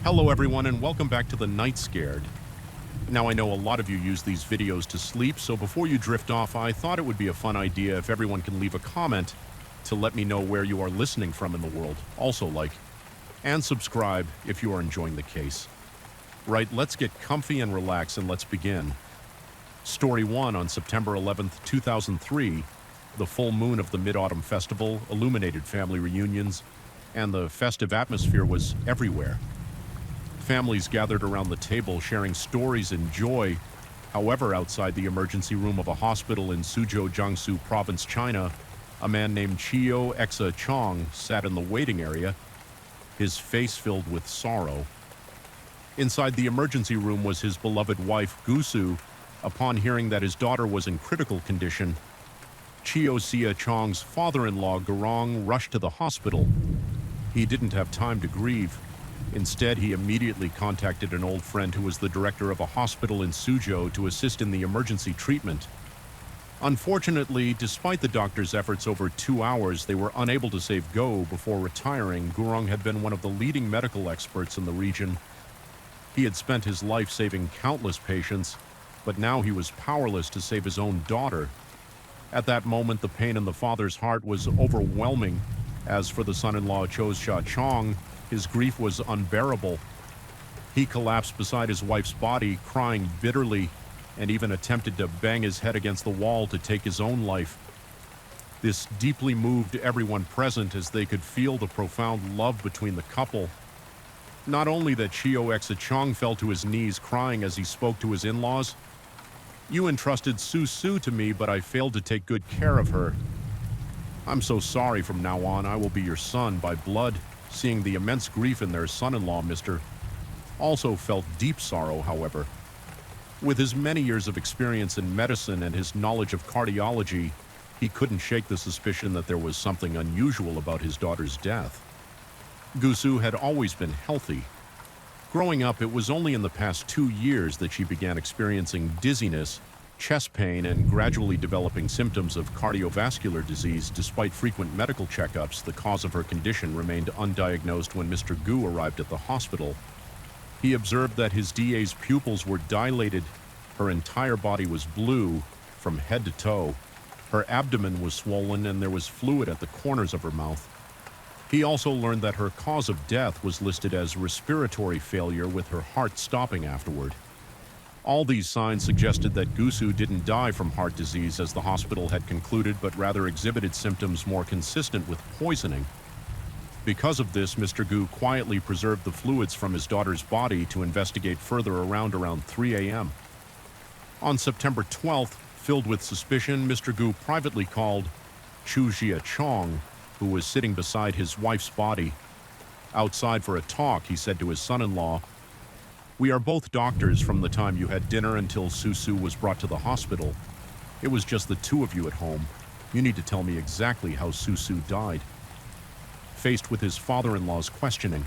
Hello everyone and welcome back to the Night Scared. Now I know a lot of you use these videos to sleep, so before you drift off, I thought it would be a fun idea if everyone can leave a comment to let me know where you are listening from in the world. Also like and subscribe if you are enjoying the case. Right, let's get comfy and relax and let's begin. Story 1 on September 11th, 2003, the full moon of the Mid-Autumn Festival illuminated family reunions, and the festive atmosphere was everywhere. Families gathered around the table sharing stories and joy. However, outside the emergency room of a hospital in Suzhou, Jiangsu Province, China, a man named Chiyo Exa Chong sat in the waiting area, his face filled with sorrow. Inside the emergency room was his beloved wife, Gusu. Upon hearing that his daughter was in critical condition, Chiyo Sia Chong's father-in-law, Gurong, rushed to the hospital. He didn't have time to grieve. Instead, he immediately contacted an old friend who was the director of a hospital in Suzhou to assist in the emergency treatment. Unfortunately, despite the doctor's efforts over 2 hours, they were unable to save Go before retiring. Gurong had been one of the leading medical experts in the region. He had spent his life saving countless patients, but now he was powerless to save his own daughter. At that moment, the pain in the father's heart was overwhelming. As for the son-in-law, Cho Chong, his grief was unbearable. He collapsed beside his wife's body, crying bitterly, and even attempted to bang his head against the wall to take his own life. This deeply moved everyone present as they could feel the profound love between the couple. Not only that Chiyo Exa Chong fell to his knees crying as he spoke to his in-laws, "You entrusted Su to me, but I failed to take good care of her. I'm so sorry. From now on, I will be your son by blood." Seeing the immense grief in their son-in-law, Mr. also felt deep sorrow, however. With his many years of experience in medicine and his knowledge of cardiology, he couldn't shake the suspicion that there was something unusual about his daughter's death. Gusu had always been healthy. Growing up, it was only in the past 2 years that she began experiencing dizziness, chest pain, and gradually developing symptoms of cardiovascular disease. Despite frequent medical checkups, the cause of her condition remained undiagnosed when Mr. Gu arrived at the hospital. He observed that his DA's pupils were dilated, her entire body was blue from head to toe, her abdomen was swollen, and there was fluid at the corners of her mouth. He also learned that her cause of death was listed as respiratory failure, with her heart stopping afterward. All these signs suggested that Gusu didn't die from heart disease, as the hospital had concluded, but rather exhibited symptoms more consistent with poisoning. Because of this, Mr. Gu quietly preserved the fluids from his daughter's body to investigate further around 3 a.m. On September 12th, filled with suspicion, Mr. Gu privately called Chu Jia Chong, who was sitting beside his wife's body. Outside for a talk, he said to his son-in-law, "We are both doctors from the time you had dinner until Su was brought to the hospital. It was just the two of you at home. You need to tell me exactly how Su died." Faced with his father-in-law's questioning,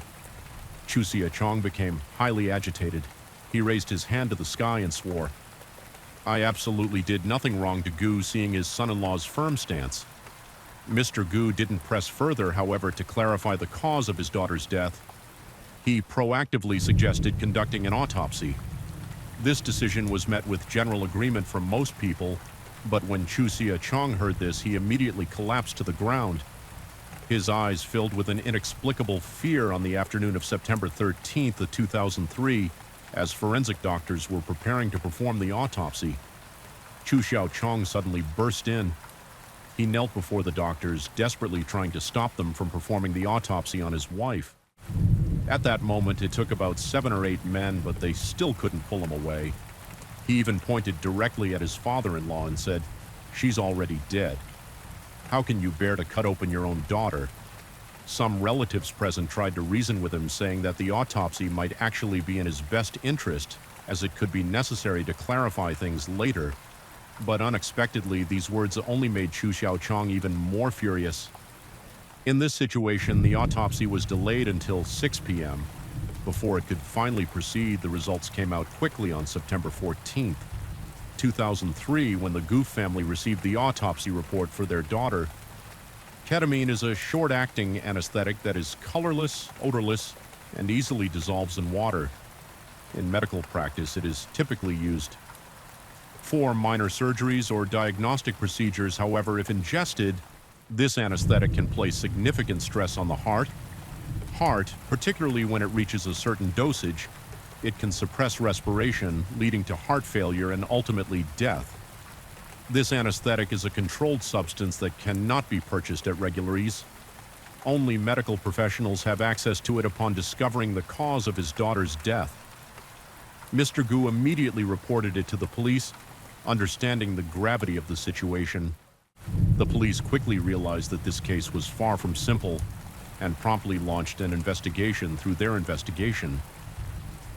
Chu Jia Chong became highly agitated. He raised his hand to the sky and swore, "I absolutely did nothing wrong to Gu," seeing his son-in-law's firm stance. Mr. Gu didn't press further, however, to clarify the cause of his daughter's death. He proactively suggested conducting an autopsy. This decision was met with general agreement from most people, but when Chu Jia Chong heard this, he immediately collapsed to the ground. His eyes filled with an inexplicable fear on the afternoon of September 13th of 2003, as forensic doctors were preparing to perform the autopsy. Chu Xiao Chong suddenly burst in. He knelt before the doctors, desperately trying to stop them from performing the autopsy on his wife. At that moment, it took about 7 or 8 men, but they still couldn't pull him away. He even pointed directly at his father-in-law and said, "She's already dead. How can you bear to cut open your own daughter?" Some relatives present tried to reason with him, saying that the autopsy might actually be in his best interest, as it could be necessary to clarify things later. But unexpectedly, these words only made Chu Xiao Chong even more furious. In this situation, the autopsy was delayed until 6 p.m. Before it could finally proceed, the results came out quickly on September 14th, 2003, when the Goof family received the autopsy report for their daughter. Ketamine is a short-acting anesthetic that is colorless, odorless, and easily dissolves in water. In medical practice, it is typically used for minor surgeries or diagnostic procedures. However, if ingested, this anesthetic can place significant stress on the heart, particularly when it reaches a certain dosage. It can suppress respiration, leading to heart failure and ultimately death. This anesthetic is a controlled substance that cannot be purchased at regular ease. Only medical professionals have access to it upon discovering the cause of his daughter's death. Mr. Gu immediately reported it to the police, understanding the gravity of the situation. The police quickly realized that this case was far from simple and promptly launched an investigation. Through their investigation,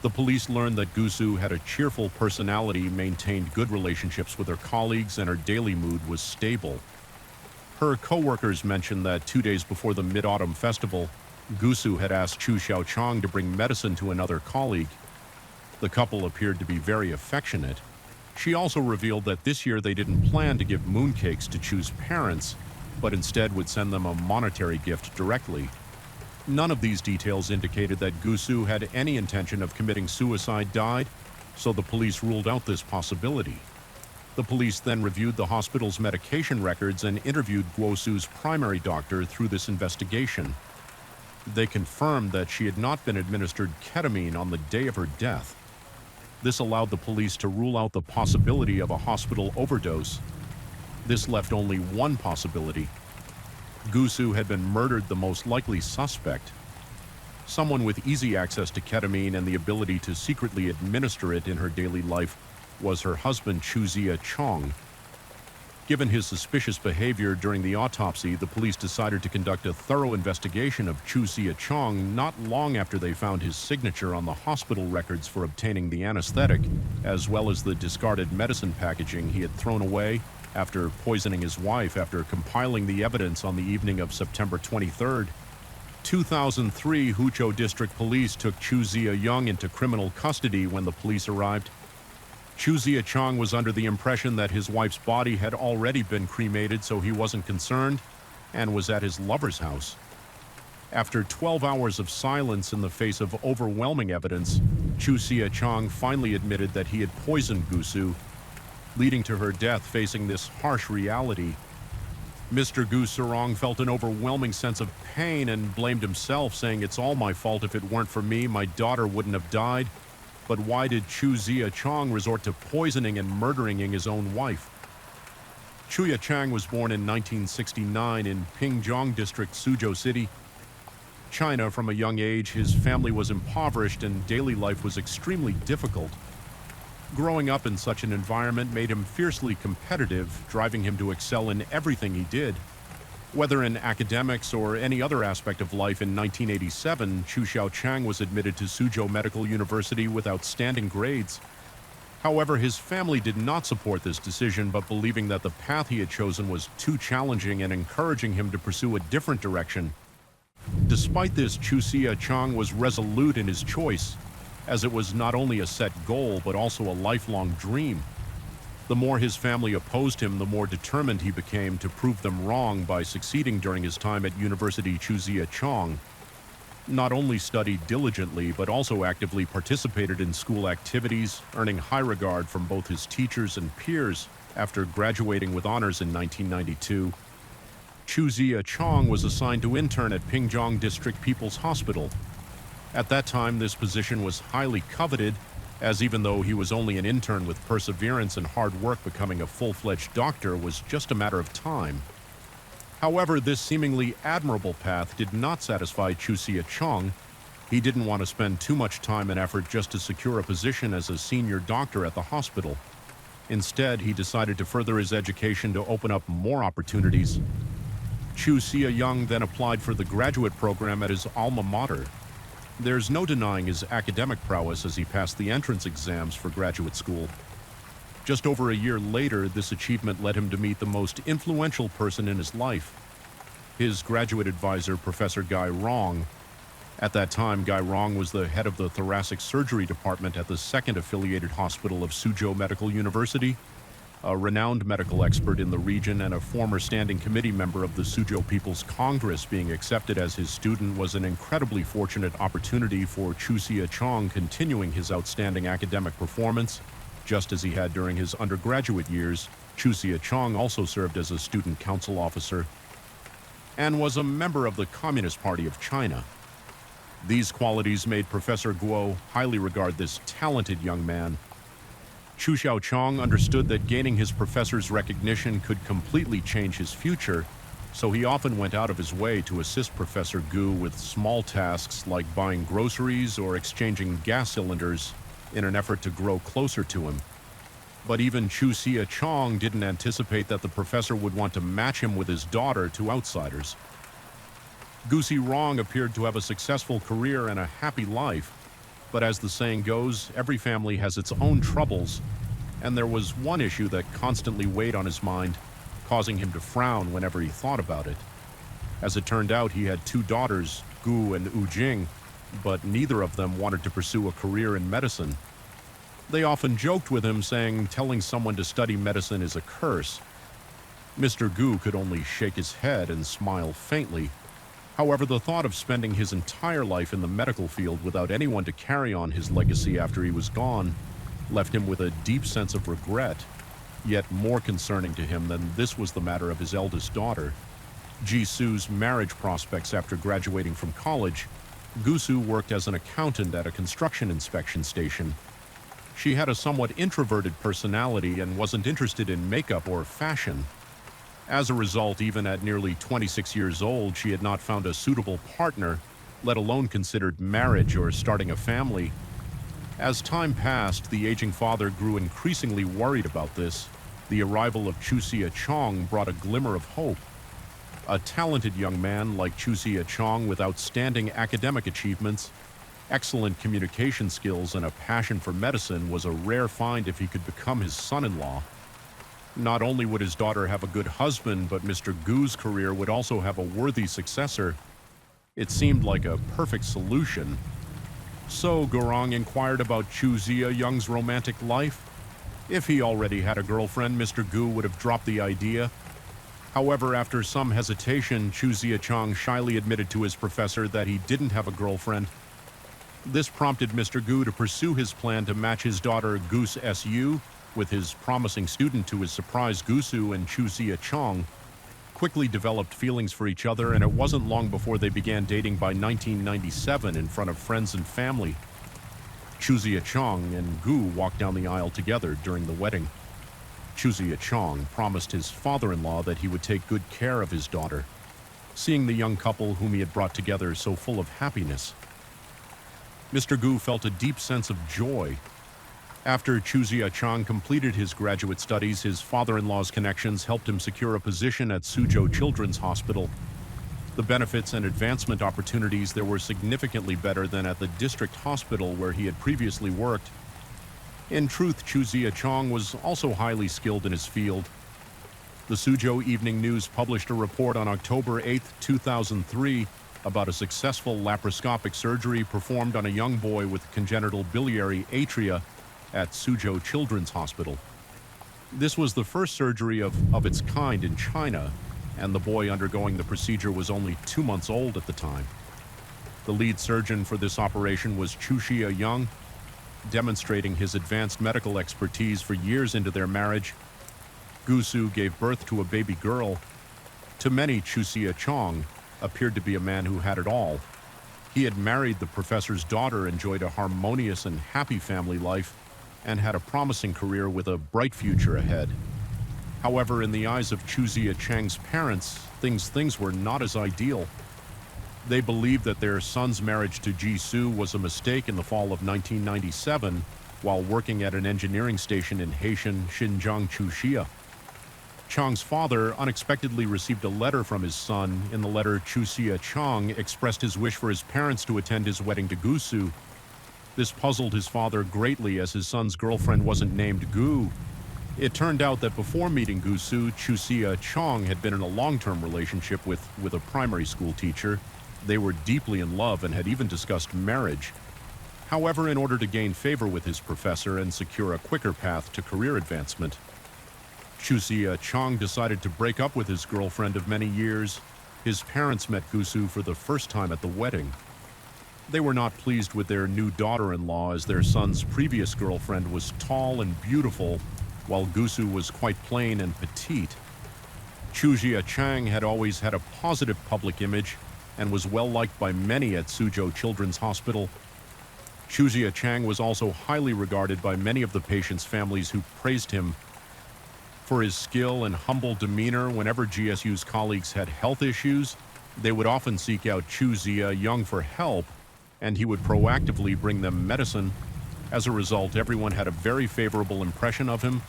the police learned that Gusu had a cheerful personality, maintained good relationships with her colleagues, and her daily mood was stable. Her co-workers mentioned that 2 days before the Mid-Autumn Festival, Gusu had asked Chu Xiaochang to bring medicine to another colleague. The couple appeared to be very affectionate. She also revealed that this year they didn't plan to give mooncakes to Chu's parents, but instead would send them a monetary gift directly. None of these details indicated that Gusu had any intention of committing suicide, so the police ruled out this possibility. The police then reviewed the hospital's medication records and interviewed Guosu's primary doctor through this investigation. They confirmed that she had not been administered ketamine on the day of her death. This allowed the police to rule out the possibility of a hospital overdose. This left only one possibility. Gusu had been murdered, the most likely suspect. Someone with easy access to ketamine and the ability to secretly administer it in her daily life was her husband, Chu Xiaochang. Given his suspicious behavior during the autopsy, the police decided to conduct a thorough investigation of Chu Xiaochang not long after they found his signature on the hospital records for obtaining the anesthetic, as well as the discarded medicine packaging he had thrown away after poisoning his wife. After compiling the evidence on the evening of September 23, 2003, Huzhou District Police took Chu Xiaoyang into criminal custody. When the police arrived, Chu Xiaochang was under the impression that his wife's body had already been cremated, so he wasn't concerned and was at his lover's house. After 12 hours of silence in the face of overwhelming evidence, Chu Xiaochang finally admitted that he had poisoned Gusu, leading to her death. Facing this harsh reality, Mr. Gu Surong felt an overwhelming sense of pain and blamed himself, saying, "It's all my fault. If it weren't for me, my daughter wouldn't have died. But why did Chu Xiaochang resort to poisoning and murdering his own wife?" Chu Xiaochang was born in 1969 in Pingjiang District, Suzhou City, China. From a young age, his family was impoverished and daily life was extremely difficult. Growing up in such an environment made him fiercely competitive, driving him to excel in everything he did. Whether in academics or any other aspect of life, in 1987, Chu Xiaochang was admitted to Suzhou Medical University with outstanding grades. However, his family did not support this decision, but believing that the path he had chosen was too challenging and encouraging him to pursue a different direction. Despite this, Chu Xiaochang was resolute in his choice, as it was not only a set goal but also a lifelong dream. The more his family opposed him, the more determined he became to prove them wrong. By succeeding during his time at university, Chu Xiaochang not only studied diligently but also actively participated in school activities, earning high regard from both his teachers and peers. After graduating with honors in 1992, Chu Xiaochang was assigned to intern at Pingjiang District People's Hospital. At that time, this position was highly coveted, as even though he was only an intern, with perseverance and hard work, becoming a full-fledged doctor was just a matter of time. However, this seemingly admirable path did not satisfy Chu Xiaochang. He didn't want to spend too much time and effort just to secure a position as a senior doctor at the hospital. Instead, he decided to further his education to open up more opportunities. Chu Xiaoyang then applied for the graduate program at his alma mater. There's no denying his academic prowess as he passed the entrance exams for graduate school. Just over a year later, this achievement led him to meet the most influential person in his life, his graduate advisor, Professor Guy Rong. At that time, Guy Rong was the head of the thoracic surgery department at the second affiliated hospital of Suzhou Medical University. a renowned medical expert in the region and a former standing committee member of the Suzhou People's Congress. Being accepted as his student was an incredibly fortunate opportunity for Chu Xie-chong, continuing his outstanding academic performance, just as he had during his undergraduate years. Chu Xie-chong also served as a student council officer and was a member of the Communist Party of China. These qualities made Professor Guo highly regard this talented young man. Chu Xiaochong understood that gaining his professor's recognition could completely change his future, so he often went out of his way to assist Professor Gu with small tasks like buying groceries or exchanging gas cylinders in an effort to grow closer to him. But even Chu Xie-chong didn't anticipate that the professor would want to match him with his daughter to outsiders. Gu Xirong appeared to have a successful career and a happy life, but as the saying goes, every family has its own troubles, and there was one issue that constantly weighed on his mind, causing him to frown whenever he thought about it. As it turned out, he had two daughters, Gu and Wu Jing, but neither of them wanted to pursue a career in medicine. They often joked with him, saying telling someone to study medicine is a curse. Mr. Gu could only shake his head and smile faintly. However, the thought of spending his entire life in the medical field without anyone to carry on his legacy after he was gone left him with a deep sense of regret. Yet more concerning to him than this was the matter of his eldest daughter. Jisu's marriage prospects after graduating from college. Gusu worked as an accountant at a construction inspection station. She had a somewhat introverted personality and wasn't interested in makeup or fashion. As a result, even at nearly 26 years old, she had not found a suitable partner, let alone considered marriage or starting a family. As time passed, the aging father grew increasingly worried about this. The arrival of Chu Xie-chong brought a glimmer of hope. A talented young man like Chu Xie-chong with outstanding academic achievements, excellent communication skills, and a passion for medicine was a rare find if he could become his son-in-law. Not only would his daughter have a good husband, but Mr. Gu's career would also have a worthy successor. It seemed like a perfect solution. So Gurong inquired about Chu Xie-young's romantic life. If he already had a girlfriend, Mr. Gu would have dropped the idea. However, after some hesitation, Chu Xie-chong shyly admitted to his professor that he didn't have a girlfriend. This prompted Mr. Gu to pursue his plan to match his daughter Gus Su with his promising student. To his surprise, Gusu and Chu Xie-chong quickly developed feelings for each other, and it wasn't long before they began dating by 1997 in front of friends and family. Chu Xie-chong and Gu walked down the aisle together during the wedding. Chu Xie-chong promised his father-in-law that he would take good care of his daughter, seeing the young couple whom he had brought together so full of happiness. Mr. Gu felt a deep sense of joy. After Chu Xie-chong completed his graduate studies, his father-in-law's connections helped him secure a position at Suzhou Children's Hospital. The benefits and advancement opportunities there were significantly better than at the district hospital where he had previously worked. In truth, Chu Xie-chong was also highly skilled in his field. The Suzhou Evening News published a report on October 8, 2003, about a successful laparoscopic surgery performed on a young boy with congenital biliary atria at Suzhou Children's Hospital. This was the first surgery of its kind in China, and the boy undergoing the procedure was only 2 months old at the time. The lead surgeon for this operation was Chu Xie-young. Demonstrating his advanced medical expertise for years into their marriage, Gusu gave birth to a baby girl. To many, Chu Xie-chong appeared to be a man who had it all. He had married the professor's daughter, enjoyed a harmonious and happy family life, and had a promising career with a bright future ahead. However, in the eyes of Chu Xie-chang's parents, things were not as ideal. They believed that their son's marriage to Jisu was a mistake in the fall of 1997 while working at an engineering station in Haitian Xinjiang Chuxia. Chang's father unexpectedly received a letter from his son. In the letter, Chu Xie-chong expressed his wish for his parents to attend his wedding to Gusu. This puzzled his father greatly, as his son's girlfriend wasn't named Gu. It turned out that before meeting Gusu, Chu Xie-chong had been in a long-term relationship with a primary school teacher. They were deeply in love and had even discussed marriage. However, in order to gain favor with his professor and secure a quicker path to career advancement, Chusia Chang decided to break up with his girlfriend of many years. His parents met Gusu for the first time at the wedding. They were not pleased with their new daughter-in-law, as their son's previous girlfriend was tall and beautiful, while Gusu was quite plain and petite. Chusia Chang had always had a positive public image and was well-liked by many at Suzhou Children's Hospital. Chusia Chang was also highly regarded by many of the patients' families, who praised him for his skill and humble demeanor. Whenever GSU's colleagues had health issues, they would often seek out Chusia Young for help, and he would proactively bring them medicine. As a result, everyone had a very favorable impression of him.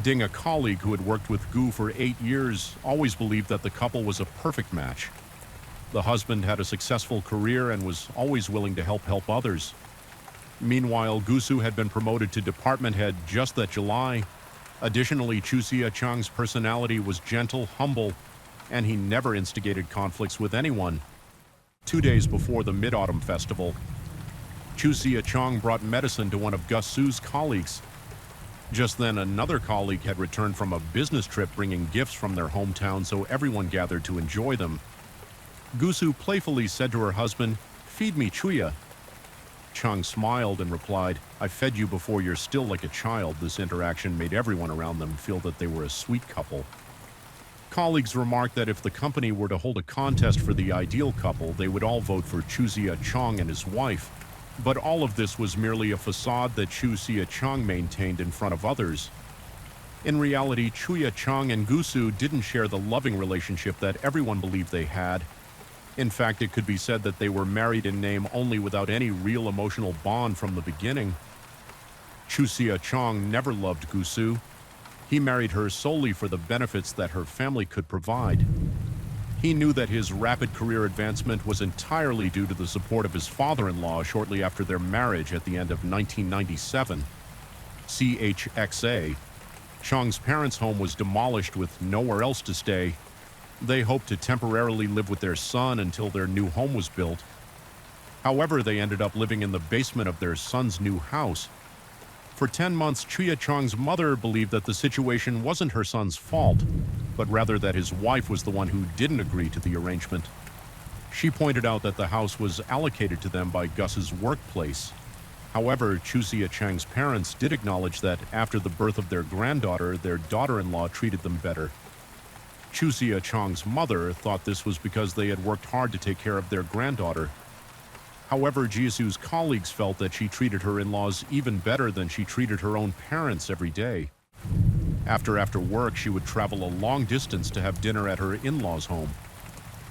Ding, a colleague who had worked with Gu for 8 years, always believed that the couple was a perfect match. The husband had a successful career and was always willing to help others. Meanwhile, Gusu had been promoted to department head just that July. Additionally, Chusia Chang's personality was gentle, humble, and he never instigated conflicts with anyone. 2 days before the Mid-Autumn Festival, Chusia Chang brought medicine to one of Gusu's colleagues. Just then, another colleague had returned from a business trip bringing gifts from their hometown, so everyone gathered to enjoy them. Gusu playfully said to her husband, "Feed me, Chuya." Chang smiled and replied, "I fed you before you're still like a child." This interaction made everyone around them feel that they were a sweet couple. Colleagues remarked that if the company were to hold a contest for the ideal couple, they would all vote for Chusia Chang and his wife. But all of this was merely a facade that Chusia Chang maintained in front of others. In reality, Chuya Chang and Gusu didn't share the loving relationship that everyone believed they had. In fact, it could be said that they were married in name only, without any real emotional bond from the beginning. Chusia Chang never loved Gusu. He married her solely for the benefits that her family could provide. He knew that his rapid career advancement was entirely due to the support of his father-in-law shortly after their marriage at the end of 1997. CHXA. Chang's parents' home was demolished with nowhere else to stay. They hoped to temporarily live with their son until their new home was built. However, they ended up living in the basement of their son's new house. For 10 months, Chuya Chang's mother believed that the situation wasn't her son's fault, but rather that his wife was the one who didn't agree to the arrangement. She pointed out that the house was allocated to them by Gus's workplace. However, Chusia Chang's parents did acknowledge that after the birth of their granddaughter, their daughter-in-law treated them better. Chusia Chang's mother thought this was because they had worked hard to take care of their granddaughter. However, Jisu's colleagues felt that she treated her in-laws even better than she treated her own parents every day. After work, she would travel a long distance to have dinner at her in-laws' home.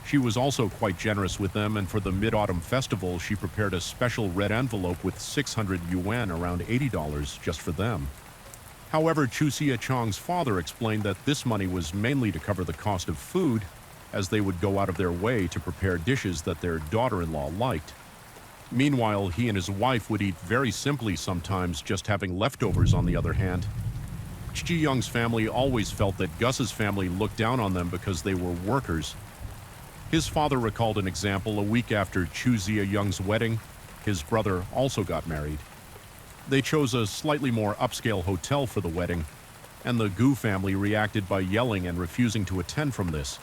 She was also quite generous with them, and for the Mid-Autumn Festival, she prepared a special red envelope with 600 yuan, around $80, just for them. However, Chusia Chang's father explained that this money was mainly to cover the cost of food, as they would go out of their way to prepare dishes that their daughter-in-law liked. Meanwhile, he and his wife would eat very simply, sometimes just having leftovers. On the other hand, Chi Young's family always felt that Gus's family looked down on them because they were workers. His father recalled an example. A week after Chusia Young's wedding, his brother also got married. They chose a slightly more upscale hotel for the wedding, and the Gu family reacted by yelling and refusing to attend from this.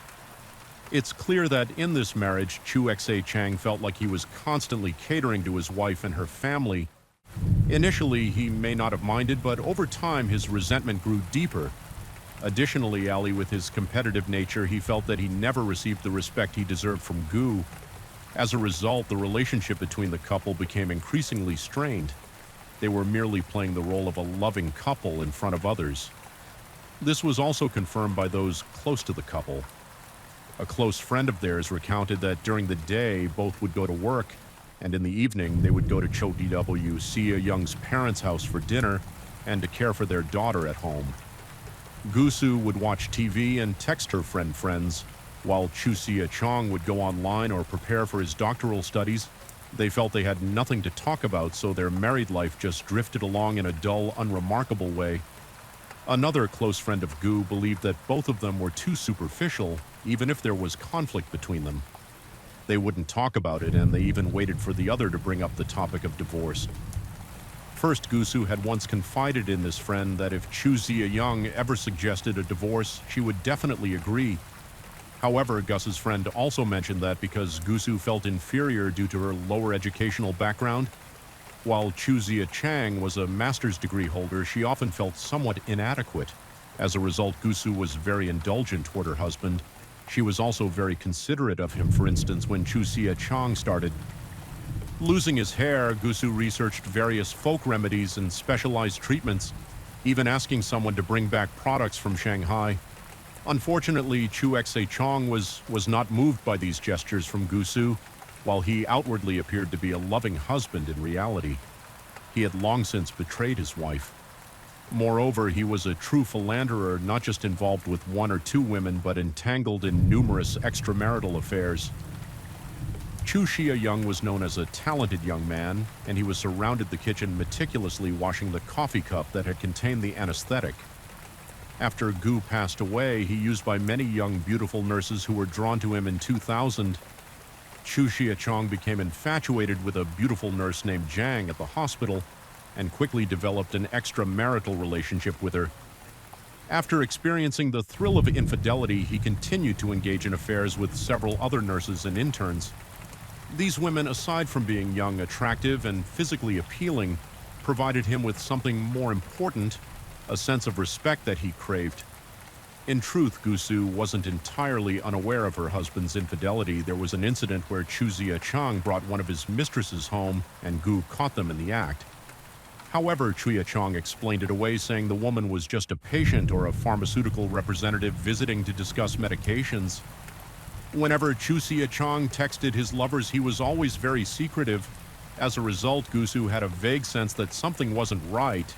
It's clear that in this marriage, Chuxa Chang felt like he was constantly catering to his wife and her family. Initially, he may not have minded, but over time, his resentment grew deeper. Additionally, Ali, with his competitive nature, he felt that he never received the respect he deserved from Gu. As a result, the relationship between the couple became increasingly strained. They were merely playing the role of a loving couple in front of others. This was also confirmed by those close to the couple. A close friend of theirs recounted that during the day, both would go to work, and in the evening, they would go to Cho DW Sia Young's parents' house for dinner and to care for their daughter at home. Gusu would watch TV and text her friends, while Chusia Chang would go online or prepare for his doctoral studies. They felt they had nothing to talk about, so their married life just drifted along in a dull, unremarkable way. Another close friend of Gu believed that both of them were too superficial, even if there was conflict between them. They wouldn't talk about it, and they even waited for the other to bring up the topic of divorce. First, Gusu had once confided in this friend that if Chu Zia-young ever suggested a divorce, she would definitely agree. However, Gus's friend also mentioned that because Gusu felt inferior due to her lower educational background, while Chu Zia-chang was a master's degree holder, she often felt somewhat inadequate. As a result, Gusu was very indulgent toward her husband. She was also very considerate of him. For instance, when Chu Zia-chang started losing his hair, Gusu researched various folk remedies and specialized treatments, even asking someone to bring back products from Shanghai. Unfortunately, Chu Xe-chong was not moved by these gestures from Gusu. While he outwardly appeared to be a loving husband, in reality, he had long since betrayed his wife. Moreover, he was a true philanderer, not just involved with one or two women, but entangled in numerous extramarital affairs. Chu Xia-young was known as a talented young man, and he was surrounded the kitchen meticulously washing the coffee cup that had contained the anesthetic. After Gu passed away, he used by many young, beautiful nurses who were drawn to him in 2000. Chu Xia-chong became infatuated with a beautiful nurse named Zhang at the hospital and quickly developed an extramarital relationship with her. After experiencing the thrill of infidelity, he continued to engage in affairs with several other nurses and interns. These women, aside from being young, attractive, and physically appealing, provided him with something more important, a sense of respect that he craved. In truth, Gusu wasn't entirely unaware of her husband's infidelity. There was an incident where Chu Zia-chang brought one of his mistresses home and Gu caught them in the act. However, Chu Zia-chang explained it away, saying the woman was just a patient or a pharmaceutical representative visiting to discuss medications. Whenever Chu Zia-chang texted his lovers, he was always very secretive. As a result, Gusu had a vague sense that something wasn't right.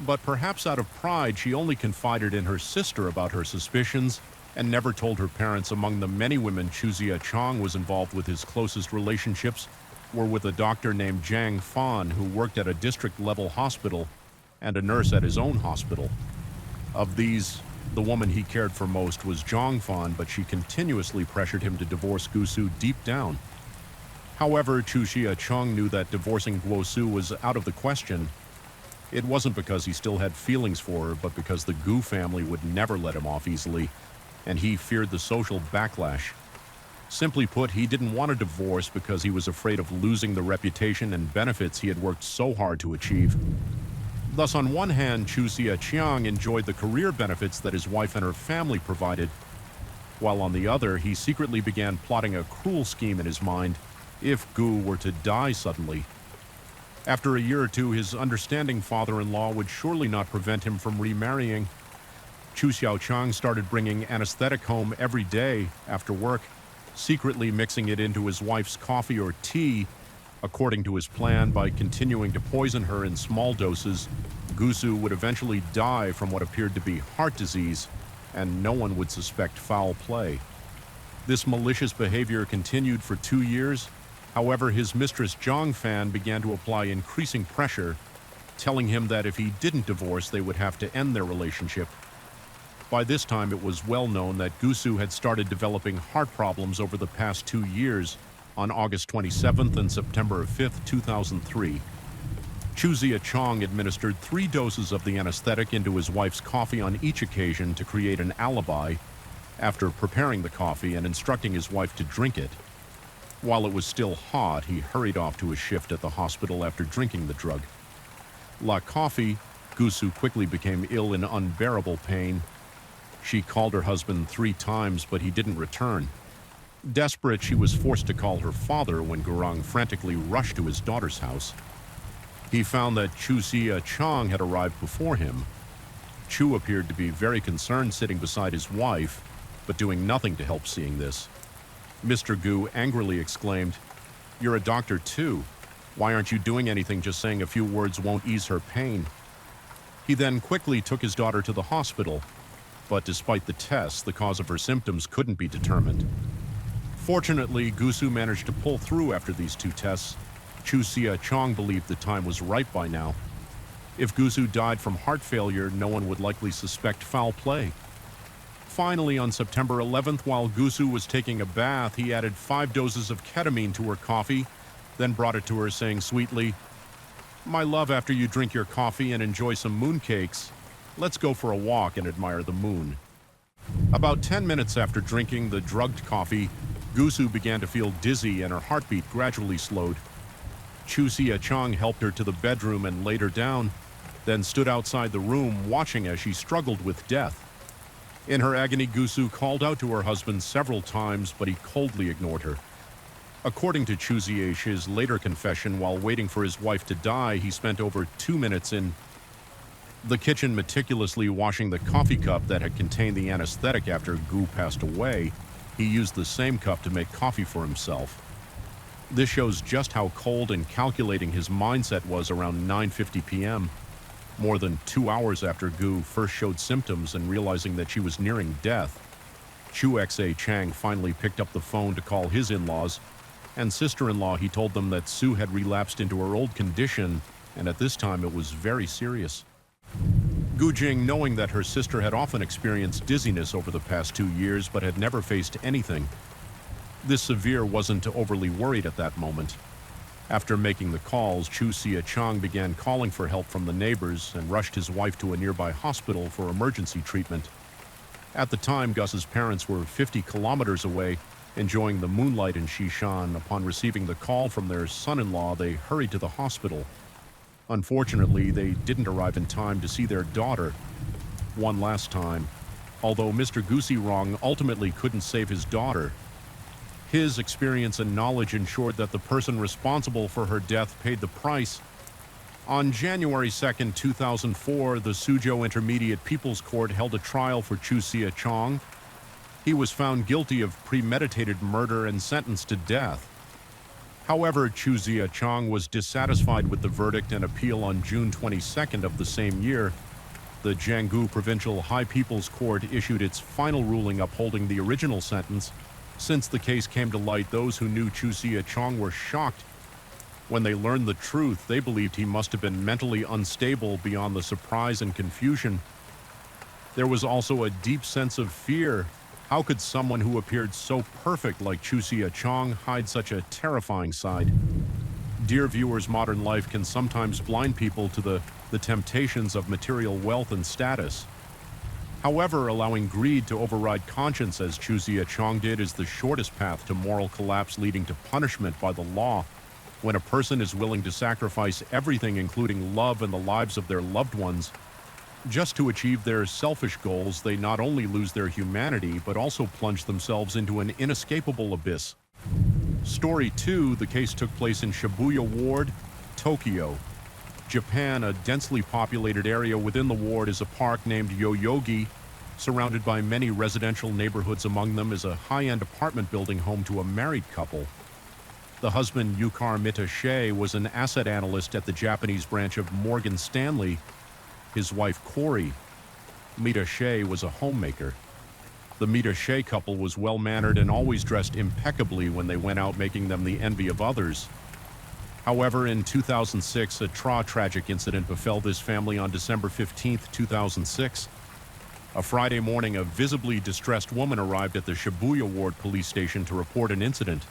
But perhaps out of pride, she only confided in her sister about her suspicions and never told her parents. Among the many women Chu Zia-chang was involved with, his closest relationships were with a doctor named Zhang Fan, who worked at a district-level hospital, and a nurse at his own hospital. Of these, the woman he cared for most was Zhang Fan, but she continuously pressured him to divorce Gusu deep down. However, Chu Zia-chang knew that divorcing Guosu was out of the question. It wasn't because he still had feelings for her, but because the Gu family would never let him off easily, and he feared the social backlash. Simply put, he didn't want a divorce because he was afraid of losing the reputation and benefits he had worked so hard to achieve. Thus, on one hand, Chu Zia-chang enjoyed the career benefits that his wife and her family provided, while on the other, he secretly began plotting a cruel scheme in his mind if Gu were to die suddenly. After a year or two, his understanding father-in-law would surely not prevent him from remarrying. Chu Xiaochang started bringing anesthetic home every day after work, secretly mixing it into his wife's coffee or tea. According to his plan, by continuing to poison her in small doses, Gusu would eventually die from what appeared to be heart disease, and no one would suspect foul play. This malicious behavior continued for 2 years. However, his mistress Zhang Fan began to apply increasing pressure, telling him that if he didn't divorce, they would have to end their relationship. By this time, it was well known that Gusu had started developing heart problems over the past 2 years. On August 27th and September 5th, 2003, Chu Zia-chang administered 3 doses of the anesthetic into his wife's coffee on each occasion to create an alibi, after preparing the coffee and instructing his wife to drink it. While it was still hot, he hurried off to his shift at the hospital after drinking the drug. Like coffee, Gusu quickly became ill in unbearable pain. She called her husband 3 times, but he didn't return. Desperate, she was forced to call her father when Gurung frantically rushed to his daughter's house. He found that Chu Zia-chang had arrived before him. Chu appeared to be very concerned, sitting beside his wife, but doing nothing to help seeing this. Mr. Gu angrily exclaimed, "You're a doctor too. Why aren't you doing anything? Just saying a few words won't ease her pain." He then quickly took his daughter to the hospital, but despite the tests, the cause of her symptoms couldn't be determined. Fortunately, Gusu managed to pull through after these 2 tests. Chu Zia-chang believed the time was ripe by now. If Gusu died from heart failure, no one would likely suspect foul play. Finally, on September 11th, while Gusu was taking a bath, he added 5 doses of ketamine to her coffee, then brought it to her saying sweetly, My love, after you drink your coffee and enjoy some mooncakes, let's go for a walk and admire the moon. About 10 minutes after drinking the drugged coffee, Gusu began to feel dizzy and her heartbeat gradually slowed. Chu Sia-chang helped her to the bedroom and laid her down, then stood outside the room watching as she struggled with death. In her agony, Gusu called out to her husband several times, but he coldly ignored her. According to Chu Sia-chang's later confession, while waiting for his wife to die, he spent over 2 minutes in the kitchen meticulously washing the coffee cup that had contained the anesthetic after Gu passed away. He used the same cup to make coffee for himself. This shows just how cold and calculating his mindset was around 9:50 p.m. More than 2 hours after Gu first showed symptoms and realizing that she was nearing death, Chu Xa-chang finally picked up the phone to call his in-laws and sister-in-law. He told them that Sue had relapsed into her old condition, and at this time it was very serious. Gu Jing, knowing that her sister had often experienced dizziness over the past 2 years but had never faced anything this severe, wasn't overly worried at that moment. After making the calls, Chu Sia-chang began calling for help from the neighbors and rushed his wife to a nearby hospital for emergency treatment. At the time, Gus's parents were 50 kilometers away, enjoying the moonlight in Xishan. Upon receiving the call from their son-in-law, they hurried to the hospital. Unfortunately, they didn't arrive in time to see their daughter one last time. Although Mr. Gusirong ultimately couldn't save his daughter, his experience and knowledge ensured that the person responsible for her death paid the price. On January 2, 2004, the Suzhou Intermediate People's Court held a trial for Chu Sia-chang. He was found guilty of premeditated murder and sentenced to death. However, Chu Sia-chang was dissatisfied with the verdict and appeal. On June 22nd of the same year, the Jiangsu Provincial High People's Court issued its final ruling upholding the original sentence. Since the case came to light, those who knew Chu Sia-chang were shocked. When they learned the truth, they believed he must have been mentally unstable beyond the surprise and confusion. There was also a deep sense of fear. How could someone who appeared so perfect like Chu Sia-chang hide such a terrifying side? Dear viewers, modern life can sometimes blind people to the temptations of material wealth and status. However, allowing greed to override conscience, as Chu Sia-chang did, is the shortest path to moral collapse, leading to punishment by the law. When a person is willing to sacrifice everything, including love and the lives of their loved ones, just to achieve their selfish goals, they not only lose their humanity, but also plunge themselves into an inescapable abyss. Story 2, the case took place in Shibuya Ward, Tokyo, Japan. A densely populated area within the ward is a park named Yoyogi, surrounded by many residential neighborhoods. Among them is a high-end apartment building home to a married couple. The husband, Yukar Mita-shea, was an asset analyst at the Japanese branch of Morgan Stanley. His wife, Corey Mita-shea, was a homemaker. The Mita-shea couple was well-mannered and always dressed impeccably when they went out, making them the envy of others. However, in 2006, a tragic incident befell this family. On December 15, 2006. A Friday morning, a visibly distressed woman arrived at the Shibuya Ward police station to report an incident.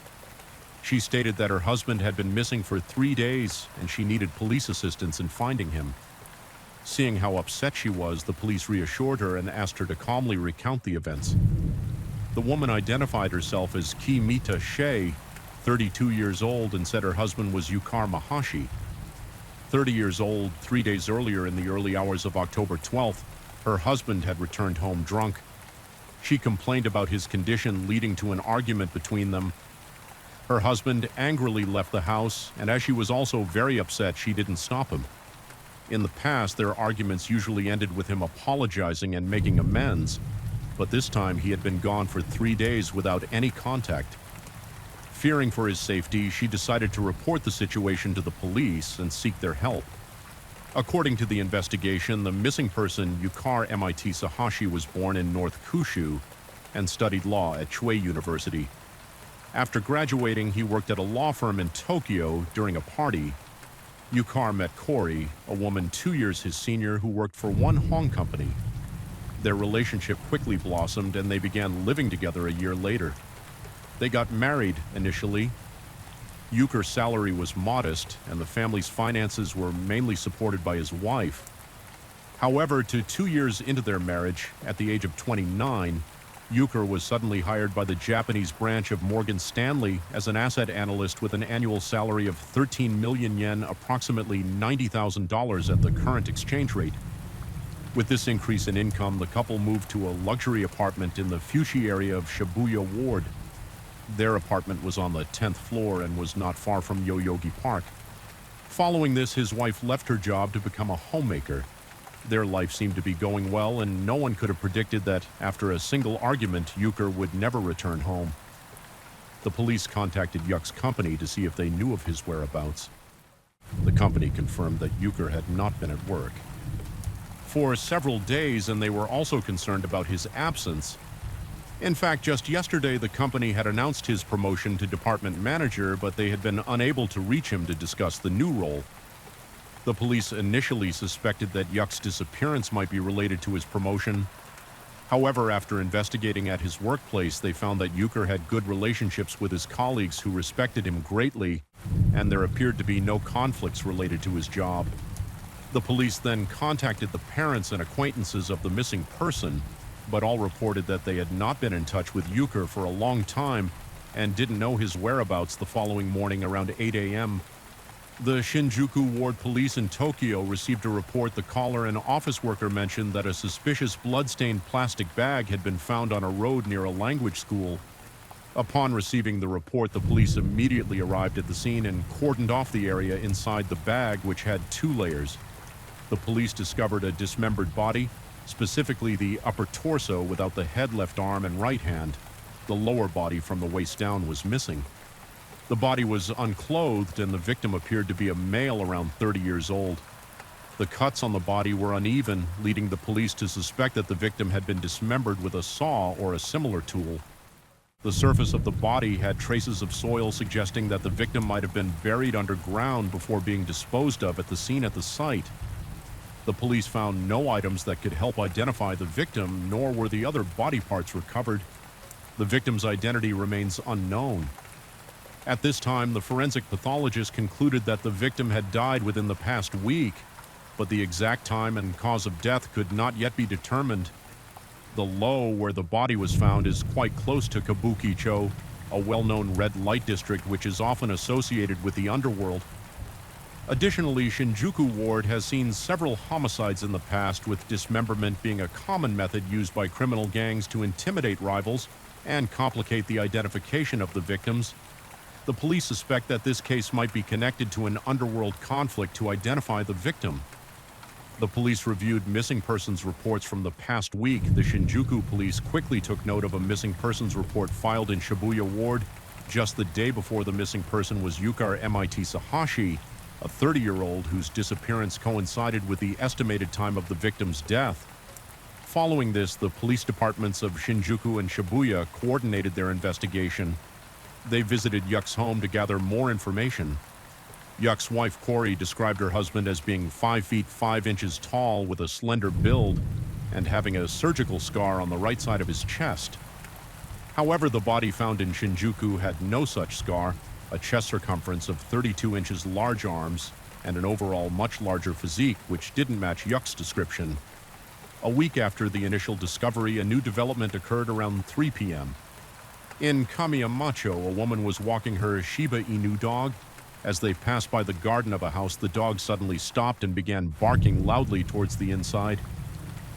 She stated that her husband had been missing for 3 days and she needed police assistance in finding him. Seeing how upset she was, the police reassured her and asked her to calmly recount the events. The woman identified herself as Ki Mita-shea, 32 years old, and said her husband was Yukar Mahashi, 30 years old. 3 days earlier, in the early hours of October 12th, her husband had returned home drunk. She complained about his condition, leading to an argument between them. Her husband angrily left the house, and as she was also very upset, she didn't stop him. In the past, their arguments usually ended with him apologizing and making amends, but this time he had been gone for 3 days without any contact. Fearing for his safety, she decided to report the situation to the police and seek their help. According to the investigation, the missing person, Yukar MIT Sahashi, was born in North Kyushu and studied law at Chuei University. After graduating, he worked at a law firm in Tokyo. During a party, Yukar met Corey, a woman 2 years his senior who worked for one Hong company. Their relationship quickly blossomed and they began living together a year later. They got married initially. Euchre's salary was modest, and the family's finances were mainly supported by his wife. However, 2 years into their marriage, at the age of 29, Euchre was suddenly hired by the Japanese branch of Morgan Stanley as an asset analyst with an annual salary of 13 million yen, approximately $90,000 at the current exchange rate. With this increase in income, the couple moved to a luxury apartment in the Fushi area of Shibuya Ward. Their apartment was on the 10th floor and was not far from Yoyogi Park. Following this, his wife left her job to become a homemaker. Their life seemed to be going well, and no one could have predicted that after a single argument, Euchre would never return home. The police contacted Yuck's company to see if they knew of his whereabouts. The company confirmed that Euchre had not been at work for several days, and they were also concerned about his absence. In fact, just yesterday, the company had announced his promotion to department manager, but they had been unable to reach him to discuss the new role. The police initially suspected that Yuck's disappearance might be related to his promotion. However, after investigating at his workplace, they found that Euchre had good relationships with his colleagues who respected him greatly, and there appeared to be no conflicts related to his job. The police then contacted the parents and acquaintances of the missing person, but all reported that they had not been in touch with Euchre for a long time and didn't know his whereabouts the following morning around 8 a.m. The Shinjuku Ward Police in Tokyo received a report. The caller, an office worker, mentioned that a suspicious blood-stained plastic bag had been found on a road near a language school. Upon receiving the report, the police immediately arrived at the scene and cordoned off the area inside the bag, which had 2 layers. The police discovered a dismembered body, specifically the upper torso without the head, left arm, and right hand. The lower body from the waist down was missing. The body was unclothed, and the victim appeared to be a male around 30 years old. The cuts on the body were uneven, leading the police to suspect that the victim had been dismembered with a saw or a similar tool. The surface of the body had traces of soil, suggesting that the victim might have been buried underground before being disposed of at the scene at the site. The police found no items that could help identify the victim, nor were the other body parts recovered. The victim's identity remains unknown. At this time, the forensic pathologist concluded that the victim had died within the past week, but the exact time and cause of death could not yet be determined. The low where the body was found is quite close to Kabukicho, a well-known red light district which is often associated with the underworld. Additionally, Shinjuku Ward has seen several homicides in the past, with dismemberment being a common method used by criminal gangs to intimidate rivals and complicate the identification of the victims. The police suspect that this case might be connected to an underworld conflict to identify the victim. The police reviewed missing persons reports from the past week. The Shinjuku police quickly took note of a missing persons report filed in Shibuya Ward just the day before the missing person was Yukar MIT Sahashi, a 30-year-old whose disappearance coincided with the estimated time of the victim's death. Following this, the police departments of Shinjuku and Shibuya coordinated their investigation. They visited Yuck's home to gather more information. Yuck's wife, Corey, described her husband as being 5 feet 5 inches tall with a slender build and having a surgical scar on the right side of his chest. However, the body found in Shinjuku had no such scar, a chest circumference of 32 inches, large arms, and an overall much larger physique, which didn't match Yuck's description. A week after the initial discovery, a new development occurred around 3 p.m. In Kamiyamacho, a woman was walking her Shiba Inu dog. As they passed by the garden of a house, the dog suddenly stopped and began barking loudly towards the inside.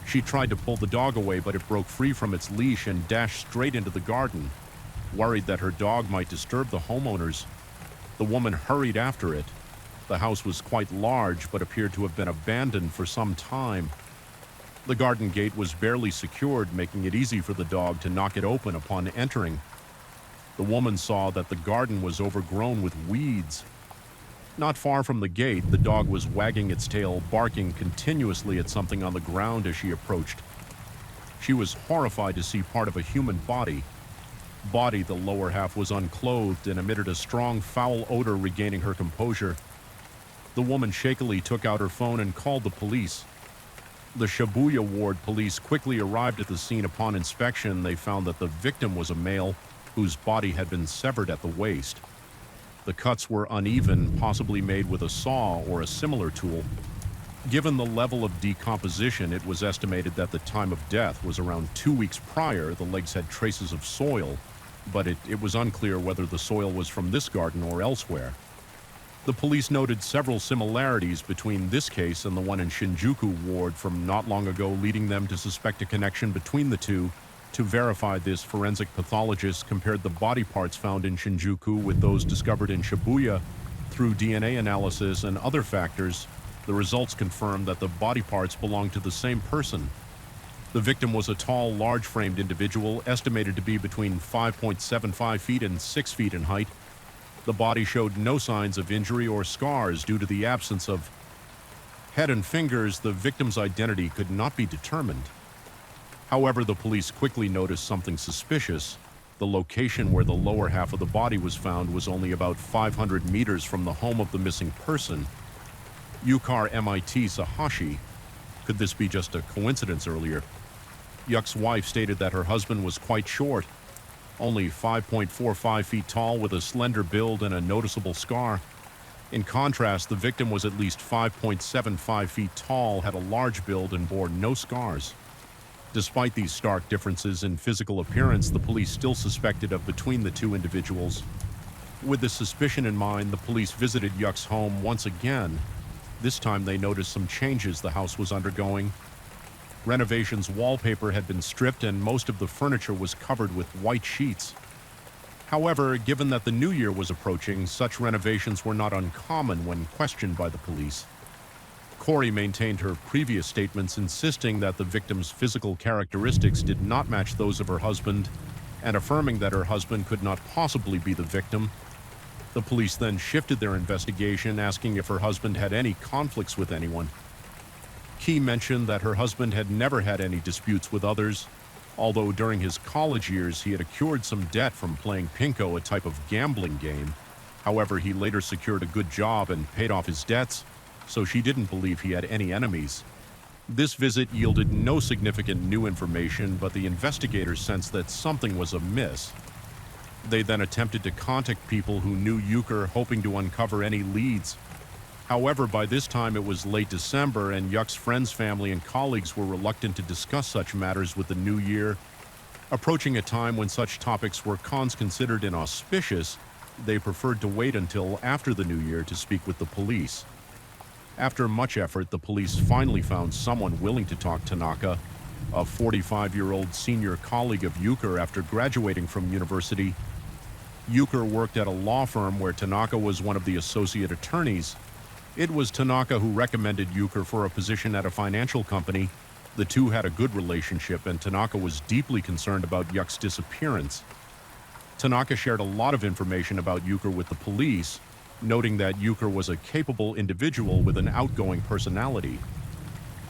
She tried to pull the dog away, but it broke free from its leash and dashed straight into the garden. Worried that her dog might disturb the homeowners, the woman hurried after it. The house was quite large, but appeared to have been abandoned for some time. The garden gate was barely secured, making it easy for the dog to knock it open upon entering. The woman saw that the garden was overgrown with weeds. Not far from the gate, the dog was wagging its tail, barking continuously at something on the ground as she approached. She was horrified to see part of a human body. The lower half was unclothed and emitted a strong, foul odor. Regaining her composure, the woman shakily took out her phone and called the police. The Shibuya Ward police quickly arrived at the scene. Upon inspection, they found that the victim was a male whose body had been severed at the waist. The cuts were uneven, possibly made with a saw or a similar tool. Given the level of decomposition, it was estimated that the time of death was around 2 weeks prior. The legs had traces of soil, but it was unclear whether the soil was from this garden or elsewhere. The police noted several similarities between this case and the one in Shinjuku Ward from not long ago, leading them to suspect a connection between the two. To verify this, forensic pathologists compared the body parts found in Shinjuku with those discovered in Shibuya. Through DNA analysis and other factors, the results confirmed that the body parts belonged to the same person. The victim was a tall, large-framed individual, estimated to be between 5.75 feet and 6 feet in height. The body showed no signs of injury or scars due to the absence of head and fingers. The victim's identity could not be determined. However, the police quickly noticed something suspicious. The location where the lower half of the body was found was only about 500 meters from the home of the missing person, Yukar MIT Sahashi. Could this be just a coincidence earlier? Yuk's wife stated that her husband was quite short, only 5.45 feet tall with a slender build and a noticeable scar. In contrast, the victim was at least 5.75 feet tall, had a large build, and bore no scars. Despite these stark differences in physical appearance, the police still suspected of between the two individuals. With the suspicion in mind, the police visited Yuk's home once again. This time they noticed some changes the house was undergoing. Renovation's wallpaper had been stripped and most of the furniture was covered with white sheets. However, given that the new year was approaching, such renovations were not uncommon when questioned by the police. Corey maintained her previous statements, insisting that the victim's physical characteristics did not match those of her husband, and affirming that her husband could not possibly be the victim. The police then shifted their investigation, asking if her husband had any conflicts with anyone. Key mentioned that her husband had never had any disputes with others, although during his college years he had accrued some debt from playing Pinko, a type of gambling game. However, he later secured a good job and paid off his debts, so she didn't believe he had any enemies. This visit yielded no significant new information, but the investigators sensed that something was amiss. They then attempted to contact people who knew Yukar, hoping to uncover any leads. However, by this time it was late December, and Yuk's friends, family, and colleagues were reluctant to discuss such matters with the new year. Approaching a time when such topics were considered inauspicious, they preferred to wait until after the new year to speak with the police. After much effort, the police finally found someone willing to talk to Tanaka, a 45-year-old senior colleague of Yukar after graduating from university. Yukar worked at a law firm where Tanaka was one of the associate attorneys. It was Tanaka who recommended Yukar for a position at a financial company. The two had a good relationship, and Tanaka was deeply concerned about Yuk's disappearance. Tanaka shared a lot of information about Yukar with the police, noting that Yukar was a capable individual with an outgoing personality.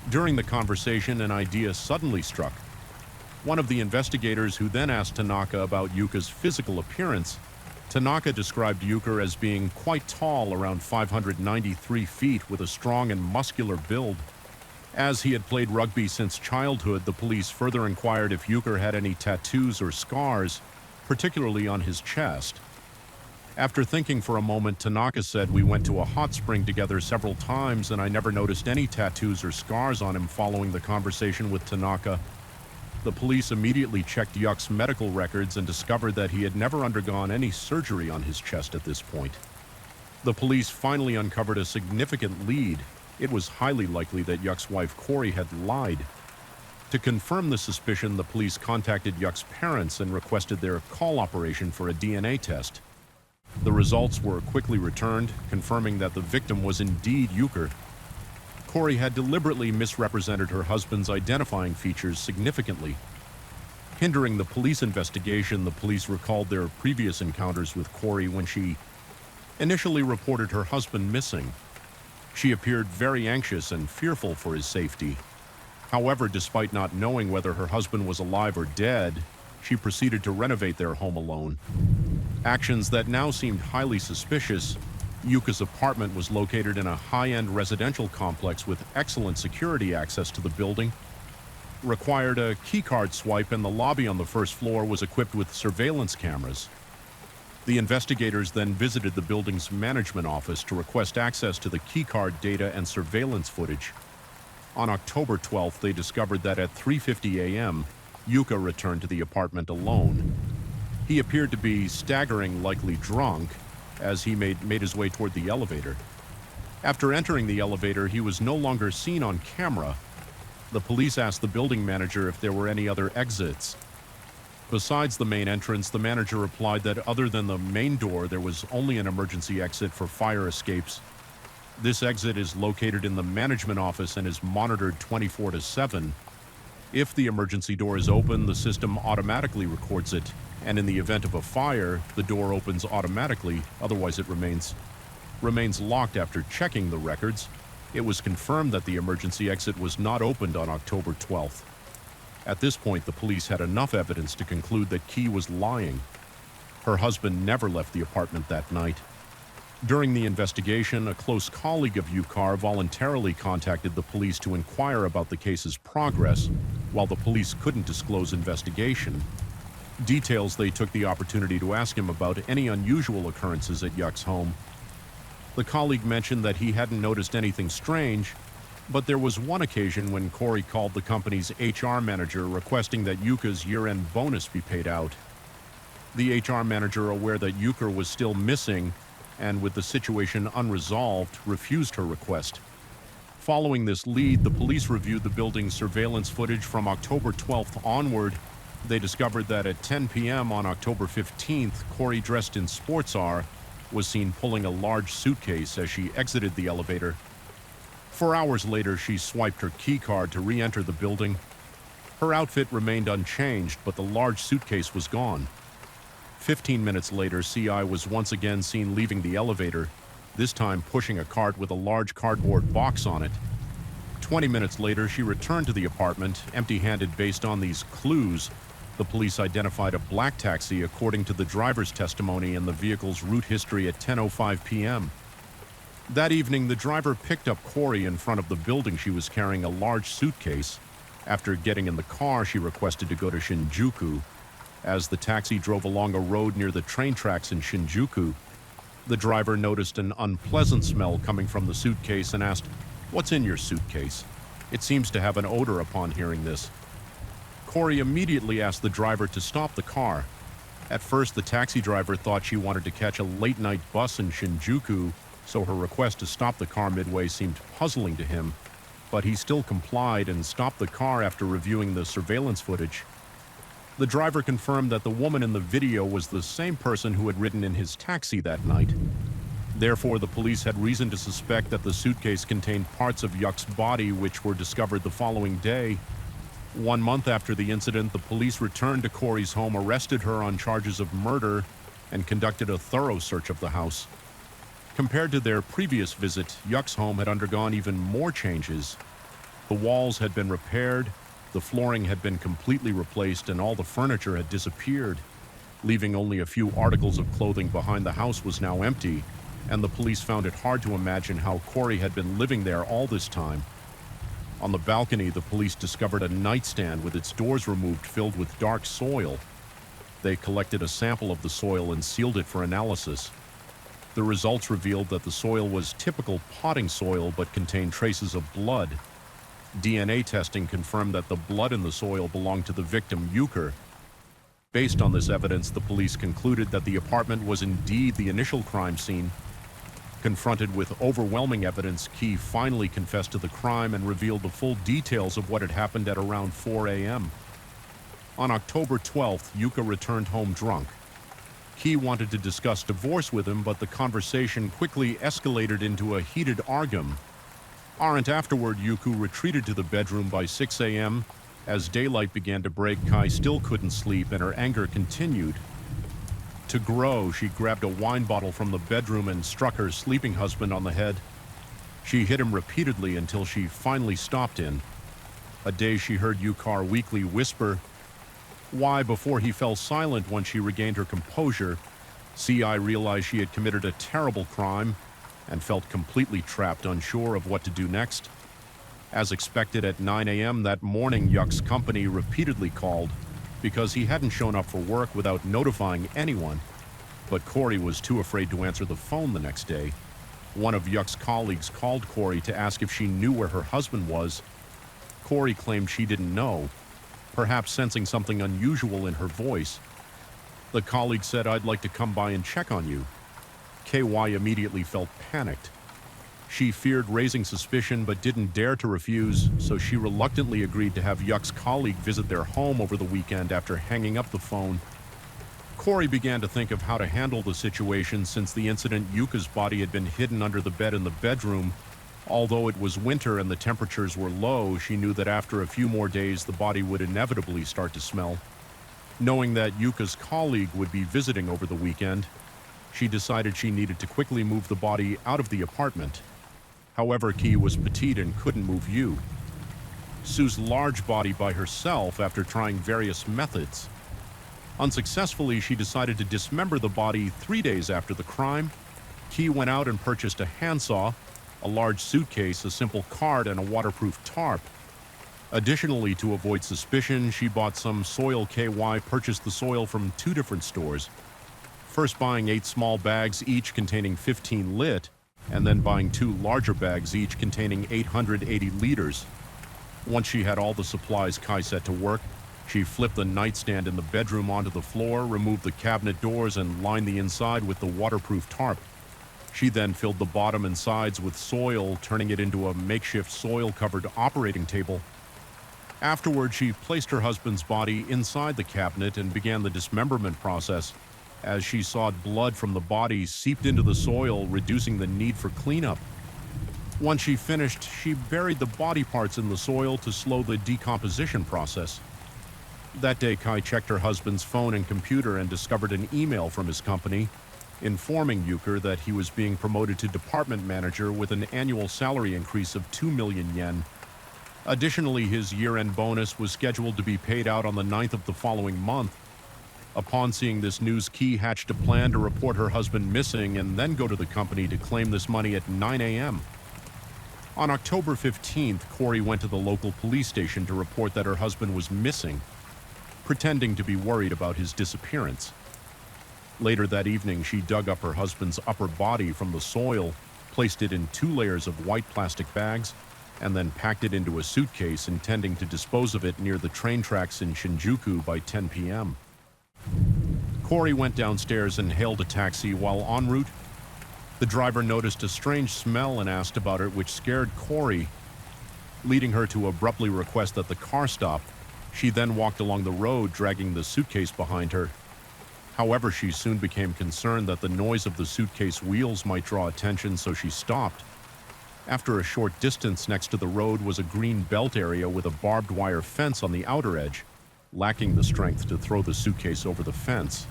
During the conversation, an idea suddenly struck. One of the investigators, who then asked Tanaka about Yuka's physical appearance, Tanaka described Yukar as being quite tall, around 593 feet, with a strong and muscular build. As he had played rugby since childhood, the police further inquired if Yukar had any tattoos or scars, particularly on his chest. After thinking for a moment, Tanaka said, "We went to a hot spring together several times, and I never noticed any tattoos or scars on him." Following the conversation with Tanaka, the police immediately checked Yuk's medical records and discovered that he had never undergone any surgery on his chest at this point. The police finally uncovered a significant lead. It was highly likely that Yuk's wife Corey had lied. To confirm the suspicion, the police contacted Yuk's parents and requested their call operation for a DNA test. The results were quickly returned, confirming that the victim was indeed Yukar. Corey had deliberately misrepresented her husband's identifying features significantly. Hindering the police investigation, the police recalled their previous encounters with Corey when she initially reported her husband missing. She appeared very anxious and fearful for his safety. However, despite not knowing whether her husband was alive or dead, she proceeded to renovate their home alone. Actions that now seemed highly suspicious. Yuka's apartment was located in a high-end residential complex with excellent security access to the building. Required a keycard swipe, and the lobby on the first floor was equipped with surveillance cameras. The investigators then visited the building's management office to request access to the keycard data and surveillance footage. On October 12th, they discovered that at 3:50 a.m., Yuka returned to the apartment alone. He appeared to be staggering, likely drunk, as he made his way toward the elevator. After entering the elevator, he was no longer seen on camera. The police asked the building manager if there were any other exits. Besides the main entrance, the manager replied that other than the main door, there was only an emergency exit for fire escapes. This exit is located in the management office and is monitored 24/7. If the emergency door is open, the system automatically records it, and in the event of a fire, the door opens automatically, otherwise it remains locked after checking the records. It was confirmed that the emergency exit was not opened on October 12th. At this point, the police had enough evidence to conclude that Key was lying. Her husband never left the apartment that night. During the investigation, a close colleague of Yukar voluntarily contacted the police to inquire about the case's progress, while the police couldn't disclose investigation details. They took the opportunity to ask him about any unusual occurrences at Yuk's home. The colleague mentioned that he hadn't noticed anything strange, but there was one occasion when Corey called the company's HR manager requesting that Yuka's year-end bonus be paid out. The HR manager, aware that Yuka was still missing and with the situation unresolved, refused her request. Following this lead, the police reviewed the building's surveillance footage from October 12th onward. They discovered that at 10 p.m. on October 15th, Corey, dressed in sports R, was seen pulling a large suitcase as she exited the elevator. 4 hours later, she swiped her key card to re-enter the building. Her outfit remained unchanged, but the large suitcase was gone. 15 minutes later, CI was once again seen leaving the elevator, this time pushing a cart with a large cardboard box on it. 20 minutes later, she returned to the apartment, empty-handed. Based on these clues, the police identified a black taxi according to the driver's testimony and the vehicle's route history at 10:05 p.m. That evening, the driver picked up Corey in front of the building. She was carrying a large suitcase. After getting in the car, she requested to go to Shinjuku. As the taxi drove along a road near the train tracks in Shinjuku, the driver noticed an unpleasant smell coming from the suitcase and asked, "What's in your suitcase? It seems to have an odor." Upon hearing this, Corey immediately asked the driver to stop the car. At first, the taxi driver thought she wanted to catch a late-night bus in Shinjuku, so her request to stop the car midway seemed puzzling to him, but he still complied and stopped the car after reviewing the surveillance footage. The driver confirmed that the woman in the video was the same person who had ridden in his taxi that night. Therefore, the police had reason to suspect that the suitcase contained parts of Yuk's body, which were discovered the following day. 1 month after the incident, the police returned to Corey's home, arrested her on charges of murder, and conducted a thorough search of the house. Compared to their previous visit, Yuk's home had undergone even more changes. The walls had been repaired, the flooring had been completely replaced, and all the furniture had disappeared. Leaving only a few articles of clothing behind, the house was now empty, and the police found it hard to imagine how Corey had been living there all this time. On the balcony, the police discovered a nightstand with its doors removed filled with dark soil. They collected a sample of the soil and sealed it for analysis. The results revealed that the soil was typical potting soil but contained traces of blood. DNA testing confirmed that the blood in the soil belonged to the victim, Yuka. Based on this evidence, the police concluded that the apartment was indeed the initial crime scene. Confronted with overwhelming evidence, Key finally confessed to the crime and revealed the full details of what had happened at around 4 a.m. On October 12th, Yuka returned home drunk. Key wanted to discuss divorce with him, but the conversation quickly escalated into a heated argument. Afterward, Yuka retreated to the bedroom by 6 a.m. As daylight began to break, Kai still couldn't sleep and her anger continued to grow. She grabbed a wine bottle from the bedroom and struck her sleeping husband on the head. She hit him repeatedly until she finally stopped in. A day she heard Yukar weakly whisper, "Why?" before he fell silent. Once she regained her composure, CI realized she had committed a terrible crime and felt completely trapped, unsure of what to do next. As expected, at 9 a.m. that morning, Yuk's company repeatedly called because he hadn't shown up for work without notifying anyone. but Corey was too afraid to answer the phone the next day. One of Yuck's colleagues called Corey to ask if she knew where her husband was. Corey claimed she didn't know, perhaps sensing something unusual in her voice. The colleague said, "I'd like to come by and check on you." KY immediately felt panicked. She feared raising suspicion but didn't dare to refuse, so she reluctantly agreed to have Yuck's colleague visit their home over the weekend after hanging up the phone. Corey began to think of how to handle the situation since the incident. Yuka's body had been hidden under the bed in the bedroom. Although it was winter and the temperatures were low, she knew that after a few more days the body would inevitably start to smell. Knowing that Yuka's colleague would be visiting over the weekend, she decided she needed to quickly move the body out of the apartment. However, Key was petite and couldn't move Sue's large body by herself after trying various methods. Unsuccessfully, she decided to dismember the body 3 days after the crime. Key went out and purchased a handsaw, a large suitcase, a simple cart, and a waterproof tarp. Additionally, to avoid suspicion, she bought some soil. KY purchased the soil from 2 different stores, first buying 8 small bags each containing 15 lit, and then buying 2 larger bags each containing 880 liters. Once she had all the supplies, Kai set to work. She flipped the nightstand in the bedroom onto the floor, removed the cabinet doors, and lined the inside with the waterproof tarp. She then filled the bottom and sides with soil, turning it into a makeshift soil-covered operating table. Afterward, she placed her husband's body inside the cabinet and began the dismemberment process. As she saw blood from the body seeped into the soil, reducing the need for cleanup. Once she finished, she buried the body parts in the soil to slow the decomposition process. That day, Kai checked her husband's phone and computer and discovered an email from his company informing Euchre that he was being promoted to department manager with an annual salary increase of 2 million yen. Additionally, his year-end bonus was scheduled to be paid out on the 9th of the following month. Upon seeing this news, Key hatched a plan to report her husband missing and then go to the company to claim this money at 9 a.m. On October 15th, Corey went to the local police station to report that her husband was missing, pretending to be worried about his disappearance. Later that evening, she dug up her husband's upper body from the soil, placed it in 2 layers of white plastic bags, and then packed it into a suitcase, intending to dispose of it near the train tracks in Shinjuku by 10 p.m. Corey went downstairs and hailed a taxi. While en route, the driver noticed a strange smell and asked about it, which scared Corey, leading her to abruptly request that the car stop. She then walked along the road, dragging the suitcase behind her. However, she soon became concerned that the noise of the suitcase wheels might draw attention, so she stopped. After a short distance, next to the road was a green belt area with a barbed wire fence on the outer edge. Lacking the strength to throw the suitcase over the fence,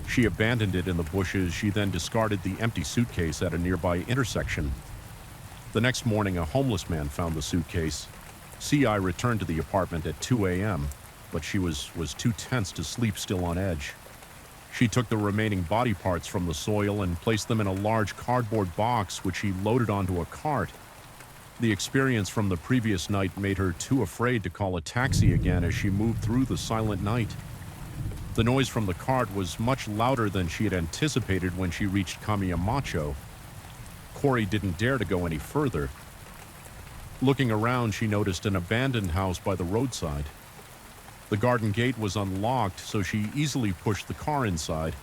she abandoned it in the bushes. She then discarded the empty suitcase at a nearby intersection. The next morning, a homeless man found the suitcase. CI returned to the apartment at 2 a.m., but she was too tense to sleep, still on edge. She took the remaining body parts from the soil and placed them in a large cardboard box, which she loaded onto a cart. The experience from the previous night made her too afraid to call a taxi again as she moved through the silent night. The noise from the cart was much louder than she had anticipated when she reached Kamiyamacho. Corey didn't dare to go any further. Looking around, she noticed an abandoned house by the roadside. The garden gate was unlocked, so she easily pushed the car inside,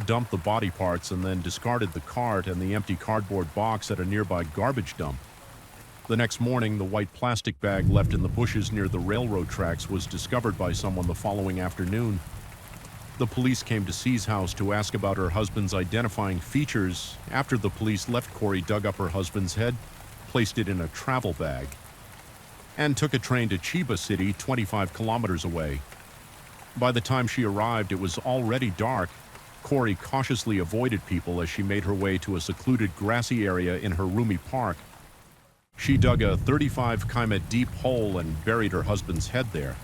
dumped the body parts, and then discarded the cart and the empty cardboard box at a nearby garbage dump. The next morning, the white plastic bag left in the bushes near the railroad tracks was discovered by someone the following afternoon. The police came to C's house to ask about her husband's identifying features. After the police left, Corey dug up her husband's head, placed it in a travel bag, and took a train to Chiba City, 25 kilometers away. By the time she arrived, it was already dark. Corey cautiously avoided people as she made her way to a secluded grassy area in Harumi Park. She dug a 35 km deep hole and buried her husband's head there.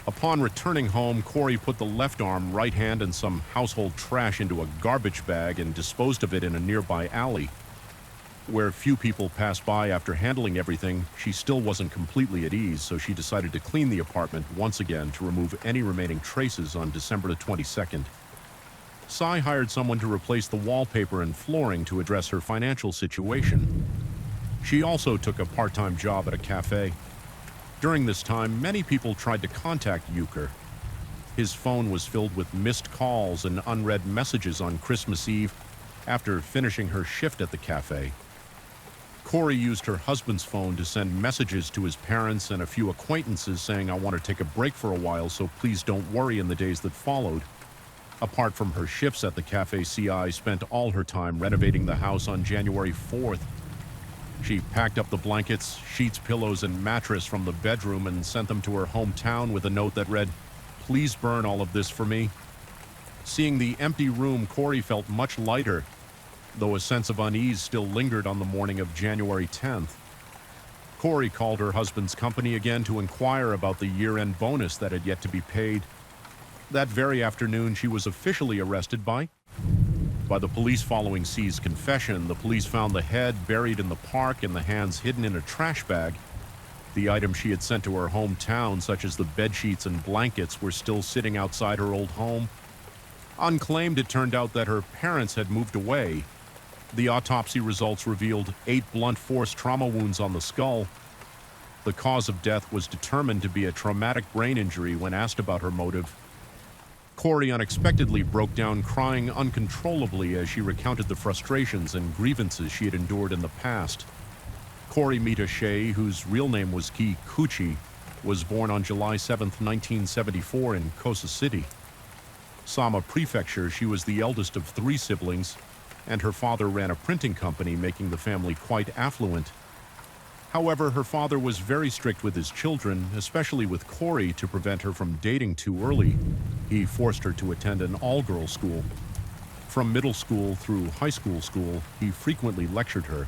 Upon returning home, Corey put the left arm, right hand, and some household trash into a garbage bag and disposed of it in a nearby alley. Where few people passed by after handling everything, she still wasn't completely at ease, so she decided to clean the apartment once again to remove any remaining traces on December the 22nd. Sai hired someone to replace the wallpaper and flooring to address her financial situation. She also took a part-time job at a cafe. During this time, many people tried to contact Euchre. His phone was filled with missed calls and unread messages on Christmas Eve after finishing her shift at the cafe. Corey used her husband's phone to send messages to his parents and a few acquaintances saying, "I want to take a break for a while, so please don't worry," in the days that followed. Apart from her shifts at the cafe, CI spent all her time renovating the house on January 4th. She packed up the blankets, sheets, pillows, and mattress from the bedroom and sent them to her hometown with a note that read, "Please burn all of this for me." Seeing the empty room, Corey felt much lighter, though a sense of unease still lingered on the morning of January 10th. Corey called her husband's company again to inquire about the year-end bonus that had yet to be paid. That very afternoon, she was officially arrested by the police. Following C's confession, the police found the head buried in the park and the hands hidden in a trash bag. The items she had sent to her hometown, such as the bedsheets and blankets, were still sitting outside her old home. Unclaimed, it turned out that her parents had moved away. The autopsy results revealed 8 blunt force trauma wounds on the skull. The cause of death was determined to be a traumatic brain injury. When asked about her motive, Corey unexpectedly broke down, crying uncontrollably as she recounted the frustrations and grievances she had endured in the past. Corey Mita Shea, whose real name was Ki Kuchi, was born on July 7, 1974 in Kosa City, Sama Prefecture. She was the eldest of 3 siblings, and her father ran a printing company, making the family quite affluent. However, her father was very strict with his children, especially with Corey, to prevent her from dating too early. He forced her to attend an all-girls school. From middle school through high school, he frequently lectured her,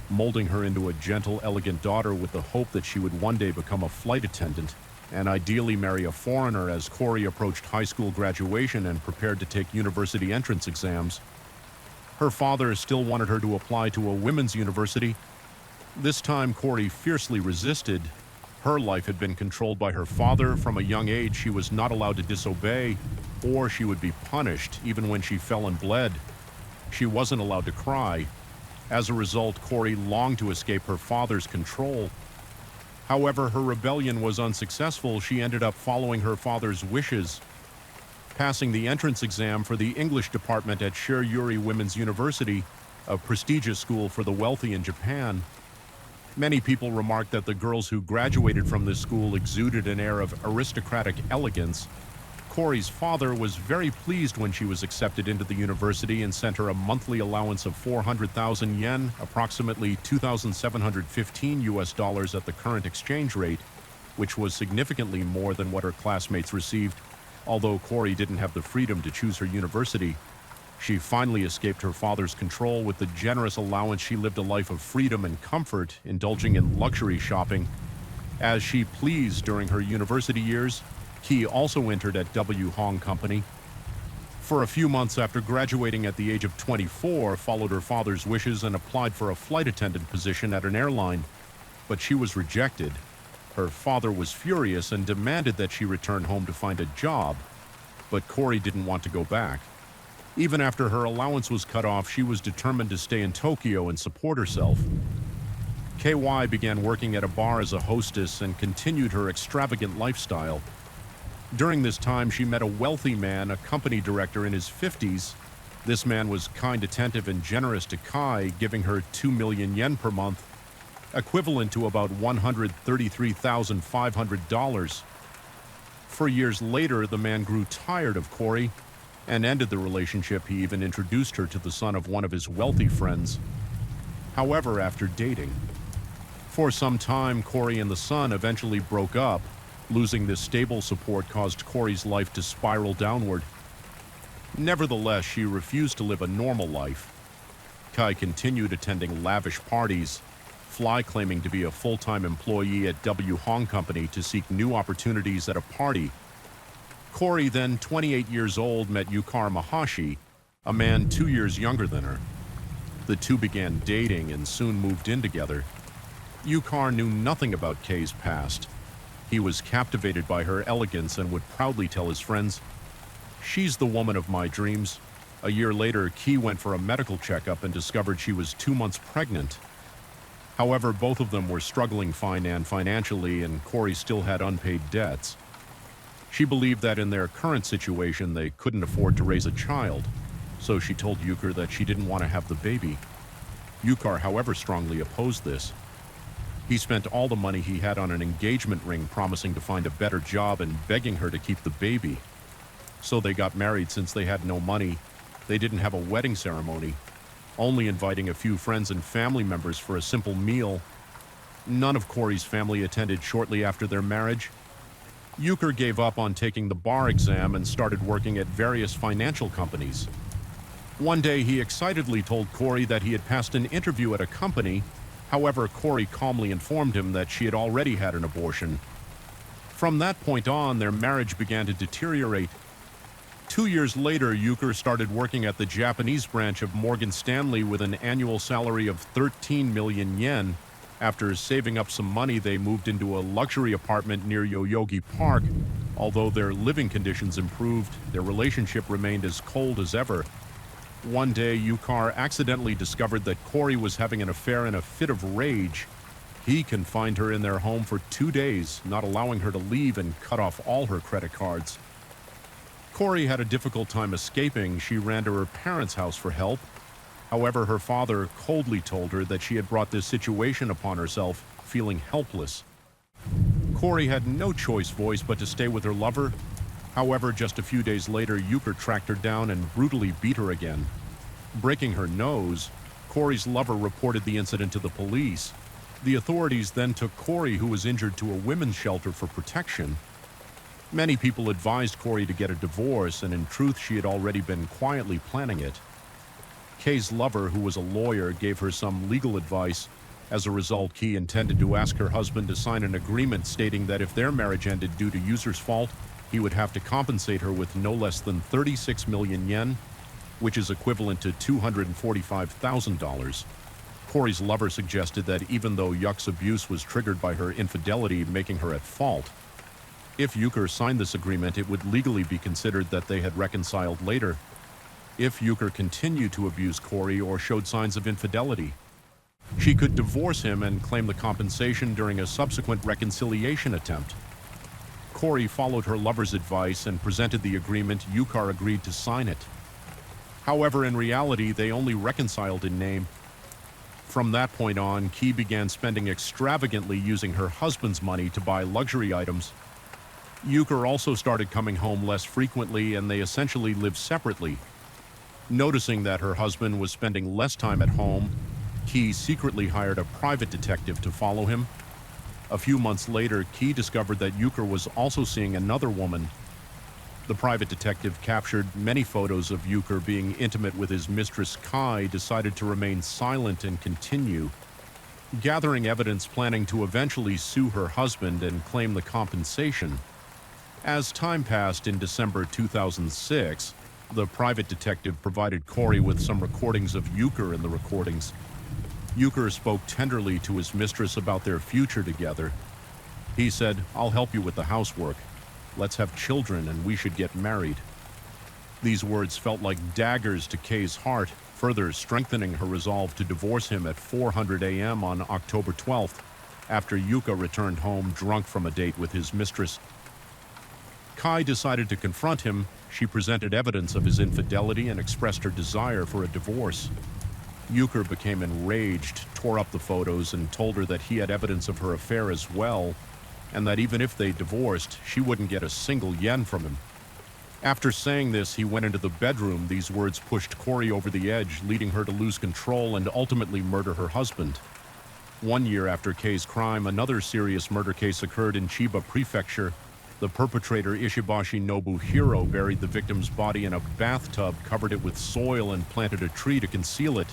molding her into a gentle, elegant daughter with the hope that she would one day become a flight attendant and ideally marry a foreigner. As Corey approached high school graduation and prepared to take university entrance exams, her father still wanted her to apply to a women's university. This time, Corey fiercely resisted. Her life had been controlled by her father. From a young age, she was not allowed to disobey, or she would be punished. Even when she fell and bled, she wasn't allowed to cry. As a result, Corey longed to escape her father's control. However, her rebellion was unsuccessful. She ended up following her father's wishes, passing the entrance exam for the English department at Shiryuri Women's University, a prestigious school for the wealthy in Japan. Many people remarked that the girls who graduated from this school exuded an air of aristocratic elegance. Corey's father was very pleased when she was accepted into the university and sent her a monthly allowance of 400,000 yen, approximately $2,715 at the current exchange rate, which was significantly more than what her classmates received. Although Corey didn't have the freedom to choose her university, she finally escaped her father's control. With the generous allowance, she lived a life of freedom and comfort, indulging in luxury shopping as she pleased during her university years. Ki also entered at W. Hong Company. For a few months after graduating at the age of 24, followed her father's wishes and applied for a flight attendant position at an airline, but she was rejected. Her father was furious and demanded that she return home to find a job, but Corey didn't want to go back. Even after her allowance was cut off, she was determined to stay in Tokyo and support herself. KY began working at a bar as a hostess and continued her extravagant lifestyle. During this time, she met a wealthy man, a company director in his 50s. This man was kind, attentive, and generous to Kai, giving her 2 million yen per month, equivalent to about $133,500. 4 years later, the man grew tired of Corey and ended the relationship. He even introduced her to the son of one of his wealthy friends. However, after dating for some time, Corey and the son eventually broke up. Losing this stable support caused Corey's life to spiral downward. Nevertheless, she refused to live a normal life. Kai continued attending lavish parties, claiming to be a full-time employee at W. Hong Company to seek new opportunities at a party. Corey, then 28 years old, met Yukar Mahashi, a man 2 years younger than her. The two began dating and soon moved in together. Yukar knew nothing about Kay's past. He was captivated by her elegance and would proudly tell his friends, "She's the woman of my dreams." A year later, Key went for a medical checkup and discovered she was 2 months pregnant. However, both of them were struggling financially, and Corey still had unpaid debts. She believed that in their current situation, they couldn't afford to raise a child, so she told Euchre that she didn't want to have the baby. Euchre, however, strongly opposed this. He spent all the money he had on an engagement ring, promising to find a better job and begging her to keep the baby. So they got married. Since they had no money, they didn't have a wedding ceremony, only inviting a few friends and family members for a simple meal. None of Corey's family attended shortly after their marriage. Euchre gave up on taking the bar exam and started working at various financial companies. One day, he excitedly told Corey that he had passed an interview at a company. However, Corey calmly informed him that she had already had an abortion. From that point on, their marriage began to deteriorate. 2 years later, Euchre started working at the Japanese branch of Morgan Stanley with an annual salary of 13 million yen. After saving up some money, they moved into a luxury apartment near Yoyogi Park. Although their living conditions improved, their relationship remained as cold as ever. One day, Euchre accidentally discovered that Corey was having an affair in a fit of rage. He confined her in their home for 2 days, not allowing her to leave, and cut off all her credit cards. Corey had a difficult time escaping. She ran to her parents' house for help. However, her father coldly told her that she had brought this situation upon herself, feeling helpless. Corey had no choice but to stay with her lover. However, just a few days later, Euchre tracked her down and brutally beat her again. Breaking her nose, Corey's lover reported the incident to the police. The authorities then took Corey, who was injured, to a women's shelter for protection. Many people advised Corey to get a divorce, and in truth, she had already been quietly planning it. Kay's lover, who was a lawyer, gave her some legal advice. As a result, Kay intended to ask her husband to sign an agreement stating that if their marriage ended due to Euchre's fault, he would have to compensate her with no less than 36 million yen, which is equivalent to $245,000. Corey's lover suggested that even though Yuck's abuse was triggered by her infidelity, making her at fault, if Euchre signed this agreement, it would legally be considered that they had reconciled later. If Euchre continued to abuse Corey or showed signs of infidelity, she could divorce him and claim the compensation during a subsequent reconciliation attempt. Corey followed her lover's advice and presented the agreement. Euchre agreed to sign it. However, in reality, they only reconciled in name. From that point on, Key began spending extravagantly, using her husband's money to buy luxury items. Euchre also started coming home less frequently, and they essentially lived separately. Noticing that her husband was spending less time at home, Key secretly hired a private detective to follow him. A few months later, Key discovered that Euchre was also seeing another woman. The private detective captured many photos of Euchre being intimate with his mistress Kai, decided to remain silent and continue, gathering evidence, planning to eventually sue her husband and claim the compensation. As time passed, in December 2006, the private detective provided Corey with some recordings of Euchre in the recordings. Euchre spoke tenderly to his mistress about their future together. He said, "I'll help you with the housework. Let's have children and we should get married." These words felt like daggers to Kay's heart, further strengthening her resolve to divorce him at 4:00 a.m. on October 12th, after Euchre returned home drunk from a date with his mistress. Kai decided to confront him. She presented evidence of his infidelity and expressed her desire for a divorce. Euchre became enraged, tore up the photos, and told her that he had evidence of her affair as well, and that even if they divorced, she wouldn't get a single yen from him. After saying this, he went into the bedroom. These words pushed Corey over the edge, leading her to lose control and ultimately murder her husband. 1 year after Kay's crime, another serious murder case occurred in Chiba Prefecture. The perpetrator, Ishibashi Nobuhiro, buried the victim's body in a bathtub, covered it with soil, and planted a tree to conceal it,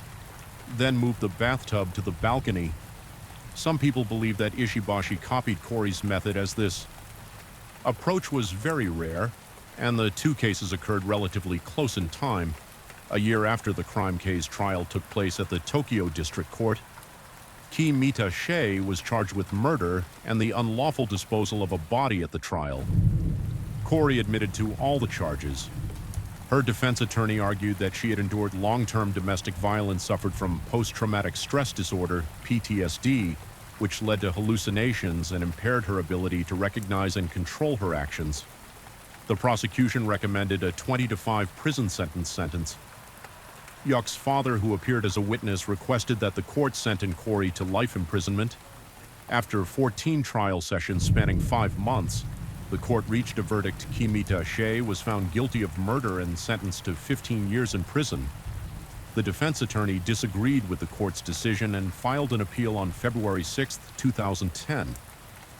then moved the bathtub to the balcony. Some people believe that Ishibashi copied Corey's method, as this approach was very rare, and the two cases occurred relatively close in time. A year after the crime case, trial took place at the Tokyo District Court. Kimita Shea was charged with murder and the unlawful disposal of a body at the trial. Corey admitted to all the charges. Her defense attorney argued that she had endured long-term domestic violence, suffered from post-traumatic stress disorder, PTSD, which led to hallucinations and impaired her ability to recognize and control her actions. The prosecution recommended a 20-to-5 prison sentence. Yuck's father, who appeared as a witness, requested that the court sentence Corey to life imprisonment. After 14 trial sessions spanning 5 months, the court reached a verdict. Kimita Shea was found guilty of murder and sentenced to 15 years in prison. The defense attorney disagreed with the court's decision and filed an appeal on February 6, 2010.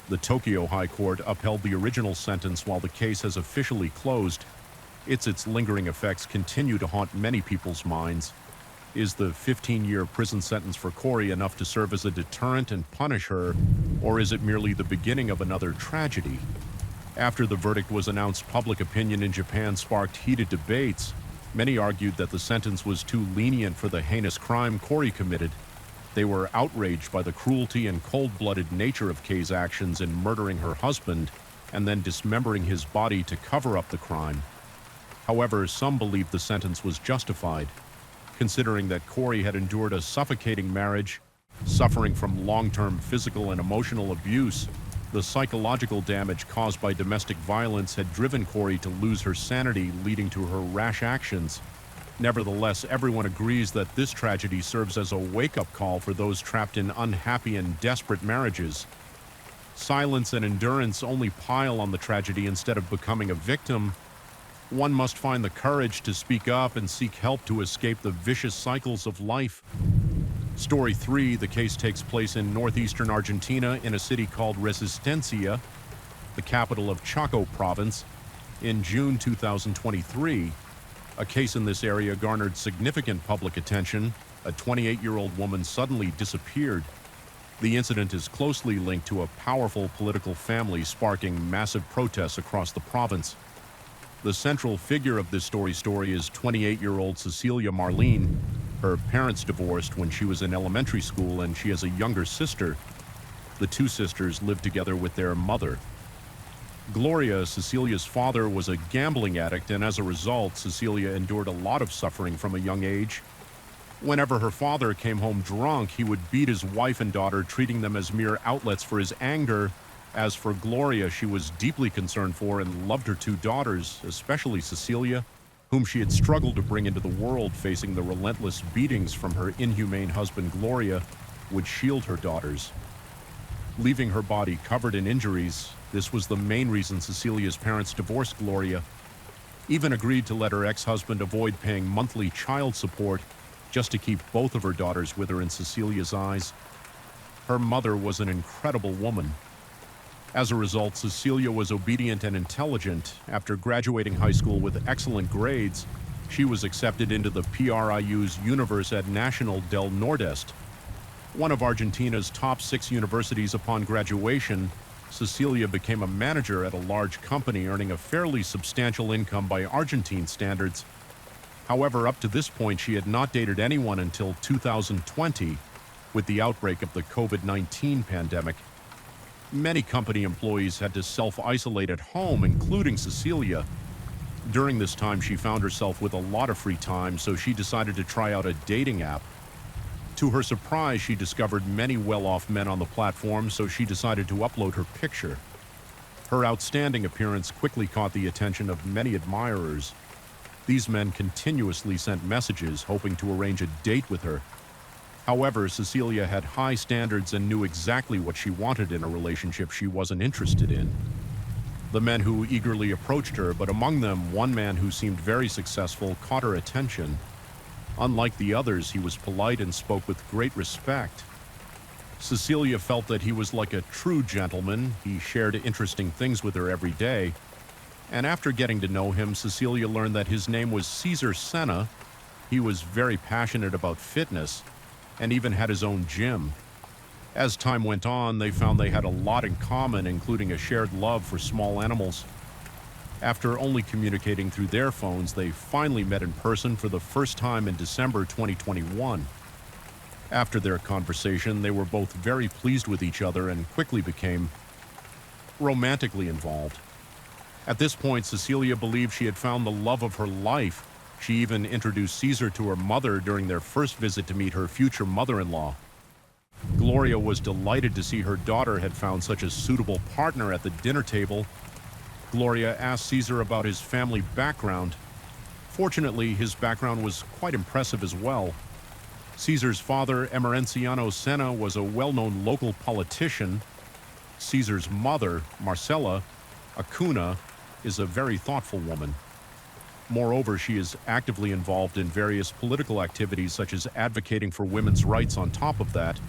The Tokyo High Court upheld the original sentence while the case has officially closed. Its lingering effects continue to haunt many people's minds. Is the 15-year prison sentence for Corey enough to serve as a deterrent and punish her, or is it merely the beginning of another tragedy? After the verdict was announced, public opinion in Japan sparked heated debates. Many argued that the sentence was too lenient for the heinous crime Corey committed. They were outraged by the cruelty and cold-blooded nature of Kay's actions in murdering her husband and then dismembering his body to cover up the crime. However, some believed the sentence was justified, considering that Corey had endured a suffocating marriage, suffering from long-term physical and emotional abuse. The psychological damage caused by domestic violence had driven Corey to lose her sanity, leading to her rash actions. Nevertheless, everyone agrees that this tragedy serves as a wake-up call for those trapped in unhappy and desperate marriages. Silence and endurance only pile on the tragedy instead of becoming a victim. One must find the courage to speak up and seek help to escape the vicious cycles of life. Story 3, the case takes place in northeastern Argentina in a city called Resistencia, the capital of Chaco province. In June 2023, a case in this area garnered significant public attention. A 28-year-old woman suddenly disappeared. The incident is closely linked to a powerful political family, sparking massive protests across the province. The central figure of this story is 28-year-old Cecilia Marlene. Her parents divorced when she was in elementary school, and she has a younger sister. The two sisters live together with their mother. Gloria, Cecilia's father, was a gambling addict, and as a result, Cecilia endured a lot of suffering from a young age. Whenever her father came home drunk, he would beat his wife and daughter, treating them as mere outlets for his anger. As for Gloria, she was deeply concerned for and loved her two daughters, especially Cecilia, whom she had struggled to bring into the world. Facing the relentless beatings from her inhumane husband, Gloria would shield her daughters, leaving her body covered in injuries. This was the main reason Cecilia's parents divorced Gloria, even agreed to let her ex-husband avoid paying monthly child support just to keep both of her daughters with her. In Cecilia's eyes, her mother was an incredible woman. As a result, Cecilia was obedient and intelligent. After graduating high school with excellent grades, she was accepted into the PRIU's Universidad Nacional del Nordeste, one of Argentina's top 6 universities. Upon graduation, Cecilia became a manager at a large company, earning a fairly substantial income by Argentine standards. However, up to this point, she had not dated anyone until 2020, with the outbreak of the COVID-19 pandemic. Many company employees had to self-isolate at home, including Cecilia. During this time, she found herself with a lot of free time, so she decided to try out a dating app. To her surprise, she discovered many well-off men on the platform, so she decided to upload her picture. Her outstanding appearance quickly caught the attention of many admirers. These men continuously sent messages, hoping to arrange a date with her. However, Cecilia had high standards and knew exactly what she wanted in a relationship she wasn't interested in. The men who eagerly approached her, but among them, one man who seemed very successful, caught her attention. Unlike the others, he was polite and spoke with great respect. Cecilia felt that he was like a true gentleman. He shared interesting things with her every day. And after getting to know him, Cecilia learned that his name was Cesar Senna. He was very passionate about fitness and even had his own gym. As time went on, they found they had a lot in common, including a shared love for small animals. After only communicating through their phones, they finally met in person for the first time in December 2021. After their conversation, they were both very pleased with each other and quickly became romantically involved. At this point, Cecilia believed she had found the love of her life. She even introduced Caesar to her mother during their first visit to meet her future mother-in-law. Gloria was delighted to see her daughter had found such a suitable partner at the dinner table. Gloria asked Caesar about his family background. Fortunately, his background was quite impressive as well. Caesar's father, Emerenciano Senna, was a well-known local politician. Caesar's mother, Marcella Acuna, is a very thoughtful woman. Moreover, she is actively involved in various political activities such as advocating for women's rights. On top of that,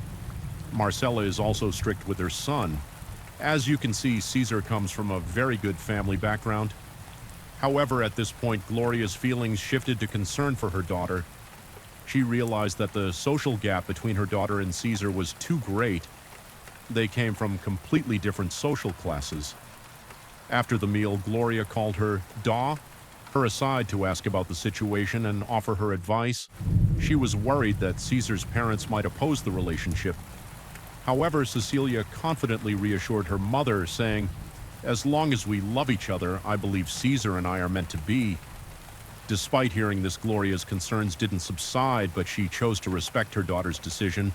Marcella is also strict with her son. As you can see, Caesar comes from a very good family background. However, at this point, Gloria's feelings shifted to concern for her daughter. She realized that the social gap between her daughter and Caesar was too great. They came from completely different social classes. After the meal, Gloria called her aside to ask about the situation and offer her advice. She was worried that Caesar's parents might oppose the relationship. However, Cecilia confidently reassured her mother, saying, "As long as we love each other, I believe Caesar and I are meant to be." Despite hearing this, Gloria's concerns didn't subside, but she chose to respect her daughter's decision.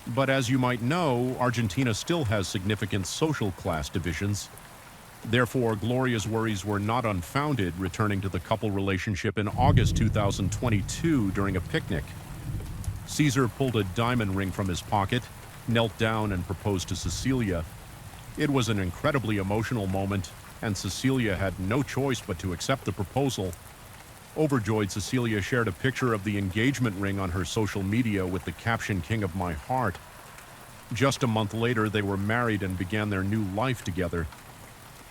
But as you might know, Argentina still has significant social class divisions. Therefore, Gloria's worries were not unfounded, returning to the couple relationship in August 2022 during a picnic. Caesar pulled a diamond ring from his pocket, knelt down and proposed to Cecilia. It was an incredibly emotional moment, and Cecilia had no choice but to accept the proposal. Overjoyed, Cecilia shared a picture of the engagement ring on her social media with the caption, "King of my heart." Just a month later, they were married and began their new life together.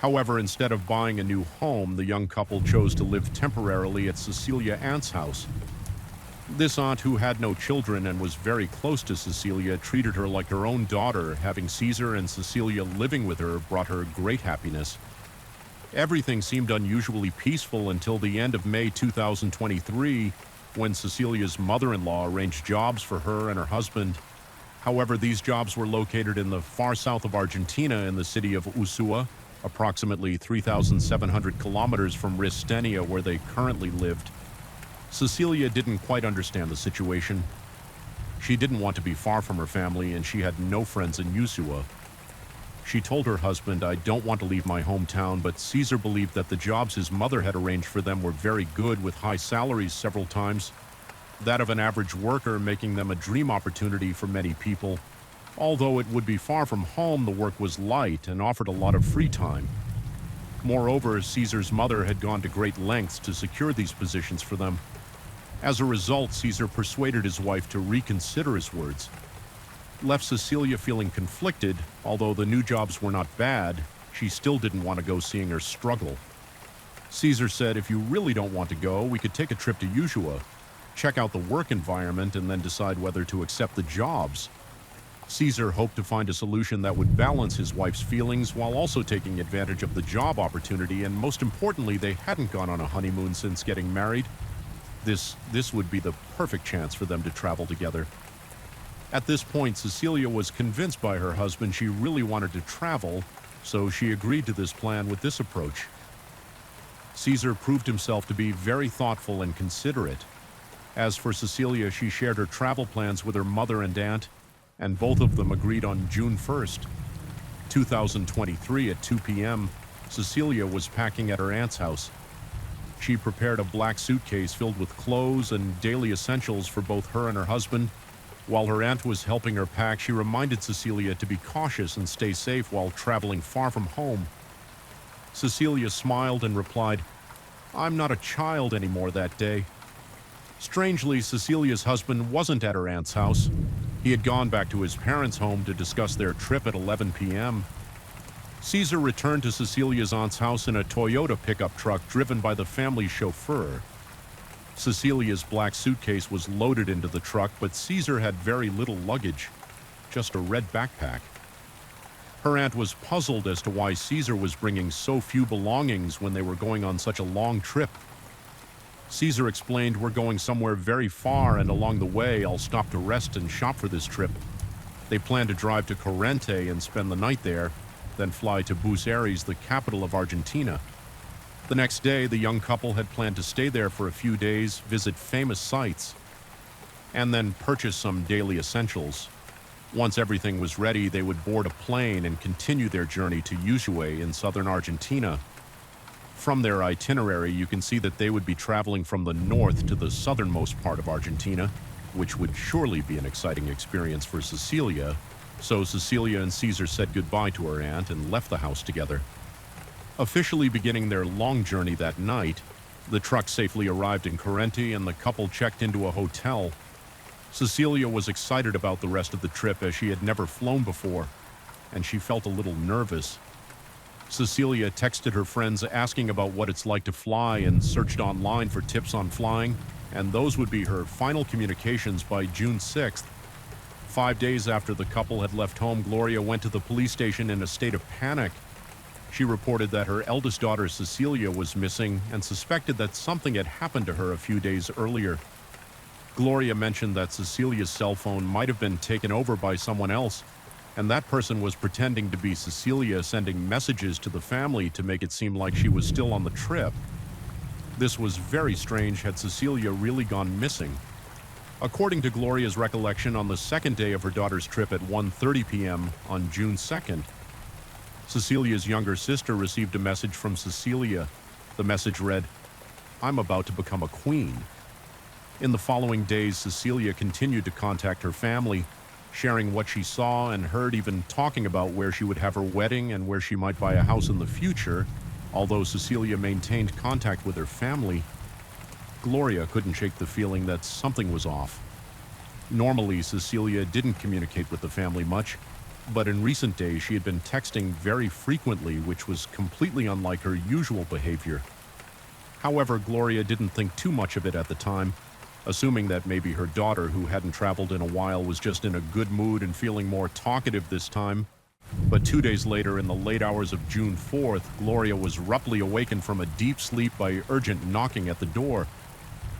However, instead of buying a new home, the young couple chose to live temporarily at Cecilia Aunt's house. This aunt, who had no children and was very close to Cecilia, treated her like her own daughter. Having Caesar and Cecilia living with her brought her great happiness. Everything seemed unusually peaceful until the end of May 2023, when Cecilia's mother-in-law arranged jobs for her and her husband. However, these jobs were located in the far south of Argentina in the city of Ushuaia, approximately 3,700 kilometers from Ristenia, where they currently lived. Cecilia didn't quite understand the situation. She didn't want to be far from her family, and she had no friends in Ushuaia. She told her husband, "I don't want to leave my hometown," but Caesar believed that the jobs his mother had arranged for them were very good, with high salaries several times that of an average worker, making them a dream opportunity for many people. Although it would be far from home, the work was light and offered a lot of free time. Moreover, Caesar's mother had gone to great lengths to secure these positions for them. As a result, Caesar persuaded his wife to reconsider his words. Left Cecilia feeling conflicted. Although the new jobs were not bad, she still didn't want to go seeing her struggle. Caesar said, "If you really don't want to go, we could take a trip to Ushuaia, check out the work environment, and then decide whether to accept the jobs." Caesar hoped to find a solution that would balance his wife's feelings while also taking advantage of the job opportunity, and most importantly, they hadn't gone on a honeymoon since getting married. This would be the perfect chance for them to travel together. At this point, Cecilia was convinced by her husband she really wanted to travel, so she agreed to this plan with this approach. Caesar proved himself to be very thoughtful and considerate. As for Cecilia, she shared her travel plans with her mother and aunt, and both of them agreed on June 1st, 2023 at 2 p.m. Cecilia was packing at her aunt's house. She prepared a black suitcase filled with clothes and daily essentials for both her and her husband. While her aunt was helping her pack, she reminded Cecilia to be cautious and stay safe while traveling far from home. Cecilia smiled and replied, "I'm not a child anymore that day." Strangely, Cecilia's husband wasn't at her aunt's house. He had gone back to his parents' home to discuss their trip at 11 p.m. Caesar returned to Cecilia's aunt's house in a Toyota pickup truck driven by the family's chauffeur. Cecilia's black suitcase was loaded into the truck, but Caesar had very little luggage, just a red backpack. Her aunt was puzzled as to why Caesar was bringing so few belongings when they were going on such a long trip. Caesar explained, "We're going somewhere very far, and along the way I'll stop to rest and shop for this trip." They planned to drive to Corriente and spend the night there. then fly to Buenos Aires, the capital of Argentina. The next day, the young couple had planned to stay there for a few days, visit famous sites, and then purchase some daily essentials. Once everything was ready, they would board a plane and continue their journey to Ushuaia in southern Argentina. From their itinerary, you can see that they would be traveling from the north to the southernmost part of Argentina, which would surely be an exciting experience for Cecilia. So Cecilia and Caesar said goodbye to her aunt and left the house together. Officially beginning their long journey that night, the truck safely arrived in Corrientes and the couple checked into a hotel. Cecilia was excited about the rest of the trip as she had never flown before, and she felt a little nervous. Cecilia texted her friends asking about what it's like to fly and searched online for tips on flying, and those would be her final communications by June 6th. 5 days after the couple had left home, Gloria went to the police station in a state of panic. She reported that her eldest daughter Cecilia was missing and suspected that something had happened to her a few days earlier. Gloria mentioned that Cecilia's cell phone might have been taken over by someone else, and that person was pretending to be Cecilia, sending messages to the family to make it seem like she was still on the trip. This was very strange. Had Cecilia really gone missing? According to Gloria's recollection, on the second day of her daughter's trip at 1:30 p.m. on June 2nd, Cecilia's younger sister received a message from Cecilia. The message read, "I'm about to become a queen." In the following days, Cecilia continued to contact her family, sharing what she saw and heard, even talking about where she would have her wedding and where she might buy a house in the future. Although Cecilia maintained contact with her family, Gloria couldn't shake the feeling that something was off. Normally, Cecilia didn't communicate with the family much, but in recent days she had been texting very frequently, which was completely unlike her usual behavior. However, Gloria didn't think too much of it at the time, assuming that maybe her daughter, who hadn't traveled in a while, was just in a good mood and feeling more talkative this time. But 2 days later, in the late hours of June 4th, Gloria was abruptly awakened from a deep sleep by urgent knocking at the door.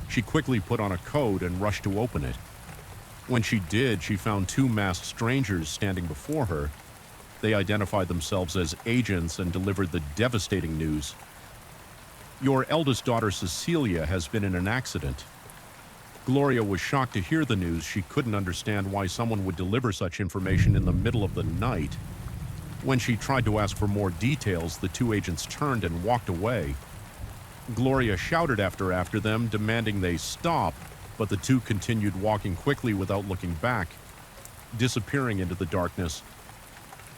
She quickly put on a coat and rushed to open it. When she did, she found two masked strangers standing before her. They identified themselves as agents and delivered the devastating news. "Your eldest daughter, Cecilia, has been in an accident." Gloria was shocked to hear the news. She couldn't understand why someone would deliver such information in the middle of the night. When she tried to ask for more details, the two agents turned and walked away. Gloria shouted after them, demanding they stop, but the two continued walking quickly without looking back, disappearing into the darkness.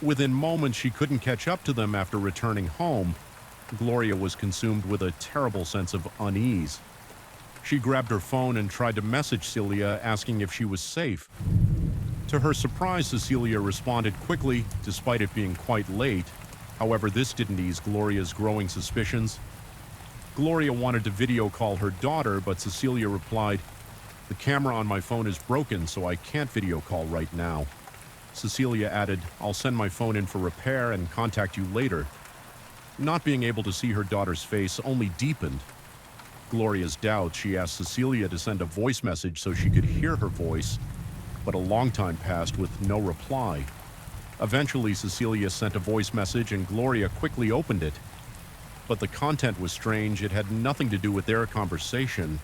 Within moments, she couldn't catch up to them after returning home. Gloria was consumed with a terrible sense of unease. She grabbed her phone and tried to message Celia, asking if she was safe. To her surprise, Cecilia responded quickly, despite it being quite late. However, this didn't ease Gloria's growing suspicions. Gloria wanted to video call her daughter, but Cecilia replied, "The camera on my phone is broken, so I can't video call right now." Cecilia added, "I'll send my phone in for repair and contact you later." Not being able to see her daughter's face only deepened Gloria's doubts. She asked Cecilia to send a voice message so she could hear her voice, but a long time passed with no reply. Eventually, Cecilia sent a voice message and Gloria quickly opened it. But the content was strange. It had nothing to do with their conversation.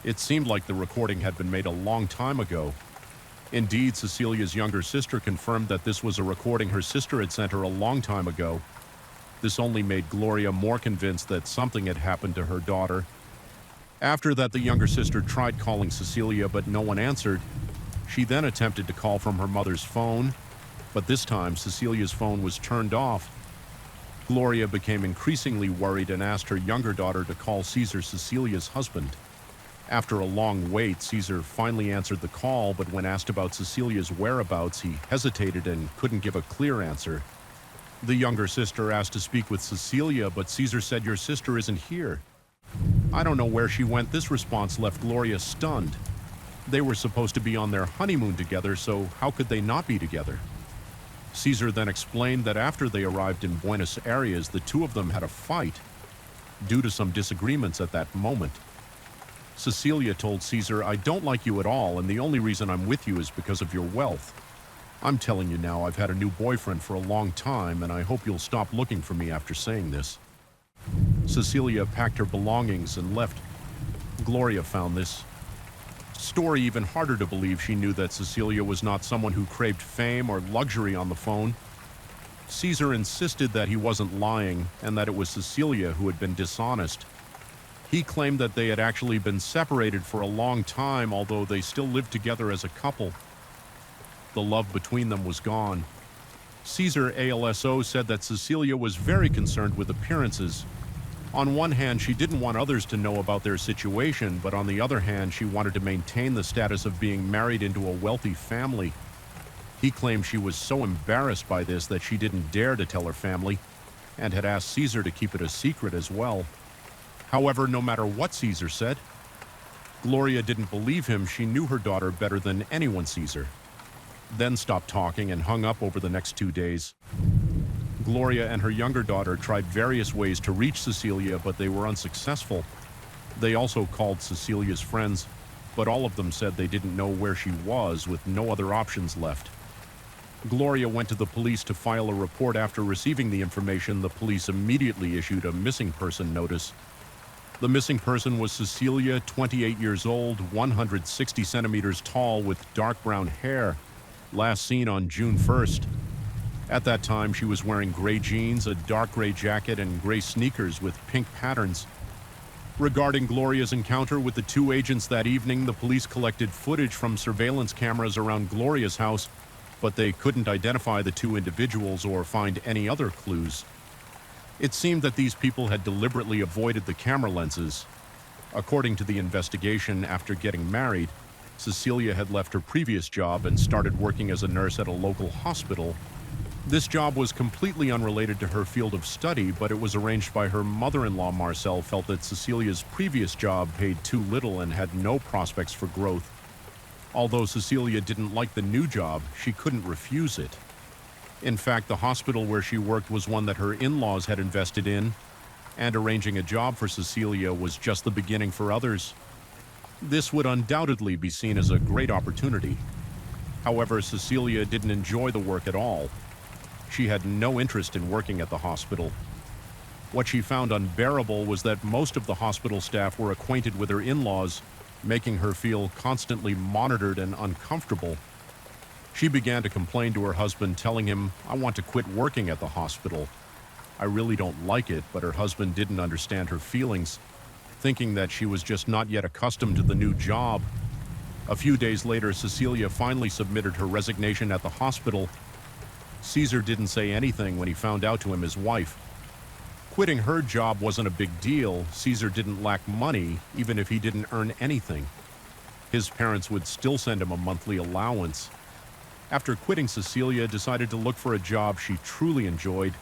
It seemed like the recording had been made a long time ago. Indeed, Cecilia's younger sister confirmed that this was a recording her sister had sent her a long time ago. This only made Gloria more convinced that something had happened to her daughter. After that, the younger sister tried calling Cecilia, but no one answered. She then attempted to call from her mother's phone, but this time Cecilia's phone was turned off. Gloria became increasingly worried and asked her younger daughter to call Caesar, Cecilia's husband. After a long wait, Caesar finally answered the call, but when asked about Cecilia's whereabouts, he hesitated and couldn't give a clear answer. The younger sister asked to speak with Cecilia, but Caesar said, "Your sister isn't here." "I don't know where she went." This response left Gloria stunned. They were supposed to be on their honeymoon together, so how could they not be together? Caesar then explained that after they arrived in Buenos Aires, the two of them had a fight due to some disagreements at that moment. Cecilia told Caesar, "I don't like you at all, and the only reason I'm with you is because of your wealth." I'm telling you now, I've had a new boyfriend for a long time, and I hope you'll stop looking for me after saying this. Cecilia packed her belongings and left. Gloria found this story even harder to believe. She knew that Cecilia was not someone who craved fame or luxury on the phone. Caesar insisted that he wasn't lying and that it was Cecilia who had been dishonest. He claimed that they had actually been separated for a long time, although they still lived together as a couple. The love between them was gone. Caesar ALSO said that Cecilia was very concerned with appearances. On one hand, she didn't want others to know about their situation, but on the other hand, she wanted to maintain the status of being married into a wealthy family. He claimed she was so embarrassed by this that she didn't dare to tell her family, and had asked Caesar to keep it a secret as well. However, no matter what Caesar said, Gloria didn't believe him. She knew her daughter better than anyone Caesar. Then stopped talking and hung up over the next 2 days. Gloria and her younger daughter tried various ways to reach Cecilia, but they were unsuccessful. They also called Cecilia's friends, but all of them said they didn't know where she was, with no other options left. Gloria went to the police to file a report. After receiving the information, the police immediately issued a missing person notice. The missing person was Cecilia, 28 years old, 160 centimeters tall, with dark brown hair, last seen on June 1st. At that time, she was wearing gray jeans, a dark gray jacket, and gray sneakers with pink patterns. Regarding Gloria's encounter with the two agents that evening, the police collected footage from surveillance cameras around Gloria's house, but they couldn't identify the two individuals or find any other clues. It seemed that these people had deliberately avoided the camera lenses. According to the investigation, after getting married, Cecilia had left her previous job and started working as a nurse at a local hospital. This job was completely unrelated to her field of study, but it was arranged by her mother-in-law. Marcel felt that Cecilia's previous job paid too little and had no prospects for growth. Although Cecilia didn't like the new job, she couldn't refuse it. In fact, the hospital where she worked was one that her in-laws had invested in, and arranging a job for Cecilia was just the beginning for others. This would undoubtedly be seen as a great opportunity. However, Cecilia didn't enjoy the work at all. She had no interest in working at the hospital. What she found unbearable was that most of the hospital staff were acquainted with her in-laws, making her feel constantly monitored and uncomfortable. She began to complain to her husband, telling him, "I want to quit working at the hospital. I really don't like it," but her husband didn't understand her feelings, thinking that she was just not yet accustomed to the new job. A few days later, Cecilia finally submitted her resignation at the hospital. Caesar didn't say anything when he found out to him his wife. Quitting her job wasn't a big deal. Caesar didn't lack money, even if he didn't earn anything. His parents would still send him a monthly allowance. After quitting, Cecilia decided to look for a job she truly enjoyed,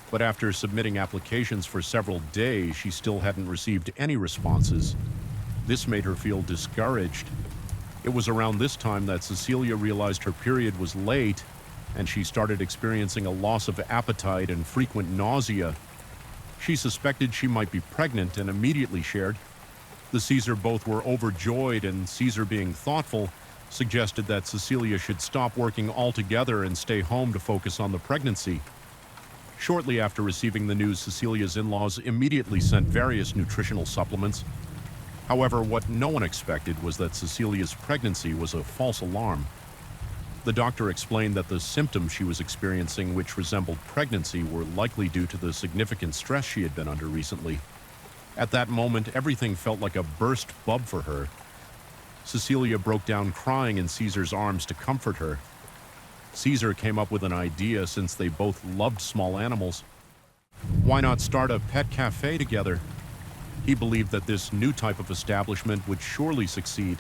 but after submitting applications for several days, she still hadn't received any responses. This made her feel discouraged. It was around this time that Cecilia realized her period was late, and she started experiencing a loss of appetite and frequent nausea. She suspected she might be pregnant and immediately shared. The Caesar both were overjoyed, and Caesar, being thoughtful, suggested that Cecilia should stop working altogether and stay home to focus on the pregnancy. Shortly after receiving the news, Cecilia's in-laws immediately sent various nutritional supplements. However, what no one expected was that Cecilia's pregnancy was a false alarm. The doctor explained that the symptoms she was experiencing, which resembled pregnancy, were likely due to the significant stress she had been under recently. At that moment, everything felt like a burst bub for her. Cecilia broke down crying in Caesar's arms to comfort her. Caesar came up with an idea, since they both loved small animals. Why not start a pet cafe together? He believed that this new type of establishment would surely succeed.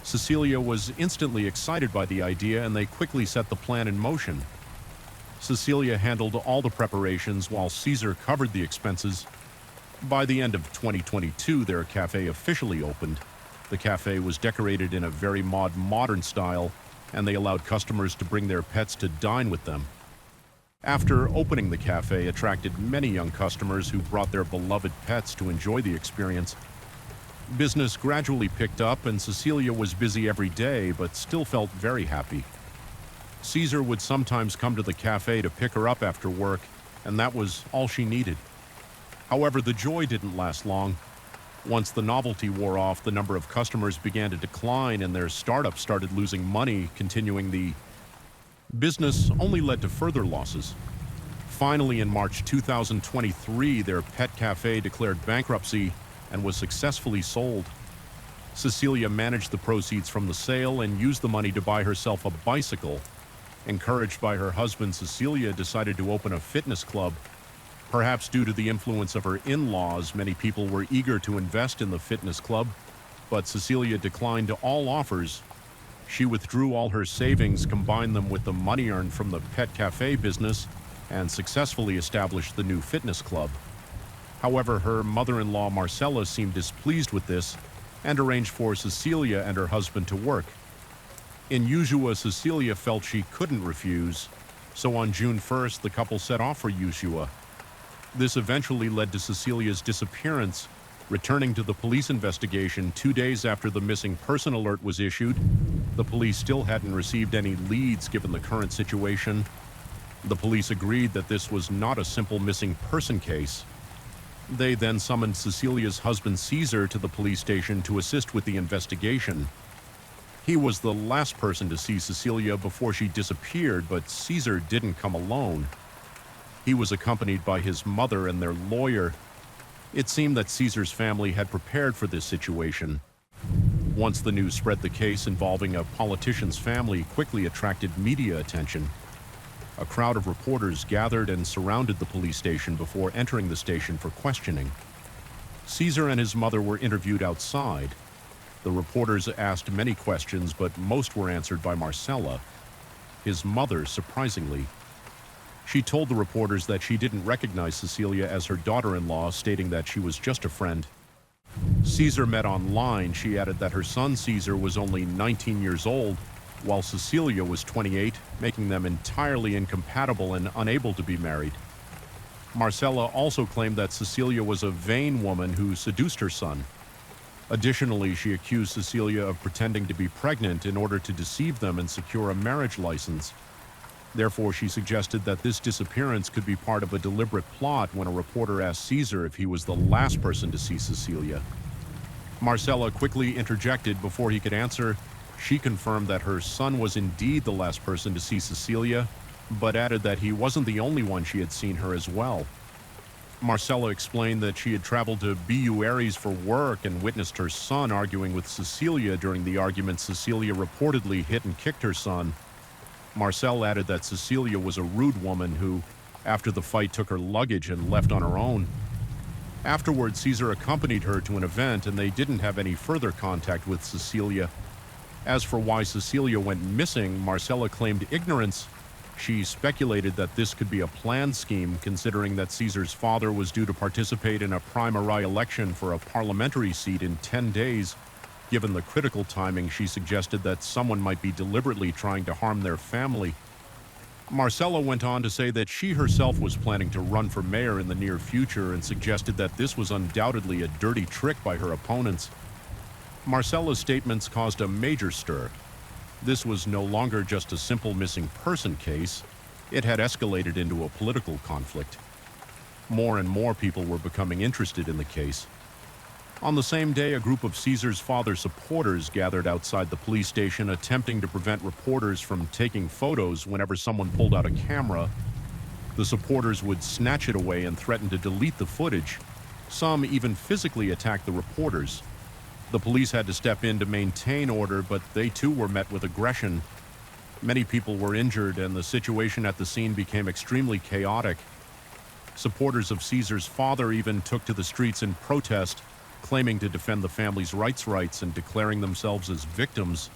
Cecilia was instantly excited by the idea, and they quickly set the plan in motion. Cecilia handled all the preparations while Caesar covered the expenses. By the end of 2022, their cafe officially opened. The cafe was decorated in a very modern style, and they allowed customers to bring their pets to dine with them. After opening, the cafe attracted many young customers who brought their beloved pets to enjoy the experience. Business gradually picked up, and Cecilia was busy every day, but still felt very happy. Caesar would sometimes come to the cafe to pick her up after work, and that was all she needed. However, the joy didn't last long. Once the novelty wore off, the number of customers began to decline and their startup started losing money, continuing the business only led to further losses. Finally, in March 2023, their pet cafe declared bankruptcy and was successfully sold. Cecilia managed the proceeds from the sale and used the money to buy herself a bicycle. Encouraged by her husband, Cecilia decided to open a fitness club. Perhaps due to the influence of her in-laws, many people were eager to invest in the fitness club, but Cecilia declined all offers. She withdrew all her savings, combined them with the money earned from the pet cafe business, and successfully established the new fitness club. However, her mother-in-law Marcella seemed displeased with this and arranged for Cecilia and her husband to work. In Ushuaia, Cecilia felt she couldn't refuse, so on June 1st, the couple set off for Ushuaia. This eventually led to Cecilia's disappearance. Returning to the police investigation 2 days after the missing person alert was issued, the police still hadn't received any leads given the current situation. The police agreed that this was not a simple missing person case. They then summoned Cecilia's husband Caesar to the police station to assist with the investigation. He was the last person to see Cecilia before she disappeared, but Caesar didn't come alone. He was accompanied by his mother and their lawyer. It seemed that Caesar's family had prepared for this situation. Once the news spread, the case involving a politician's family quickly attracted media attention. A crowd of reporters gathered and surrounded the police station before entering the station for questioning. Caesar and his mother were interviewed outside. The reporters asked many questions, but most were answered by Marcella. His mother, surprisingly. She told the reporters that she didn't recognize Cecilia as her daughter-in-law, stating that she was just a friend. Caesar met online. She added that her son Caesar was only 19 years old, while Cecilia was 28, making them entirely incompatible and unable to be married. Marcella also claimed that Cecilia was a vain woman who seduced her son. Additionally, she accused Cecilia of pretending to be pregnant in order to deceive them and secure a marriage license. Therefore, she suggested that this disappearance could be part of a deliberate plot when a reporter asked Caesar if he was the last person to see Cecilia. Marcella quickly interjected before he could answer. She confirmed that her son was indeed the last person to see Cecilia, but added that he wasn't the only one she had seen her as well. Marcella explained that she had traveled to BU Aries for work and witnessed her son arguing with Cecilia. During the argument, Cecilia reportedly hit and kicked her son. Marcel added that Cecilia was a rude woman who, after the fight, took her luggage and left on her own. Afterwards, Caesar accompanied her to an event and they didn't have any further contact with Cecilia. As for why Cecilia went missing, Marcella claimed ignorance. She speculated that this could be a planned scheme, considering that Caesar's father was due to participate in a primary election for a parliamentary seat in 10 days. Given the critical timing, she suggested that someone might be deliberately trying to harm their family. Marcella went on to say that she herself was planning to run for mayor in the near future and suggested that this was undoubtedly a dirty trick by her opponents. Marcella's statements caused a major stir. This was no longer just a simple missing person case. It had escalated into a political conflict. More and more people were becoming interested in the case. On the same day, a group of Caesar's father's supporters gathered outside the police station, attempting to prevent reporters from taking photos whenever someone pulled out a camera. The supporters would snatch it away and threaten to delete the footage. Some even physically attacked the reporters. The police had to step in to maintain order, but they too were met with aggression. Many people were injured, and the situation at the scene became extremely chaotic. Supporters of Caesar's father even took to the streets in protest, claiming to defend the family's rights and declaring themselves as victims.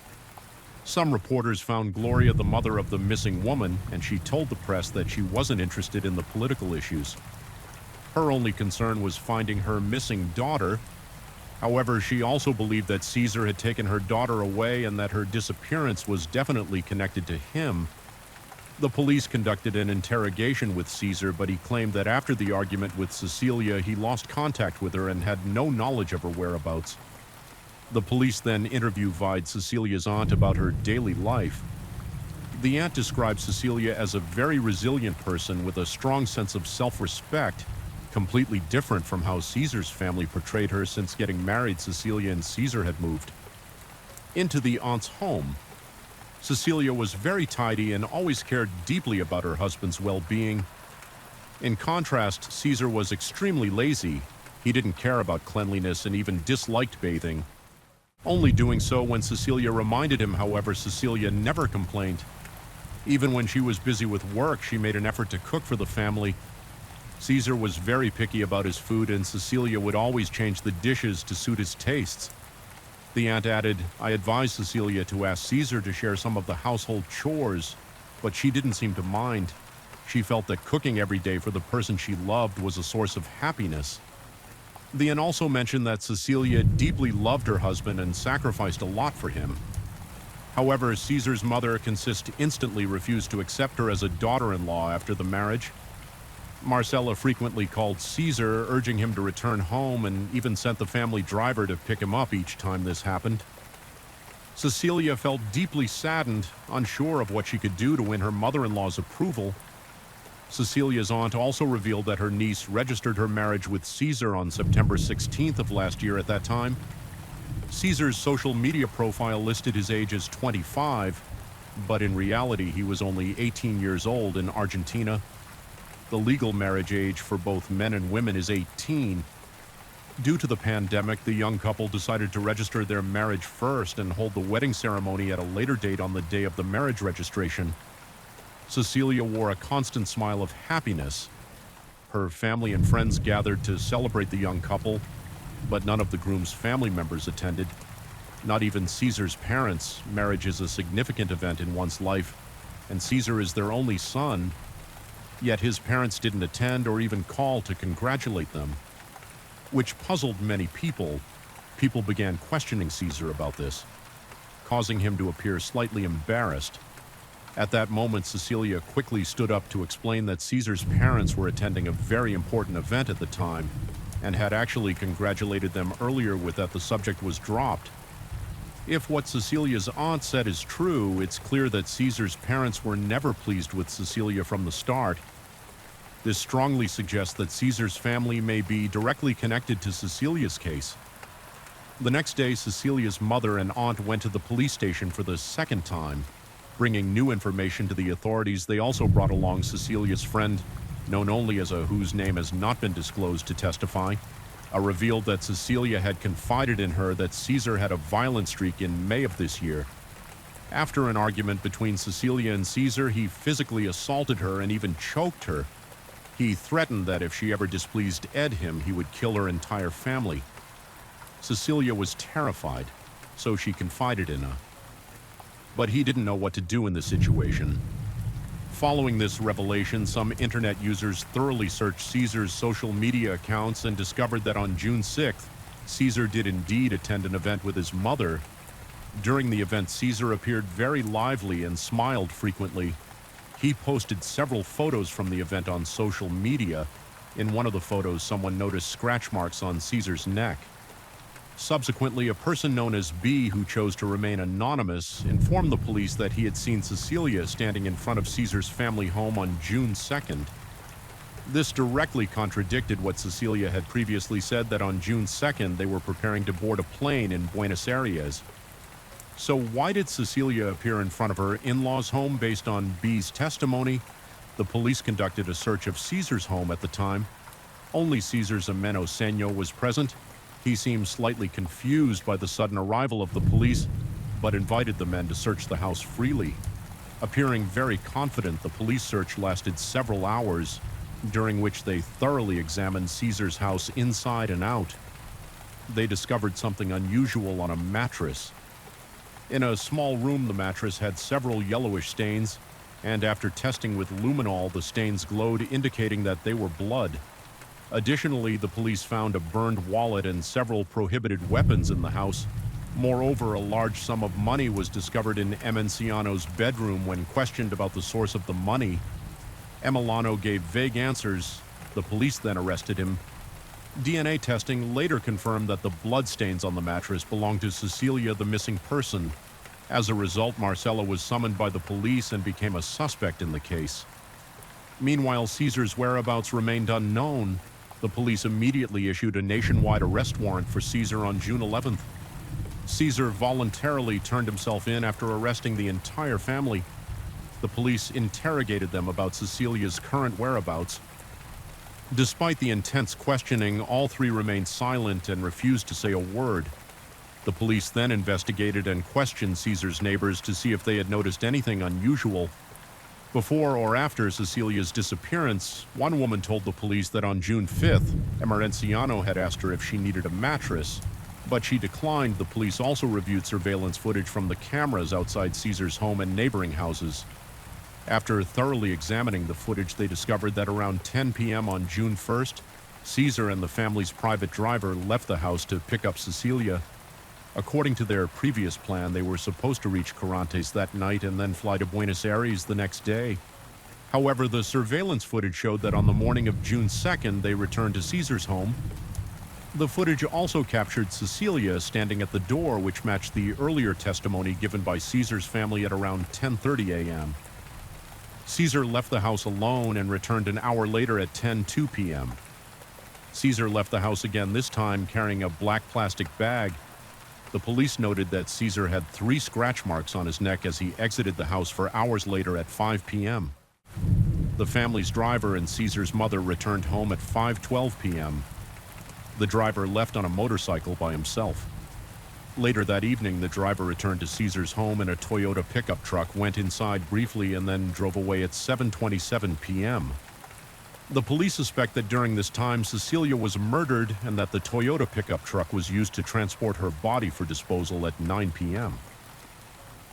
Some reporters found Gloria the mother of the missing woman, and she told the press that she wasn't interested in the political issues. Her only concern was finding her missing daughter. However, she also believed that Caesar had taken her daughter away and that her disappearance was definitely connected to him. The police conducted an interrogation with Caesar, but he claimed that after the argument with Cecilia, he lost contact with her and had no knowledge of her whereabouts. The police then interviewed Cecilia's aunt about her daily life. The aunt describes Cecilia as a very resilient person with a strong sense of self-respect, completely different from how Caesar's family portrayed her since getting married. Cecilia and Caesar had moved into the aunt's home. Cecilia was very tidy and always cared deeply about her husband's well-being. In contrast, Caesar was extremely lazy. He didn't care about cleanliness and even disliked bathing, only doing so when Cecilia reminded him. However, Cecilia never complained. Even when she was busy with work, she made an effort to cook for the family. Caesar was very picky about his food, and Cecilia would always change the dishes to suit his tastes. The aunt added, "I advised Cecilia to ask Caesar to share some of the household chores, but she didn't seem to mind. She felt that cooking every day for the person she loved was a source of happiness." The aunt also mentioned that Cecilia deeply loved her husband and sacrificed a lot for him. However, Caesar's mother instantly refused to accept her as a daughter-in-law after the marriage. Marcella frequently called Caesar, urging him to return home, and even sent the family driver to pick him up each time this happened. Cecilia felt deeply saddened, unsure of what she could do to win her mother-in-law's approval. Cecilia's aunt also revealed that her niece registered her marriage with Caesar on September 16th of last year. At that time, Caesar's social media profile listed his age as 25, but in reality he was only 18 years old in Argentina. The legal marriage age for both men and women is 18. Due to the pandemic, the young couple decided to register their marriage first and hold the wedding ceremony at a later date on the day of the marriage registration. Cecilia wore a constant smile of happiness. Her family and friends gathered to celebrate the young couple, but none of the groom's family members attended. Not even Caesar's parents. Marriage is a significant event in one's life, and Caesar is their only son. Yet his parents didn't attend or even call to congratulate them, which puzzled many people. People began questioning Caesar about this, causing him to appear slightly embarrassed. At that moment, Cecilia quickly stood up to explain that Caesar's parents were attending a very important event at the time and had actually congratulated them earlier with that the subject was dropped. If what Cecilia's aunt said is true, it's clear that Caesar's parents were never pleased with Cecilia from the start. This strongly suggests that Caesar's family may be directly connected to Cecilia's case. The next day, Cecilia's mother and aunt went to the police station for the second time, bringing new information to the authorities. They also brought along Cecilia's friend, known only as a whose name has not been disclosed, to testify. Revealed that Cecilia had confided in her that Caesar had a violent streak in May of this year. After an argument between Cecilia and Caesar, he physically assaulted her and even choked her. He threatened that if she ever displeased him, he would kill her entire family. Cecilia was terrified, so she confided in him. But he didn't know what to do in this situation. Following this revelation, some internet users thoroughly searched Caesar's social media accounts and discovered that on June 6th, Caesar did indeed attend an event with his mother. During the event, Caesar appeared very lively and smiled frequently. He posted several photos from the event on social media. In one of the photos, someone noticed scratch marks on Caesar's neck. Subsequently, a person known as B, who chose to remain anonymous, informed the police that he had seen Cecilia standing in front of Caesar's family home on June 2nd. This directly contradicted what Cecilia had previously said, that on June 2nd they were preparing to board a plane in Buenos Aires. So why did Cecilia appear in front of her in-laws' home? Based on B's testimony, the police conducted a search of Caesar's home at the time. Only Caesar's Ameno Senyo was present. He seemed slightly confused by the sudden arrival of the police, but invited the men to search the house freely. Appearing very confident, the police search lasted several hours, during which they thoroughly examined Caesar's house inside and out. They discovered something unusual on a mattress. In a small room, the mattress had several yellowish stains, and after testing with luminol, the stains glowed, indicating that they were blood. Additionally, the police found a burned wallet and several prohibited weapons in the house. Moreover, a large sum of money was discovered in Emenciano's bedroom. When questioned about the source of the money, Emiliano gave vague answers. The police then arrested him. DNA testing later confirmed that the bloodstains on the mattress belonged to Cecilia, the missing person, As a result, Marcella was summoned by the police and became a suspect in the case. Meanwhile, Caesar's whereabouts remained unknown. The police immediately issued a nationwide arrest warrant for Caesar on June 11th. Caesar voluntarily turned himself in after arresting the entire family. The police interrogated them about Cecilia's current whereabouts. Despite the intense questioning, all three remained silent and refused to say a word. The police then investigated and questioned Caesar's neighbors to see if they had noticed anything unusual. Before or after Cecilia's disappearance, one woman told the police that on June 5th, Emerenciano had asked her if she needed a mattress, but she declined. The police also reviewed surveillance footage from the cameras outside Caesar's home and neighboring houses. After thoroughly examining the footage, they discovered that around 10 p.m. on June 1st, Caesar and the family's private driver left the house to pick up Cecilia. According to their previous plan, they were supposed to reach Corrientes that night and then fly to Buenos Aires the next day. However, the surveillance footage showed that on the morning of June 2nd, they returned to Caesar's home. The footage also captured Cecilia standing at the door, which matched the earlier testimony given by Caesar's family at around 10:30 a.m. Caesar left the house alone and returned an hour later at 10:02 p.m. Caesar left the house again, this time carrying a black plastic bag. The police noted that Caesar had 3 scratch marks on his neck as he exited the house for hours later at 5 p.m. The family's driver and Caesar's mother returned home at 5:12 p.m. The driver left on a motorcycle by himself. Later that evening, the driver returned to Caesar's home in a Toyota pickup truck, went inside briefly, and then drove away at 7:27 p.m. The police suspect that during this time, Cecilia was murdered and that the Toyota pickup truck was used to transport her body for disposal at 9 p.m.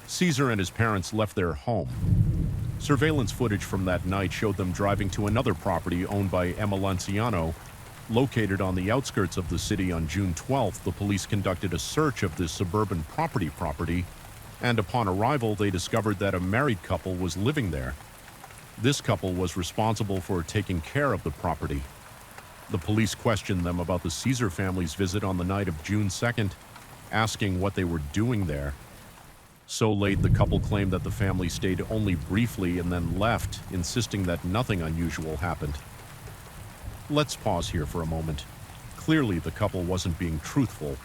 Caesar and his parents left their home. Surveillance footage from that night showed them driving to another property owned by Emerenciano. Located on the outskirts of the city on June 12th, the police conducted a search of this suburban property, and upon arrival, they discovered that a married couple was living there. This couple was responsible for taking care of the property. The police questioned them about the Caesar family's visit on the night of June 2nd, asking what they were doing there. So late, the couple claimed that the family stayed only briefly and then left, insisting that nothing unusual happened. Let's pause here for a moment. Clearly, the couple wasn't being truthful.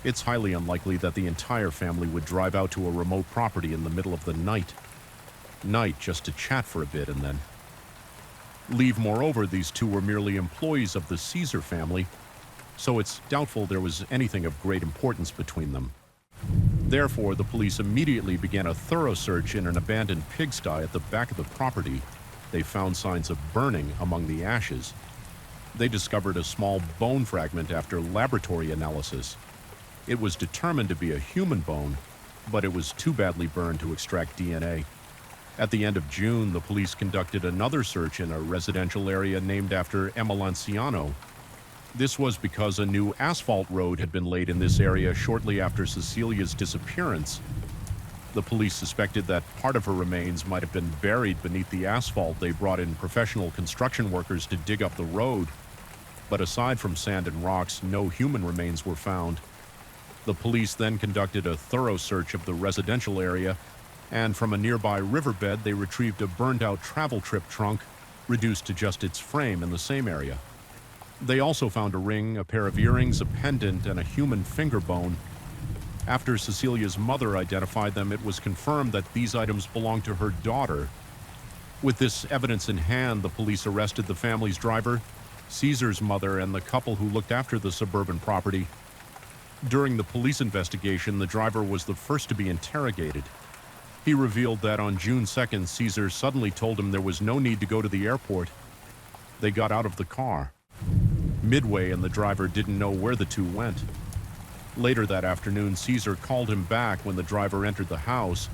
It's highly unlikely that the entire family would drive out to a remote property in the middle of the night just to chat for a bit and then leave. Moreover, these two were merely employees of the Caesar family, so it's doubtful there was anything of great importance between them. Therefore, the police immediately began a thorough search in an abandoned pigsty at the back of the property. They found signs of burning among the ashes. They discovered a small bone fragment after laboratory analysis. It was determined to be a human bone, but it was too badly burned to extract DNA. At the end of June, the police conducted another search in a residential area named after Emerenciano. This was because a new asphalt road had been laid in this area shortly after Cecilia's disappearance. The police suspected that part of her remains might have been buried beneath the asphalt. They brought in professional construction workers to dig up the road. But aside from sand and rocks, no human remains were found. The police then conducted a thorough search of the residential area, and from a nearby riverbed, they retrieved a burned-out travel trip trunk, reduced to just its frame in the same area. They also found a ring, a pair of earrings, a pendant, and a human finger bone. After Cecilia's mother identified them, it was confirmed that these items belonged to her daughter. With this evidence in hand, the police arrested the family's driver, Caesar's mother, and the couple who looked after the suburban property. During the police investigation, the driver was the first to be interrogated. He revealed that on June 2nd, Caesar suddenly told him there was no need to go to the airport. They got out of the car. Midway, and the driver didn't know where the two went. Later that afternoon, Caesar called him back. When the driver entered the house,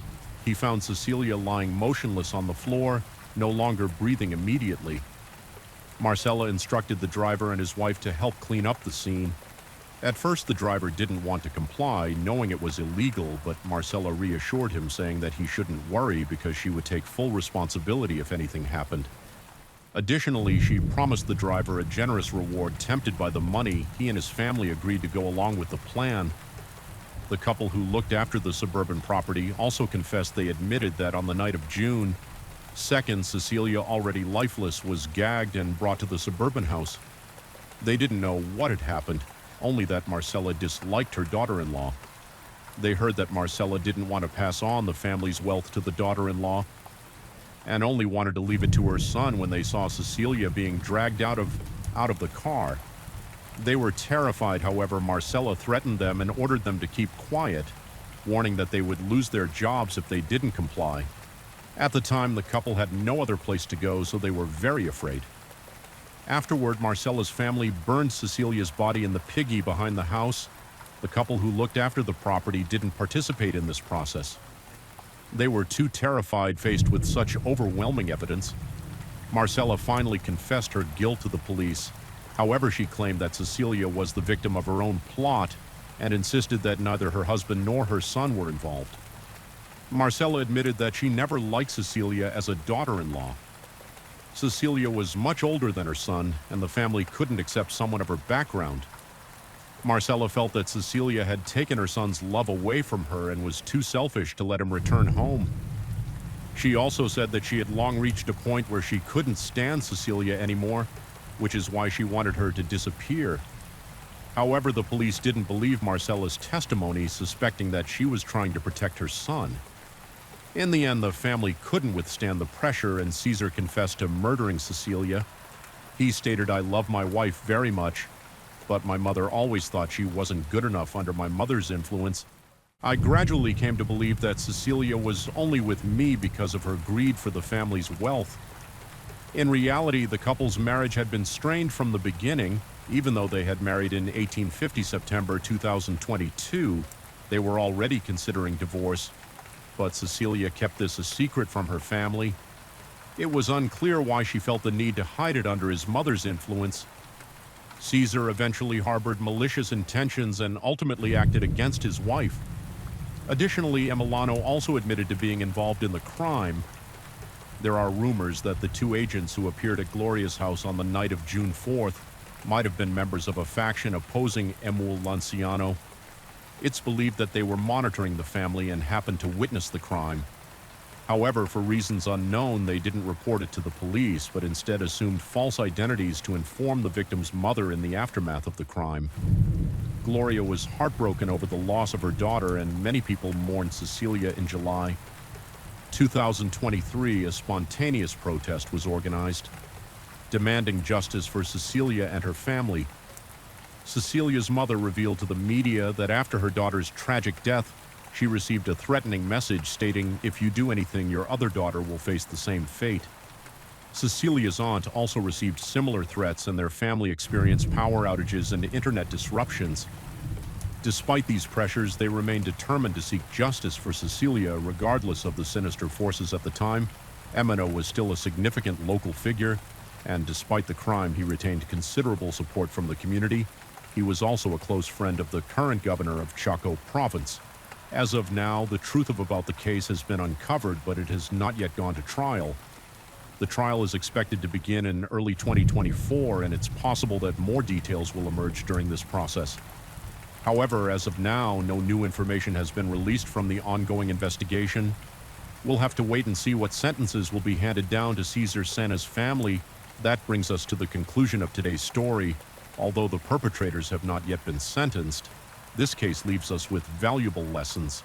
he found Cecilia lying motionless on the floor, no longer breathing immediately. Marcella instructed the driver and his wife to help clean up the scene. At first, the driver didn't want to comply, knowing it was illegal, but Marcella reassured him, saying that he shouldn't worry because she would take full responsibility if anything happened. Additionally, she promised the driver a generous reward. Tempted by the money, he and his family agreed to go along with the plan. The couple who looked after the suburban property also confessed they admitted that on the night of June 2nd, Cecilia, already lifeless, was gagged and brought to the suburban house. They didn't know what had happened, only that Marcella disliked her daughter-in-law. They heard that Marcella didn't want to pass on the family's wealth to the daughter-in-law and only wanted to leave it to her son when they saw Cecilia being dragged out of the car. They were terrified, however. Marcella threatened them and ordered them to keep quiet, warning that they would lose their jobs if they didn't comply. At the time, the couple had no other place to go, so they were very afraid. Afterward, Marcella's family burned Cecilia's body in the piggy behind the house. The couple who looked after the property didn't participate in this process. They were too terrified, faced with such overwhelming evidence. Marcella finally confessed her guilt to the police. However, she claimed that Cecilia was the victim of her own plot and insisted that neither her husband nor her son were involved. Marcella admitted that she never liked Cecilia as a daughter-in-law. Cecilia was much older than her son, and the family couldn't accept someone of her background. Marcella felt that Cecilia had taken her son's love away from her and was too selfish to let him return home. She also said that she had long reached a point where she couldn't stand Cecilia anymore, which is why she wanted her to disappear. However, the police didn't believe Marcella's testimony, suspecting that she was trying to protect her son. In the end, the family couldn't withstand the pressure, and Caesar confessed to murdering Cecilia. He stated, "I love my wife very much, but my mother always thought she wasn't good enough under my mother's influence. I gradually came to believe that Cecilia was only with me because of her greed for the family's wealth." In reality, the couple's marriage had been strained from the beginning. Even though they had married in 1850 September 2022, they were already considering divorce. But Cecilia kept this a secret from her family. It was unclear why she felt the need to hide it under his mother's influence. Caesar eventually harbored malicious intentions and ultimately acted against his wife. Additionally, Emiliano also admitted to being involved in the crime. There are rumors that the two agents who appeared at Gloria's house on the night of June 4th might have been members of a faction opposing Emil Lanciano. It's believed that they were monitoring the family and happened to witness the crime. However, for reasons unknown, they didn't report it to the police, but instead assumed false identities to inform the victim's mother in the aftermath of the crime. Gloria was heartbroken over the loss of her daughter, and many people mourned Cecilia. In July 2023, a spontaneous protest was organized, demanding justice for Cecilia and her family. Cecilia's mother revealed to the media that after her daughter's tragic death, she received a threatening message stating, "If you do anything, your other daughter will face the same fate." Cecilia's aunt also received similar threats, and their family experienced power outages and internet disruptions. Despite these pressures, they remained determined to seek justice for Cecilia, regardless of the sinister forces at the time. Emino was still a significant local figure, and despite the crime, he retained considerable support from the community. He was also a close friend of the current governor of Chaco province. As of now, the truth about the case has been uncovered, but it has not yet gone to trial. The trial is expected to begin in early 2024, and it's possible that more details will emerge during this process. However, as of now, no new information has been released from the ongoing investigation. We'll have to wait and see what sentences will be handed down to Cesar Sena's family. That brings us to the conclusion of today's story. Although the perpetrators have not yet been sentenced, this case leaves us with valuable lessons.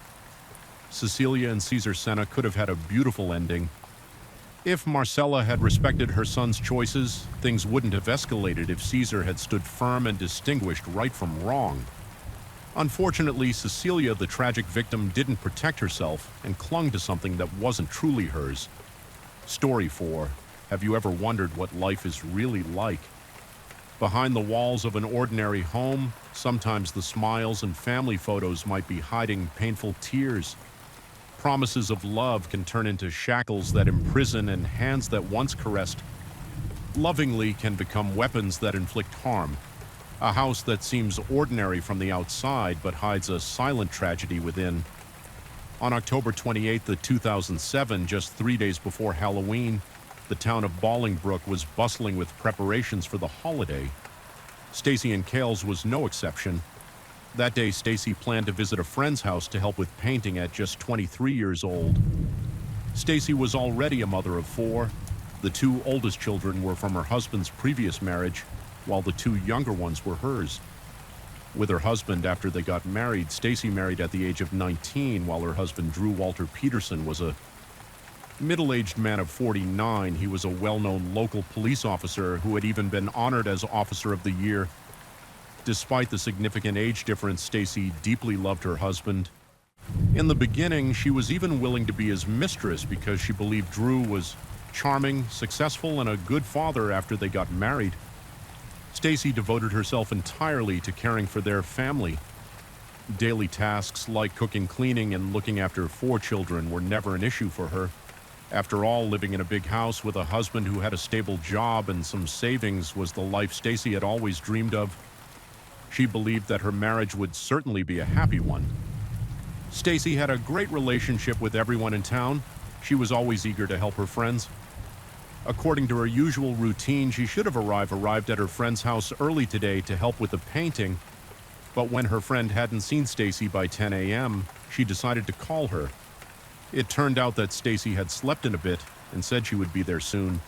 Cecilia and Cesar Sena could have had a beautiful ending. If Marcella had respected her son's choices, things wouldn't have escalated if Cesar had stood firm and distinguished right from wrong. Unfortunately, Cecilia, the tragic victim, didn't protect herself and clung to something that wasn't truly hers. Story 4. Have you ever wondered what life is really like? Behind the walls of an ordinary home, sometimes the smiles and family photos might be hiding painful tears. Promises of love can turn into shackles that imprison, and hands that once caressed lovingly can become weapons that inflict harm. A house that seems ordinary from the outside but hides a silent tragedy within. On October 28, 2007, just 3 days before Halloween, the town of Bolingbrook was bustling with preparations for the holiday. Stacy and Kales was no exception. That day, Stacy planned to visit a friend's house to help with painting at just 23 years old. Stacy was already a mother of 4. The 2 oldest children were from her husband's previous marriage, while the 2 younger ones were hers. With her husband, after they got married, Stacy married at the age of 19, while her husband, Drew Walter Peterson, was a middle-aged man of 49. He was a well-known local police officer who had even been honored as Officer of the Year. Despite the significant age difference, Stacy deeply loved her husband. In the beginning, she was even willing to be his mistress because she believed Drew was charming, successful, and a good father after they got married. Stacy devoted herself entirely to caring for their family. Daily tasks like cooking, cleaning, and looking after 4 children were never an issue for her. After all, living in a big house with a husband who had a stable job and some savings was the life Stacy had always dreamed of. She believed that her marriage would certainly be a happy one. Stacy had a great relationship with everyone in town. She was always eager to help her friends. According to her usual routine, she should have arrived at her friend's house early today to help with the painting, but when her friend hadn't seen Stacy by 10 a.m., she decided to call her. It turned out that Stacy had slept in a bit and said she would be there soon.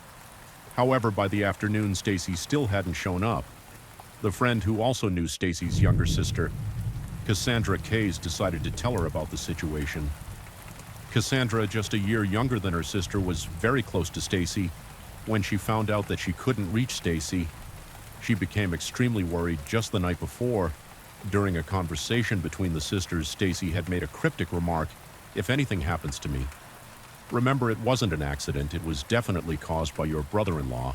However, by the afternoon, Stacy still hadn't shown up. The friend who also knew Stacy's younger sister, Cassandra Case, decided to tell her about the situation. Cassandra, just a year younger than her sister, was very close to Stacy. When she found out that she couldn't reach Stacy, she became extremely worried. Just the night before, during a conversation between the sisters, Stacy had made a cryptic remark, "If anything happens to me, remember it wasn't an accident, it was definitely caused by your brother-in-law."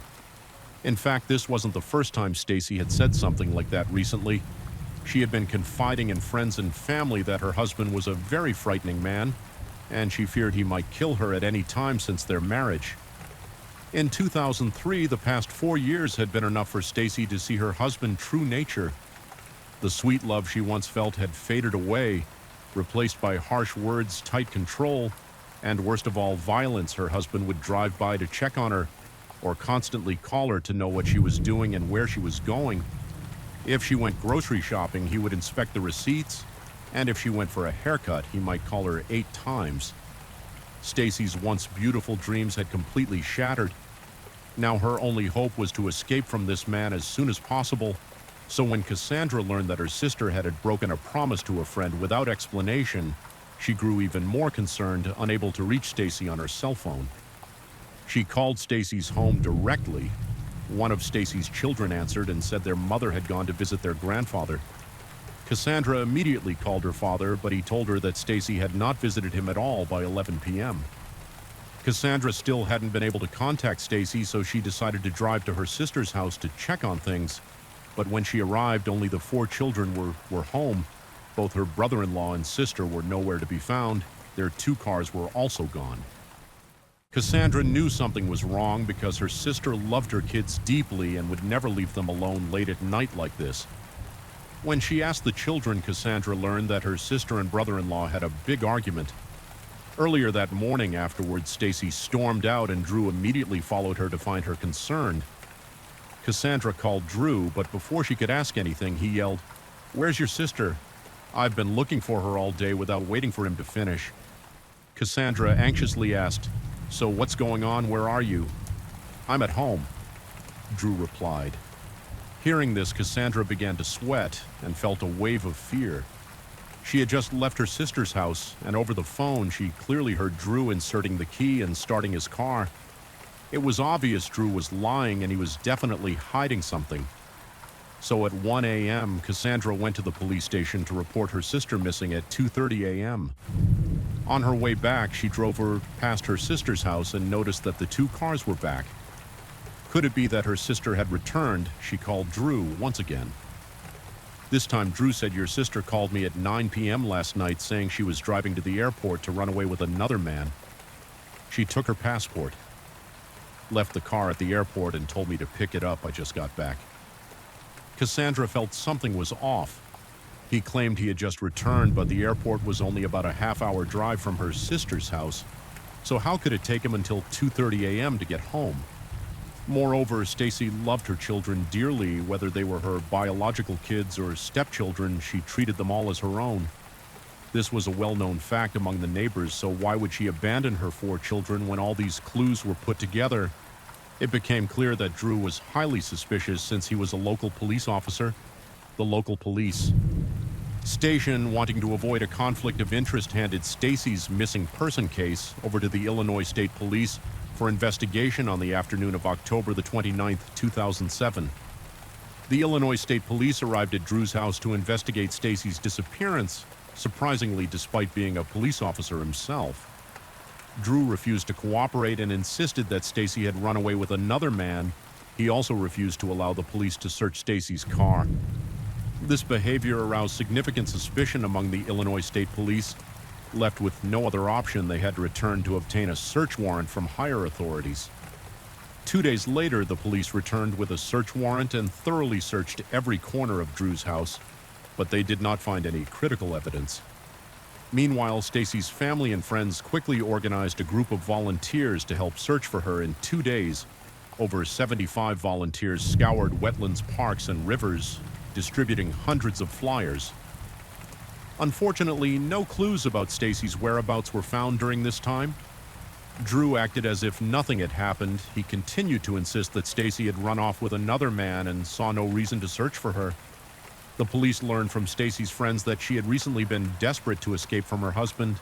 In fact, this wasn't the first time Stacy had said something like that recently. She had been confiding in friends and family that her husband was a very frightening man, and she feared he might kill her at any time since their marriage. In 2003, the past 4 years had been enough for Stacy to see her husband's true nature. The sweet love she once felt had faded away, replaced by harsh words, tight control, and worst of all, violence. Her husband would drive by to check on her, or constantly call her to know what she was doing and where she was going. If she went grocery shopping, he would inspect the receipts, and if she went for a haircut, he might call her 8 times. Stacy's once beautiful dreams had completely shattered. Now her only hope was to escape from this man as soon as possible. So when Cassandra learned that her sister had broken a promise to a friend without explanation, she grew even more concerned, unable to reach Stacy on her cell phone. She called Stacy's home directly. One of Stacy's children answered and said their mother had gone to visit their grandfather. Cassandra immediately called her father, but he told her that Stacy had not visited him at all by 11 p.m. Cassandra still hadn't been able to contact Stacy, so she decided to drive to her sister's house to check on things. But when she arrived, only the 4 children were home. Both her brother-in-law and sister were nowhere to be found. Their 2 cars were also gone. Cassandra knew something was wrong because her sister loved her kids deeply and would never leave them alone late at night like this. When she asked the children, Cassandra learned that her sister and brother-in-law had a big argument. Earlier that morning afterwards, Stacy stormed out and Drew immediately followed her to find her concerned. Cassandra called Drew, but before she could ask anything, he yelled, "Where's your sister? I've been looking for her all day," without waiting for him to finish. Cassandra anxiously asked, "So what's going on? Where are you?" "I'm at home," Drew replied. Hearing this, Cassandra began to sweat and felt a wave of fear. She had just left her sister's house, and over the phone, she clearly heard Drew inserting the key and starting his car. It was obvious Drew was lying, and he was definitely hiding something. So at 1 a.m., Cassandra went to the police station to report her sister missing at 2:30 a.m. On her way back, she drove past her sister's house and noticed that the 2 cars were back. Could it be that her sister had returned? She called Drew once again. This time, Drew said, "Your sister called me at 9 p.m. last night saying she was driving to the airport to run away with another man. She took her passport, left the car at the airport, and told me to pick it up. I just got back." Cassandra felt something was off. He claimed he had just returned, but the airport was only about a half-hour drive from her sister's house. So how could it take him until 2:30 a.m. to get home? Moreover, Stacy loved her children dearly, whether they were her biological kids or stepchildren. She treated them all as her own. This was a well-known fact among the neighbors, so why would she abandon her 4 children when all these clues were put together? It became clear that Drew was highly suspicious since he was a local police officer. The local police station, wanting to avoid a conflict of interest, handed Stacy's missing person case over to the Illinois State Police for investigation on the afternoon of October the 29th, 2007. The Illinois State Police arrived at Drew's house to investigate Stacy's disappearance, surprisingly despite being a police officer himself. Drew refused to cooperate and insisted that Stacy had run away with another man. He also refused to allow the police to search Stacy's car. This behavior aroused significant suspicion among the Illinois State Police. Left with no other option, they had to return to obtain a search warrant from higher authorities. 2 days later, the police returned with a search warrant and thoroughly searched every corner of Drew's house, but they did not find any critical evidence. Meanwhile, Stacy's family and friends quickly organized a group of volunteers to help search for her in 2 days. Over 75 volunteers scoured wetlands, parks, and rivers, distributing hundreds of flyers. Unfortunately, no clues about Stacy's whereabouts were found during this time. Drew acted as if nothing had happened. He continued to insist that Stacy had run off with another man and saw no reason to search for her. The police learned from Stacy's friends that she had recently been desperate to escape from her husband.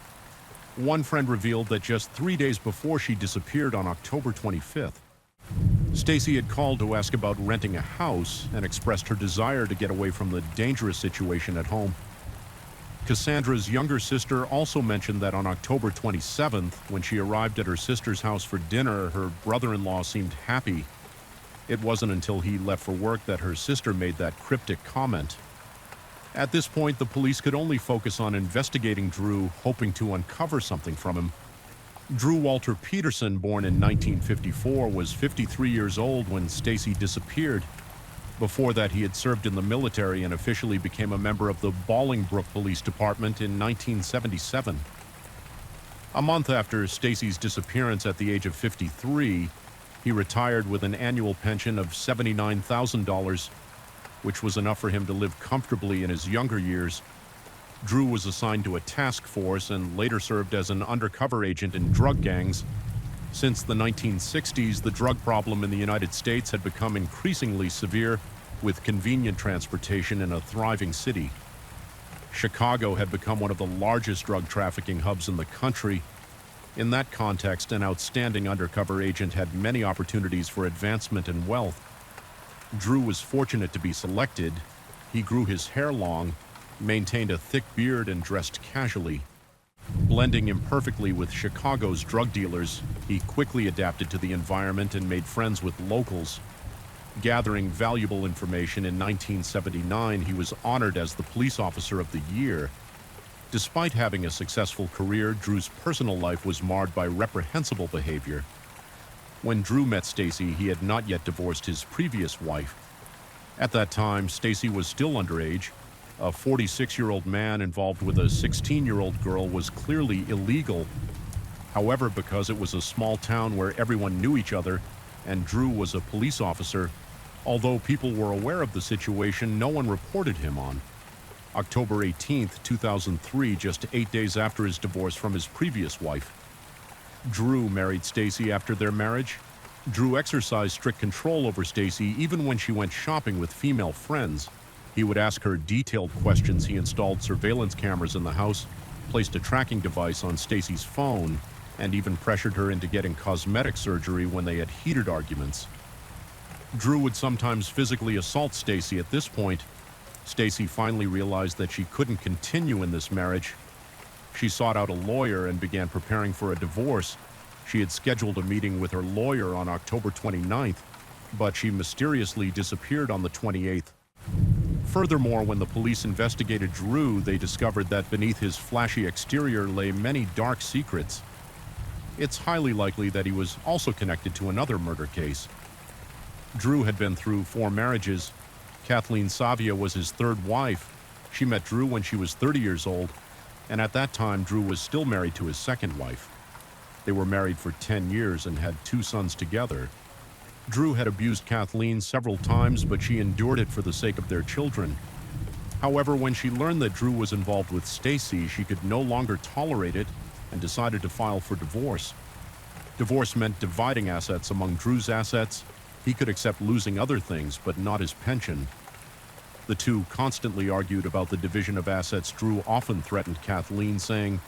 One friend revealed that just 3 days before she disappeared on October 25th, Stacy had called to ask about renting a house and expressed her desire to get away from the dangerous situation at home. Cassandra's younger sister also mentioned that on October 27th, when she arrived at her sister's house for dinner, her brother-in-law seemed happy. It wasn't until he left for work that her sister made that cryptic comment. At this point, the police could only focus on investigating Drew, hoping to uncover something from him. Drew Walter Peterson, born in 1954, was 53 years old when Stacy disappeared. Before that, he had served in the military and officially became a member of the Bolingbrook Police Department in 1977. A month after Stacy's disappearance at the age of 53, he retired with an annual pension of $79,000, which was enough for him to live comfortably in his younger years. Drew was assigned to a task force and later served as an undercover agent in drug gangs. Since the 1960s, the drug problem in the United States had become increasingly severe, with convenient transportation in a thriving city. Chicago had become one of the largest drug trafficking hubs in the country. In that context, an outstanding undercover agent had many opportunities for advancement and wealth. Drew was fortunate to be selected. He grew his hair long, maintained a thick beard, and dressed casually. Blending imperfectly with Chicago's drug dealers, he quickly adapted to the environment and made friends with locals. Gathering valuable information in 1979, he was honored as the Police Officer of the Year. Despite having a successful career, Drew's personal life was marred by reprehensible behavior. When Drew met Stacy, he had not yet divorced his previous wife. At that time, Stacy was still underage. A 46-year-old man involved with a 16-year-old girl was clearly illegal. However, because it was a small town where everyone knew each other and Drew was a police officer, although people were aware of the situation, no one reported him on. October 18, 2003, just 8 days after his divorce from his previous wife. Drew married Stacy after their marriage. Drew exercised strict control over Stacy even when she went shopping with female friends. He would ask her detailed questions. He installed surveillance cameras in the house, placed a tracking device on Stacy's phone, and even pressured her into getting cosmetic surgery when they had heated arguments. Drew would sometimes physically assault Stacy. At this point, Stacy finally realized that she couldn't continue in this marriage. She sought out a lawyer and began preparing for a divorce. She had scheduled a meeting with her lawyer on October 29th, but she mysteriously disappeared on the 28th. Furthermore, when the police investigated Drew, they discovered that beneath his flashy exterior lay many dark secrets. It's highly likely that he was also connected to another murder case. Drew had been through 4 marriages. Kathleen Savia was his 3rd wife. She met Drew when she was 30 years old, and at that time, Drew was still married to his 2nd wife. They were married for 10 years and had 2 sons together. Drew had abused Kathleen several times, but she endured it for the sake of their children. However, when she learned that Drew was involved with Stacy, she could no longer tolerate it and decided to file for divorce. Divorce meant dividing assets among Drew's assets. He could accept losing other things, but not his pension. The two constantly argued about the division of assets. Drew often threatened Kathleen, saying,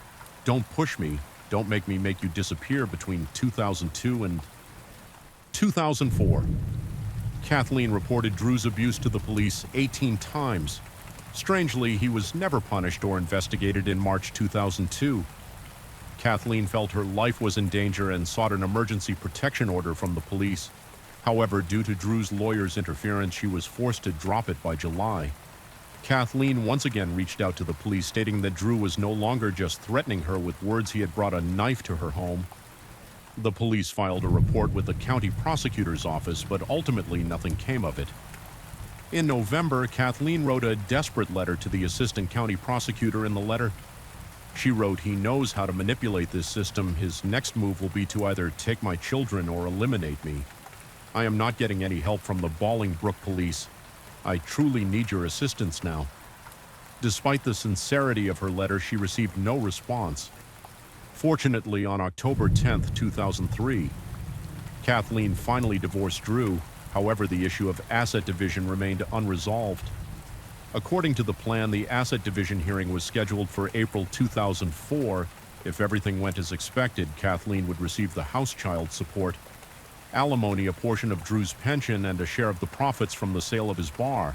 "Don't push me. Don't make me make you disappear," between 2002 and 2004. Kathleen reported Drew's abuse to the police 18 times. Strangely, he was never punished or investigated. In March 2002, Kathleen felt her life was in danger and sought an emergency protection order from the police. However, due to Drew's lawyer's interference, she was forced to drop it by July. Kathleen once again reached out to the police, stating that Drew was no longer just threatening her with words. He had brought a knife to her home. The police filed a report with the county prosecutor's office, but ultimately nothing came of it. In November, Kathleen wrote a desperate letter to the assistant county prosecutor. In the letter, she wrote, "He knows how to manipulate this system. His next move will be to either take my children or eliminate me. I am not getting any help from the Bolingbrook police. I truly need your assistance now." Despite the sincerity of her letter, she received no response. Fortunately, on October 10, 2003, Kathleen finally divorced Drew. However, the issue of asset division remained unresolved. According to the plan, the asset division hearing was scheduled for April 2004. If everything went as expected, Kathleen would receive the house child support, alimony, a portion of Drew's pension, and a share of the profits from the sale of his bar.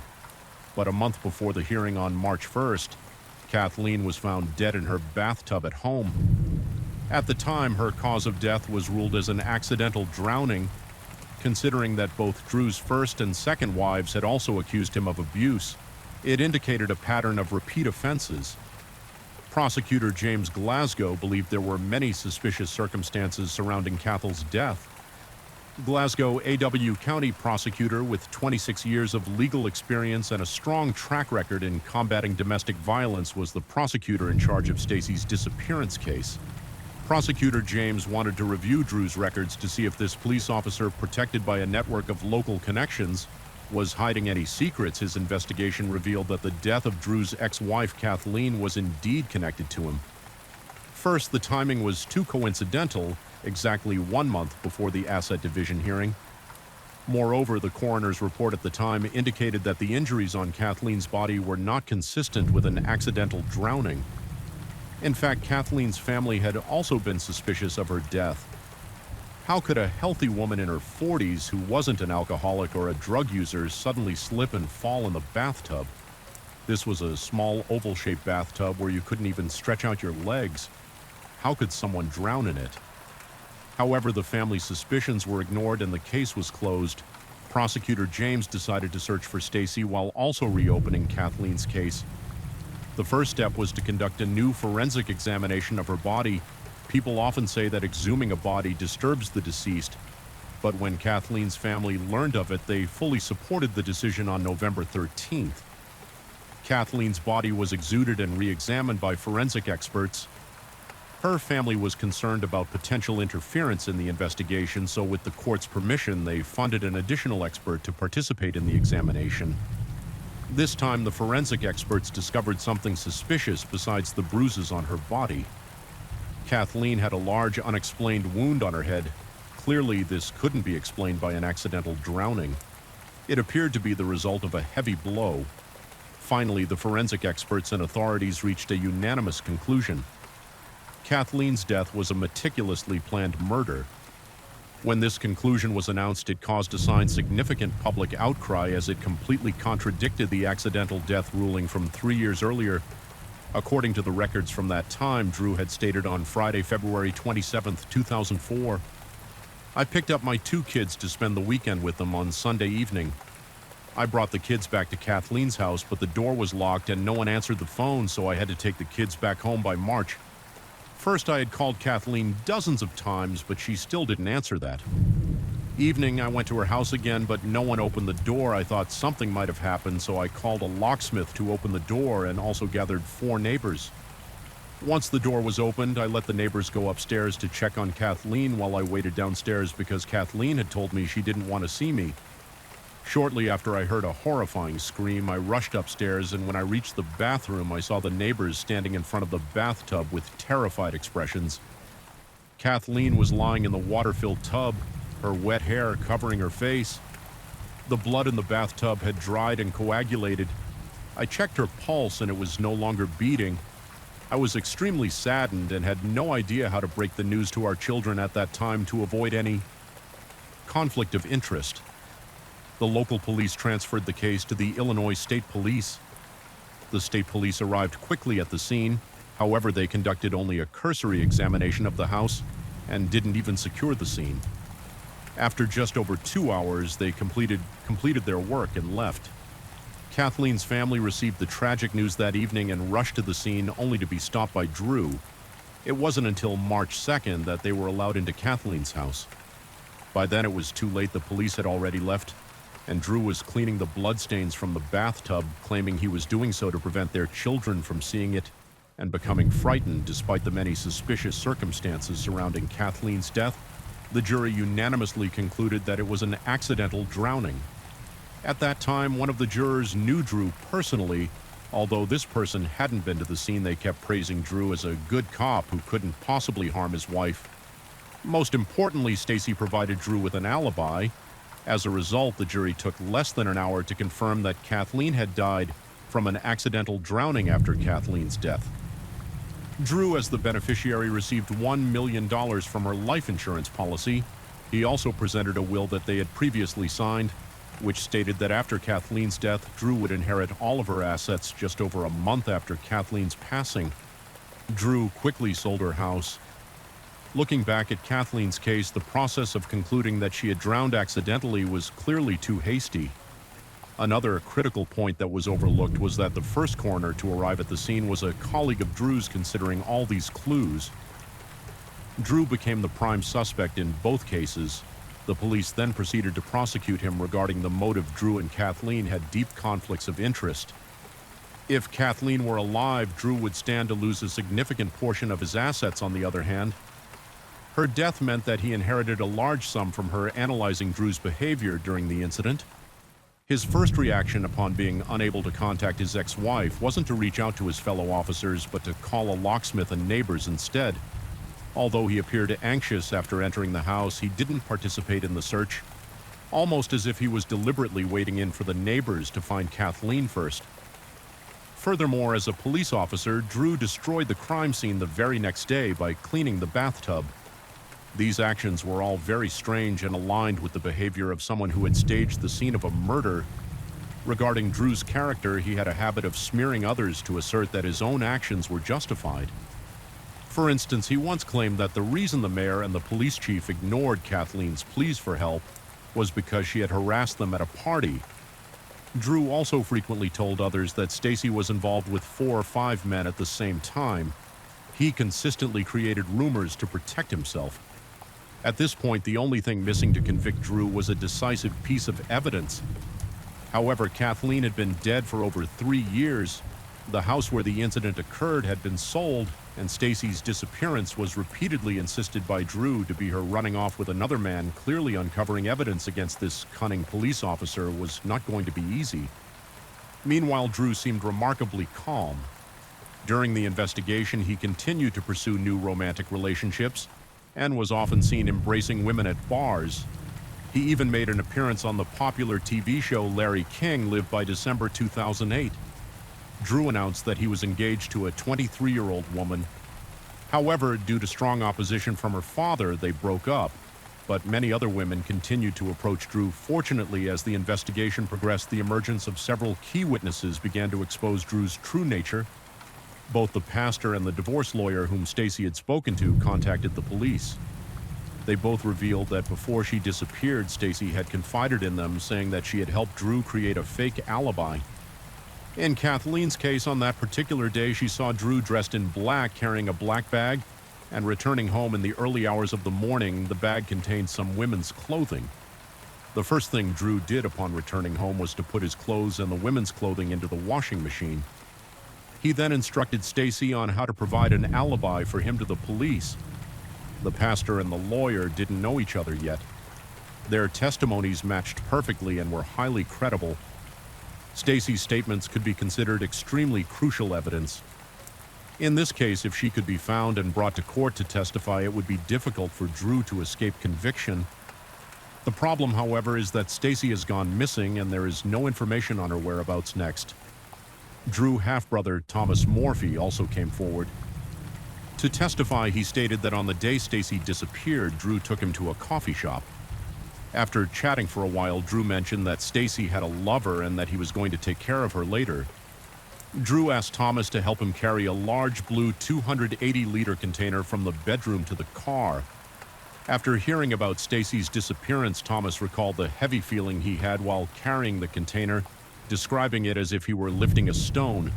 But a month before the hearing on March 1st, Kathleen was found dead in her bathtub at home. At the time, her cause of death was ruled as an accidental drowning, considering that both Drew's first and second wives had also accused him of abuse. It indicated a pattern of repeat offenses. Prosecutor James Glasgow believed there were many suspicious circumstances surrounding Kathleen's death. Glasgow AW County prosecutor with 26 years of legal experience and a strong track record in combating domestic violence was the prosecutor in charge of Stacy's disappearance case. Prosecutor James wanted to review Drew's records to see if this police officer, protected by a network of local connections, was hiding any secrets. His investigation revealed that the death of Drew's ex-wife Kathleen was indeed connected to him. First, the timing was too coincidental, exactly 1 month before the asset division hearing. Moreover, the coroner's report at the time indicated that the injuries on Kathleen's body were not consistent with an accidental drowning. In fact, Kathleen's family had also been suspicious of her death. How could a healthy woman in her 40s who wasn't an alcoholic or a drug user suddenly slip and fall in the bathtub? This was a small oval-shaped bathtub where you couldn't even stretch out your legs. How could someone drown in it? However, the family's suspicions were ignored and the case was closed. Prosecutor James decided to search for Stacy while also reopening Kathleen's case. The first step was to conduct a new forensic examination of her body. People often say that exhuming a body disturbs the deceased, but when Kathleen's family learned of it, they fully supported the decision on November 13th. Kathleen's body was exhumed and re-examined by forensic experts. Her family was concerned about potential interference in the investigation, so with the court's permission, they funded an additional expert to participate in the examination. This time, the forensic experts discovered something suspicious besides the bruises on her body. Kathleen had a large, unexplained wound on her head. Clearly, this couldn't be explained by an accidental drowning. It appeared to be the result of a heavy blow. Finally, the forensic experts and authorities reached a unanimous conclusion. Kathleen's death was a meticulously planned murder. When this conclusion was announced, it caused a significant public outcry as it completely contradicted the accidental death ruling from 3 years earlier. According to the records from that time, Drew had stated on Friday, February 27, 2004, "I picked up my 2 kids to spend the weekend with them on Sunday evening. I brought the kids back to Kathleen's house, but the door was locked and no one answered the phone, so I had to take the kids back home by March. First, I had called Kathleen dozens of times, but she still didn't answer that. Evening, I went to her house again, but no one opened the door. I thought something might have happened, so I called a locksmith to open the door and also gathered 4 neighbors. Once the door was opened, I let the neighbors go upstairs to check on Kathleen while I waited downstairs because Kathleen had told me she didn't want to see me. Shortly after I heard a horrifying scream, I rushed upstairs, and when I reached the bathroom, I saw the neighbors standing in front of the bathtub with terrified expressions. Kathleen was lying in the water-filled tub, her wet hair covering her face. The blood in the bathtub had dried and coagulated. I checked her pulse, and it was no longer beating. I was extremely saddened and had no idea how to break the news to our children at that time to avoid any conflict of interest. The local police transferred the case to the Illinois State Police. The state police arrived quickly at the scene. However, they conducted only a cursory examination of the house and didn't even secure the scene. After just over 2 hours, they completed their work and left. Kathleen's family received the tragic news that evening and rushed to the scene only to be stopped by Drew. It wasn't until March 2nd that they were allowed into Kathleen's house. By then it was too late. The police had already left, and Drew was cleaning the bloodstains from the bathtub, claiming he was doing so to prevent their children from seeing it and becoming frightened. Despite the many suspicious circumstances surrounding Kathleen's death, the jury unanimously concluded that it was an accidental drowning. At that time, one of the jurors knew Drew personally. Although this person hadn't been to the scene, they kept praising Drew as a good cop who couldn't possibly harm his wife. Most importantly, Stacy provided Drew with an alibi. As a result, the jury took less than an hour to confirm that Kathleen had died from an accidental drowning after Kathleen's death. Drew, as the beneficiary, received $1 million from her life insurance policy. He also presented a will that they had previously signed, which stated that after Kathleen's death, Drew would inherit all of her assets. Just over a month after Kathleen's passing, Drew quickly sold her house. Looking back at Kathleen's case, the process of concluding that she had drowned accidentally was clearly too hasty. Another critical point that was overlooked was that the first coroner to arrive at the scene was a colleague of Drew's. Considering all these clues, Drew became the prime suspect in both cases. The police then proceeded to prosecute him regarding the motive. Drew and Kathleen had deep conflicts of interest. If Kathleen were alive, Drew would stand to lose a significant portion of his assets. On the other hand, her death meant that he inherited a large sum from her. Analyzing Drew's behavior during the incident, his first reaction upon being unable to contact his ex-wife wasn't to reach out to his fellow officers, but to call a locksmith and neighbors instead. Although he appeared anxious after entering the house, he didn't participate in the search, almost as if he was deliberately waiting in for the neighbors to find Kathleen first. Furthermore, as a police officer, Drew destroyed the crime scene the very next day by cleaning the bathtub. These actions were all very strange and aligned with the behavior of someone who had staged the scene of a murder. Regarding Drew's character, he had a habit of smearing others to assert that his own actions were justified. For instance, he once claimed that the reason the mayor and the police chief ignored Kathleen's pleas for help was because she had harassed them at a party. Drew also frequently told others that Stacy was involved with 4 or 5 men at the same time. He consistently created rumors to protect himself. At this point, the only thing missing to convict Drew was a decisive piece of evidence. However, Kathleen had been dead for over 3 years. The house where the incident occurred had been sold, and Stacy's disappearance was repeatedly insisted by Drew to be her running off with another man. Clearly, uncovering evidence against this cunning police officer was not going to be easy. Meanwhile, Drew seemed remarkably calm. During the investigation, he continued to pursue new romantic relationships and was often seen embracing women at bars. He even made an appearance on the popular TV show Larry King Lived. By December 2008, Drew announced that he was engaged to a 23-year-old woman. However, due to strong opposition from her father, they broke up. But many other women continued to approach Drew. Fortunately, as the investigation progressed, the emergence of several key witnesses began to expose Drew's true nature. Both the pastor and the divorce lawyer whom Stacy had spoken to contacted the police. They both revealed that before she disappeared, Stacy had confided in them, saying that she had helped Drew create a fake alibi. In Kathleen's case, on that particular day, she saw Drew dressed in black, carrying a black bag, and returning home in the early hours of the morning. The bag contained some women's clothing. The first thing Drew did upon returning home was to put his clothes and the women's clothing into the washing machine. He then instructed Stacy on how to provide an alibi for him to the police. The pastor and the lawyer didn't know each other yet. Their testimonies matched perfectly and were highly credible. Stacy's statements could be considered extremely crucial evidence. In this case, if she could be found and brought to court to testify, it would be difficult for Drew to escape conviction. The problem, however, is that Stacy has gone missing and there is no information on her whereabouts next. Drew's half-brother Thomas Morphy also came forward. To testify, he stated that on the day Stacy disappeared, Drew took him to a coffee shop. After chatting for a while, Drew mentioned that Stacy had a lover and that he was going to take care of her later. Drew asked Thomas to help him carry a large blue 280-liter container from the bedroom to the car. After hearing about Stacy's disappearance, Thomas recalled the heavy feeling he had while carrying the container, describing it as if he were lifting a stone.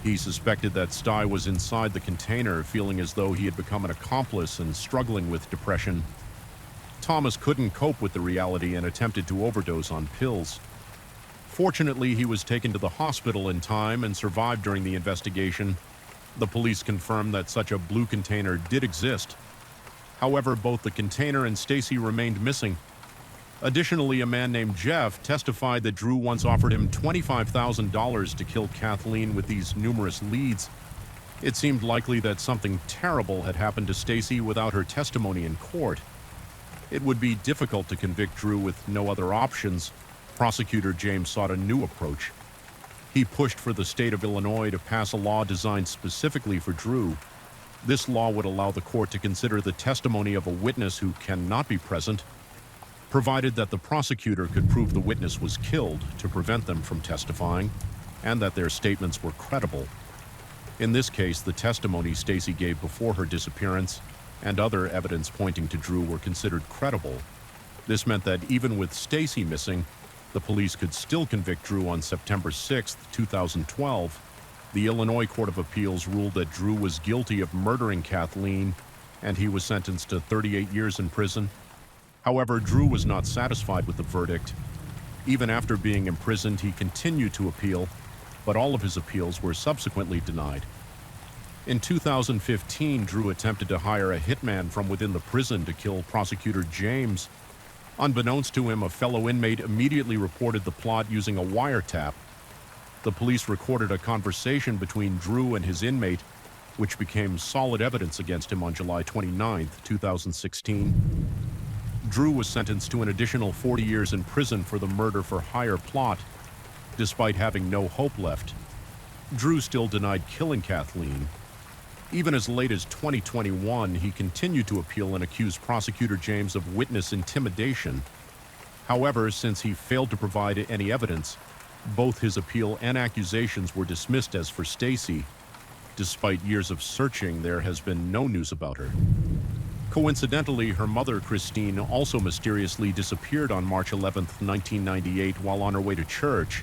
He suspected that Sty was inside the container, feeling as though he had become an accomplice and struggling with depression. Thomas couldn't cope with the reality and attempted to overdose on pills. Fortunately, he was taken to the hospital in time and survived during the investigation. The police confirmed that such a blue container did exist. However, both the container and Stacy remained missing. Additionally, a man named Jeff testified that Drew once offered him $25,000 to kill Kathleen with these numerous leads. It seemed likely that something terrible had happened to Stacy without her testimony in court. It would be difficult to convict Drew with no other options. Prosecutor James sought a new approach. He pushed for the state of Illinois to pass a law designed specifically for Drew. This law would allow the court to consider the testimony of a witness who cannot be present, provided that the prosecutor could prove the witness was killed to prevent them from testifying, and that their statements were credible. In this case, the testimony Stacy gave before her disappearance and other evidence pointing to Drew were considered credible. This meant that even with Stacy missing, the police could still convict Drew on September 6, 2012. The Illinois Court of Appeals ruled that Drew was guilty of murdering Kathleen, and he was sentenced to 38 years in prison. However, Drew was not satisfied with the verdict. Even after being imprisoned, he continued to appeal, but all of his appeals were subsequently denied. In 2015, Drew attempted to hire a hitman from within the prison to kill Prosecutor James. Unbeknownst to him, a fellow inmate immediately reported the plot using a wiretap. The police recorded a conversation between Drew and his inmate, which became solid evidence against him on July 29, 2016. Drew was sentenced to an additional 40 years in prison for the murder-for-hire plot, despite having no hope left. Drew still denied killing Kathleen. Even as late as 2021, he continued to appeal and accused Prosecutor James of witness intimidation. However, since he failed to provide any evidence, both his appeal and accusations were dismissed as for Stacy. Despite years of searching, there has been no news about her. Coincidentally, her mother, Christine, also mysteriously disappeared on March 11, 1998, while on her way to church,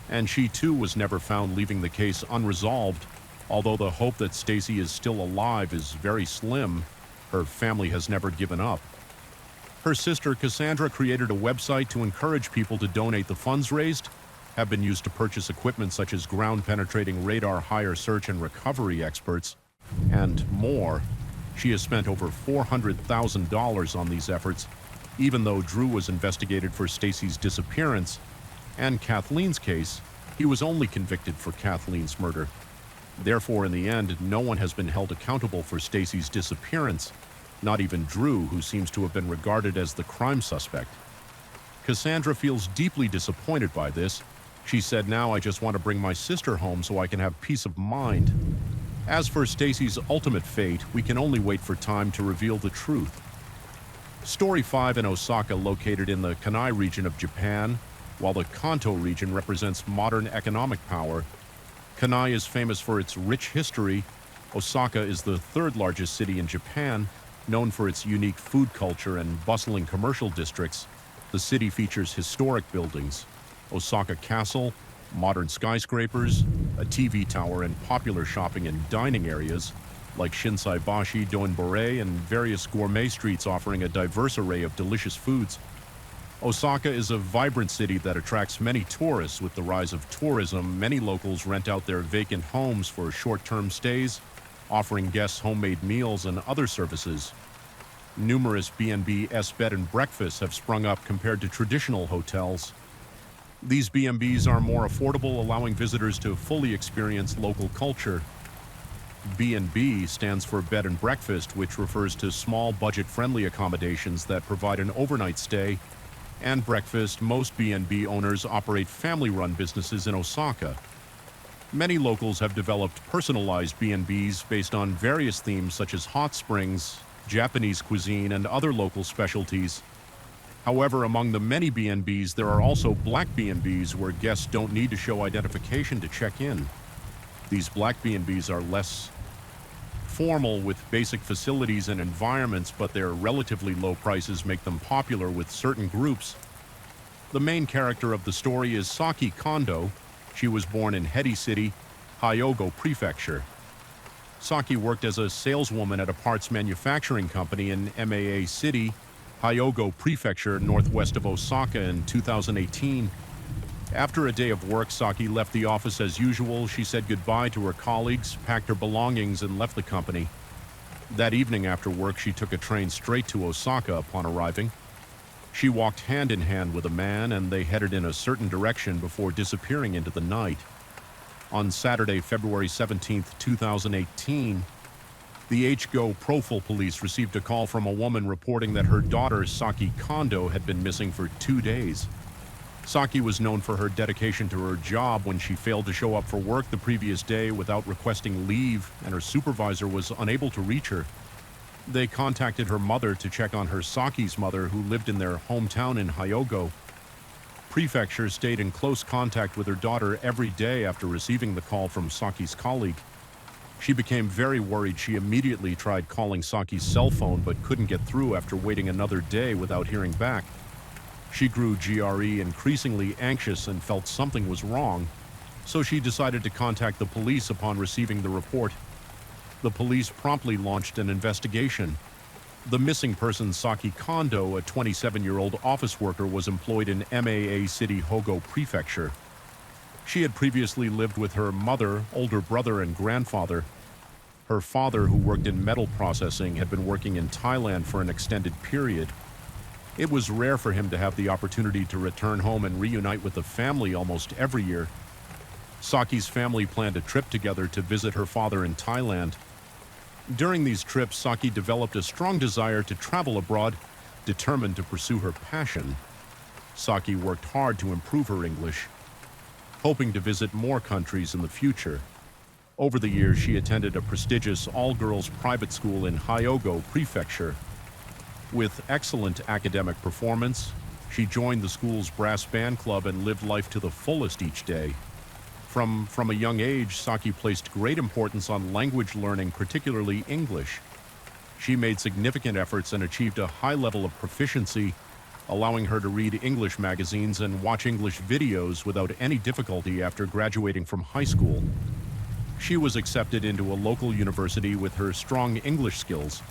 and she too was never found, leaving the case unresolved. Although the hope that Stacy is still alive is very slim, her family has never given up. Her sister, Cassandra, created a website to encourage people to donate. The funds raised have been used to purchase equipment such as ground-penetrating radar, higher search and recovery experts, and more. She has spent over $400,000 on these efforts, even though Drew was investigated for Stacy's disappearance. And Kathleen's case, he was only convicted for Kathleen's murder. Therefore, in the end, no one has been held accountable for Stacy's disappearance, not even Drew, who seems to have been regarded as the crime suspect. Cassandra feels deeply disappointed by this. She said, "Now I just want to bring my sister home so I can have peace of mind." As for Stacy's ultimate fate, we can only wait for time to reveal the truth. Story 5 in Osaka, located in the Kanai region of Japan, while the Kanto region represents modern economic power. Kanai is famous for its rich history. Osaka is the third largest city in Japan, known for its unique food culture and bustling commercial districts. The city features historic buildings, Osaka Castle, modern skyscrapers, a TV tower, and popular shopping and dining areas like Shinsaibashi, Donbore, and various gourmet streets offering a diverse array of delicious foods. Osaka is a vibrant city that attracts many tourists. With the rise of tourism, many locals rent out their vacant homes for short-term stays, offering guests homemade meals and other services. Numerous B&B's bed and breakfasts have sprung up compared to traditional hotels. These B&Bs are more affordable, allowing visitors to fully experience local culture. B&B stands for bed and breakfast, which refers to small, budget-friendly accommodations that provide an overnight stay and breakfast. Most B&B owners operate family-run businesses in Osaka. Many locals have developed personalized B&Bs based on various themes such as hot springs, Japanese cuisine, and other local specialties. However, among the many B&Bs, there are also black B&Bs where guests don't need to show identification to check in. These black B&Bs are less formal with basic facilities and environments, but their relatively low prices make them popular with certain groups. The main character of the story is Saki Kondo. She was born in Hedi City, Hyogo Prefecture. Saki worked as a saleswoman at a parts manufacturing company in Maa City, Hyogo Prefecture, northwest of Osaka in 2018. After a day of work, Saki left the office as usual. She said goodbye to her colleagues, packed her belongings, and left the company. That evening after work, she took a train straight to Osaka upon arriving. She walked hand in hand with a man, and they headed in a certain direction before disappearing into the night. On Saturday, February 17, 2018, the Hgo Profil police received a call from a woman reporting that her daughter, Saki Kondo, had been missing for 2 days. Saki was known for her dedication to her job. When she failed to show up for work the previous day without requesting leave and her supervisor was unable to reach her, they contacted her mother to check on her. Saki's mother, who lived in their hometown in Hyogo Prefecture, stayed in close contact with her daughter every day after receiving the call from Saki's colleague. She became very worried. She immediately tried calling Saki's cell phone but couldn't get through after waiting another day without hearing back. She grew increasingly anxious and felt something was wrong, so she decided to contact the police upon receiving the report. The police promptly launched an investigation. The missing person, Saki Kondo, a 27-year-old office worker, was employed in Maa City, Hyogo Prefecture. She had previously lived with her mother, older brother, and grandfather. Her father, who worked in metal processing, had been working in Thailand for an extended period. It was rare for him to have the opportunity to return home and reunite with the family almost every year. Saki's family planned a trip together to visit her father in Thailand. During these trips, Saki developed a strong desire to travel abroad, determined to pursue her passion. Saki worked hard to improve her English, hoping to visit more countries in the future. Over the years, she attended a prestigious all-girls private school in Hyogo Prefecture. With excellent academic performance, she joined the school's brass band club and lived life to the fullest each day. From a young age, Saki placed great importance on language learning, particularly English. She made significant efforts and achieved a high level of proficiency, allowing her to read English magazines and watch English videos without any difficulty after graduating from high school. She was accepted into a local university with her strong English skills.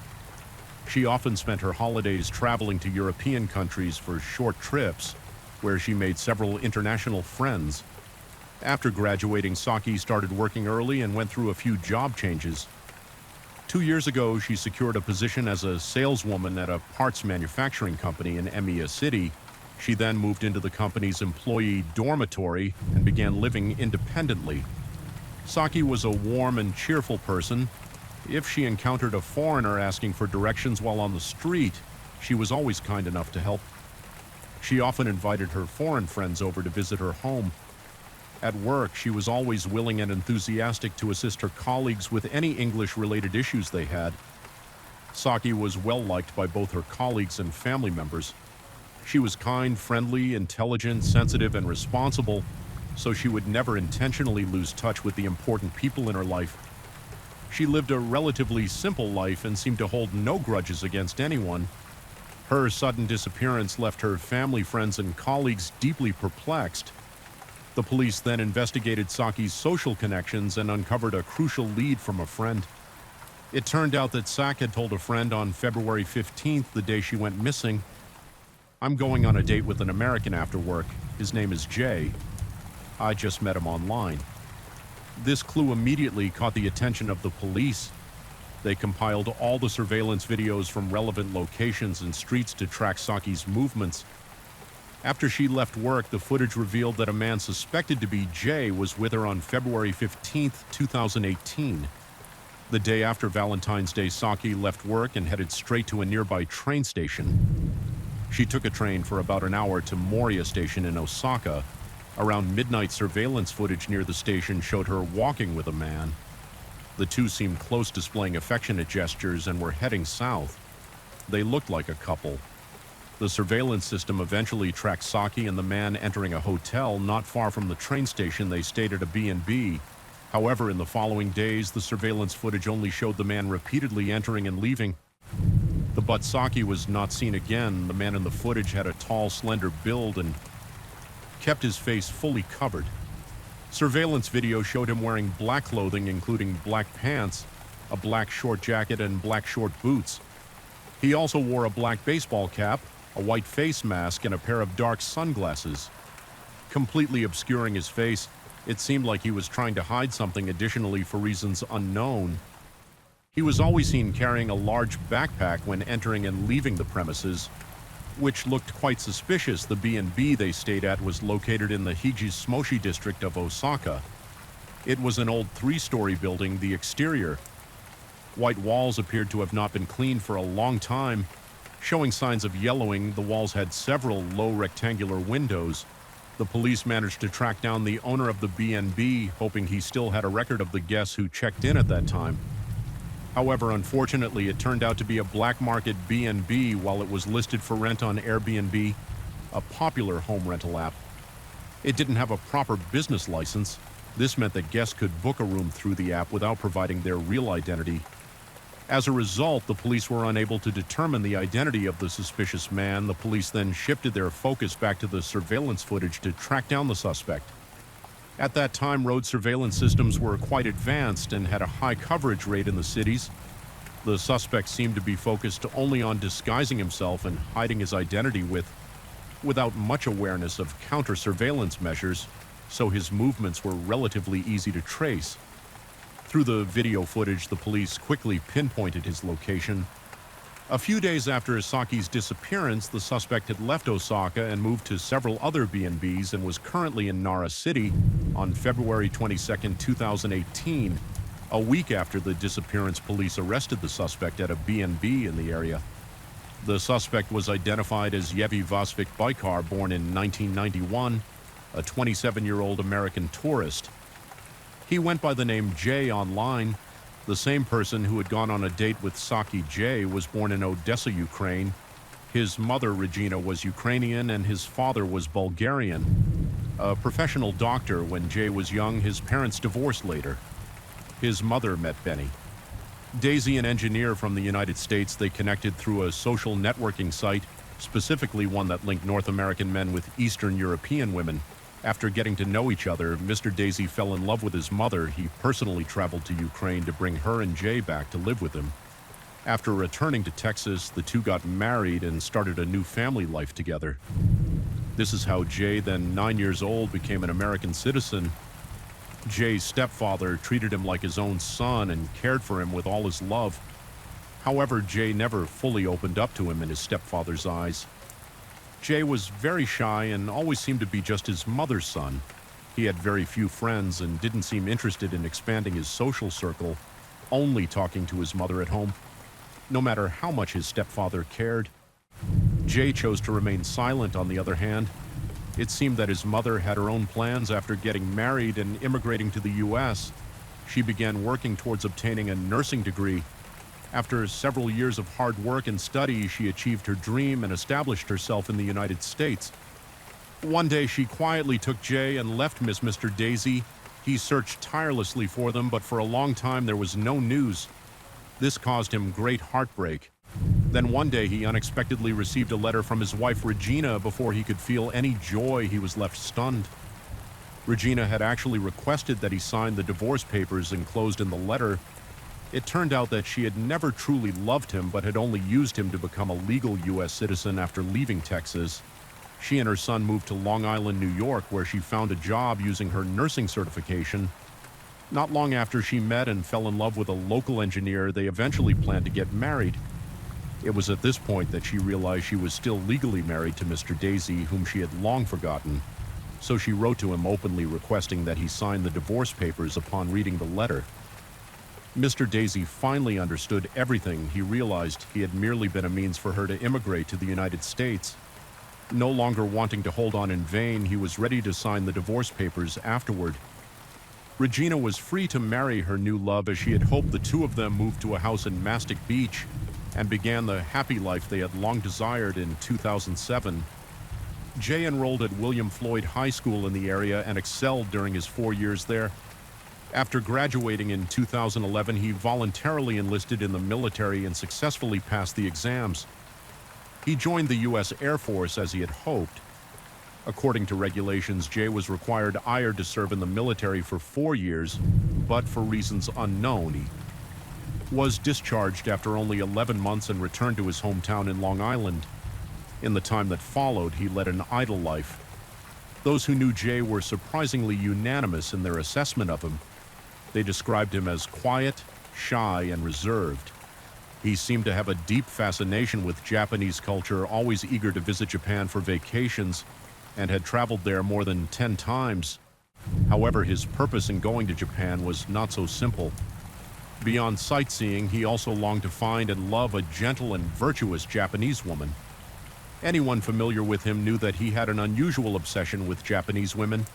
She often spent her holidays traveling to European countries for short trips, where she made several international friends. After graduating, Saki started working early and went through a few job changes. 2 years ago, she secured a position as a saleswoman at a parts manufacturing company in Maa City. She then moved into the company's employee dormitory and began living independently. Saki was a warm and cheerful person. If she encountered a foreigner asking for directions while on the street, she was always kind enough to help. She often invited her foreign friends over to visit her home. At work, she was always willing and enthusiastic to assist her colleagues with any English-related issues they had. Saki was well-liked by both her colleagues and family members. She was kind, friendly, intelligent, sensitive, and responsible, so she would never intentionally lose touch with the important people in her life. She lived a relatively simple life and seemed to hold no grudges against anyone. Her sudden disappearance left her family, friends, and colleagues deeply perplexed. The police then investigated Saki's social connections and uncovered a crucial lead from a friend. It turned out that Sak had told a friend on February 15th, the day she went missing, I'm going on a date with an American after work. His name is Jay. I just met him online. This clue immediately caught the attention of the police. They compiled all the surveillance videos from relevant locations and streets to track Saki's movements. After she left work, the footage revealed that a man suspected to be Jay was with her on February 15, 2018. The day after Valentine's Day, Saki left work and headed straight to a nearby train station. She took a train for about an hour to Moriya Station in Osaka. Around midnight, surveillance footage near the station showed her walking with a man. The two seemed close, displaying affectionate gestures, and were heading south. They looked like a couple. The surveillance system eventually tracked Saki and the man entering a hotel not far from the train station they stayed at a B&B. However, in the following days, the surveillance footage only showed the man repeatedly entering and leaving. But Saki was not seen again. The man in the footage had a tall, slender build and kept his face fully covered. Surveillance video showed him wearing black clothing, including black pants, a black short jacket, and black short boots. He also wore a black baseball cap, a white face mask, and a pair of dark sunglasses. Completely obscuring his face, it seemed like he was trying to hide something additionally for reasons unknown. He was always seen carrying a large backpack when entering and leaving the premises, which looked quite suspicious. The B&B they stayed at was located in the Hijismoshi district of Osaka. It was an old 3-story building. The exterior, white walls appeared to have not been cleaned for a long time, showing signs of yellowing. The walls had several low rectangular windows. The police managed to track down the owner of the B&B, hoping he still had a record of the guests who checked in at that time. However, unfortunately, it turned out to be a black market B&B while it was listed for rent on Airbnb, a popular home rental app. It didn't have a proper business license. This meant that guests could book a room through the app without providing their real identity. As a result, the police were unable to determine the identity of the suspicious man. The police then shifted their focus back to the surveillance footage to track down the suspect. At that time, road surveillance systems were quite advanced and had a high coverage rate in the cities. The suspect seemed to be focused only on disguising himself and hiding his identity without much awareness of counter-surveillance measures, so his movements were relatively easy to trace. Through the video footage, the police quickly pinpointed his location. A few days after Saki's disappearance, the suspect had left Osaka and moved to several other B&Bs and was currently in Nara City. On February 22, 2018, a week after the disappearance, police arrested the suspect at a B&B in the area. The suspect was identified as Yevi Vasvik Baikar, born in 1991, a 27-year-old American tourist. He went by the name Jay online. The same person who had gone on a date with Saki Jay was born in Odessa, Ukraine. His mother, Regina, was Ukrainian and his father was Bulgarian. A professional doctor when Jay was young, his parents divorced later. His mother met Benny. Daisy, an engineer from the United States, they connected through a social networking site, specifically one that linked North American men with Eastern European women. After getting to know each other, Mr. Daisy fell in love with his mother. He personally traveled to Ukraine to bring her and Jay back to live with him. After returning to Texas, the two got married and started a new family life together. This is how Jay, then 9 years old, became an American citizen. Jay's stepfather treated him like his own son and cared for him with all his love. However, Jay never fully opened up to him in his stepfather's eyes. Jay was very shy and always seemed to be just his mother's son. He had very few friends and didn't seem interested in expanding his social circle, only talking to his mother at home. No matter how much his stepfather cared, Jay chose to remain silent. On the other hand, it seemed that his mother had her own plans. After getting married and immigrating to the U.S., she began working towards obtaining a nursing degree. After several years of hard work and study, she achieved her dream and established herself in the United States. One day, she quietly took Jay and left Mr. Daisy. He searched tirelessly for them, but for a long time there was no news. This caused him great heartbreak. Then one day, he unexpectedly received a letter from his wife, Regina. Before he could feel any joy, he was left stunned. Regina had actually requested that he sign the divorce papers enclosed in the letter. It turned out that she had never truly loved him, but had only used him to become a legal U.S. citizen after leaving Texas. She and her son moved to Long Island, New York, where she found a job using her nursing certification. Not long after she met and fell in love with a local engineer, they eventually planned to get married. It was at this point that she realized she was still legally married to Mr. Daisy, whom she had long forgotten. So she wrote to him openly requesting that he sign the divorce papers upon reading the letter. Mr. Daisy finally understood everything. He realized he had merely been a means for her to immigrate to the United States. No longer wanting to hold on in vain, he was ready to sign the divorce papers afterward. Regina was free to marry her new love, as she had hoped the two of them moved to a house in Mastic Beach and began the happy life they had long desired in 2007. Jay enrolled at William Floyd High School in the area and excelled during his 4 years there. After graduating in 2011, he voluntarily enlisted in the military and successfully passed the exams. He joined the U.S. Air Force as he had hoped. According to regulations, Jay was required either to serve in the military for 4 years, but for reasons unknown, he was discharged after only 11 months and returned to his hometown in Long Island. In the time that followed, he led an idle life. Those who knew Jay were surprisingly unanimous in their assessment of him. They described him as quiet, shy, and reserved. He seemed to have a deep fascination with Japanese culture, always eager to visit Japan for vacations, and had traveled there more than 10 times. However, his purpose in going to Japan was not so simple. Beyond sightseeing, he also longed to find and love a gentle and virtuous Japanese woman. Anyone familiar with him knew that he had an unusual obsession with Japanese women.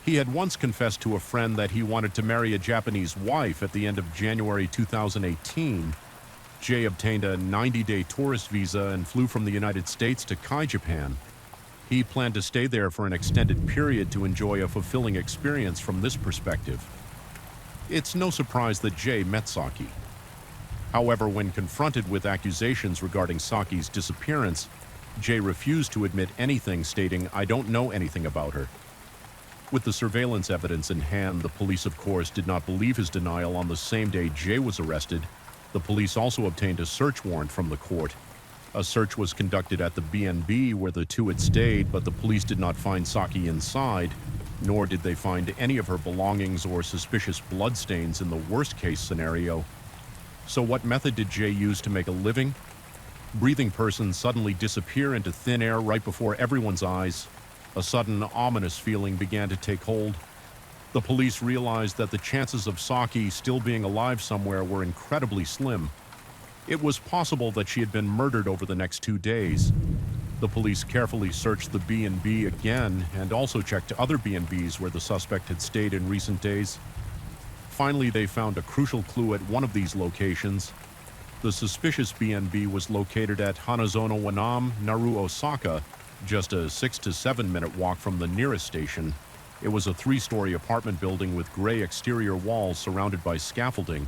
He had once confessed to a friend that he wanted to marry a Japanese wife. At the end of January 2018, Jay obtained a 90-day tourist visa and flew from the United States to Kai, Japan. He planned to stay there for an extended period to enjoy a fulfilling experience from this perspective. It's no surprise that Jay met Saki. However, when confronted with accusations regarding Saki's disappearance, Jay refused to admit anything, stating, "I don't know anything about her." With the surveillance evidence in hand, the police, of course, did not believe his denial. On the same day Jay was arrested, the police also obtained a search warrant from the court. A search was conducted at the B&B where the two had stayed, but the police did not find Saki inside, nor did they find any of her belongings or suspicious bloodstains in the worst-case scenario. So what method did Jay use to make a living? Breathing persons suddenly disappear into thin air right before everyone's eyes. A sudden, ominous feeling began to take hold. The police realized that the chances of Saki still being alive somewhere were incredibly slim. It was possible that she had been murdered over the next 2 days. The police carefully searched the B&B again and also checked other B&Bs where the suspect had stayed in recent days. Finally, they found a crucial clue at one of these locations. The suspicious B&B was located at Hanazono Wanam, Naru, Osaka, just a 6 to 7 minute walk from the nearest station. It was a 3-story apartment building with gray exterior walls surrounded by scaffolding.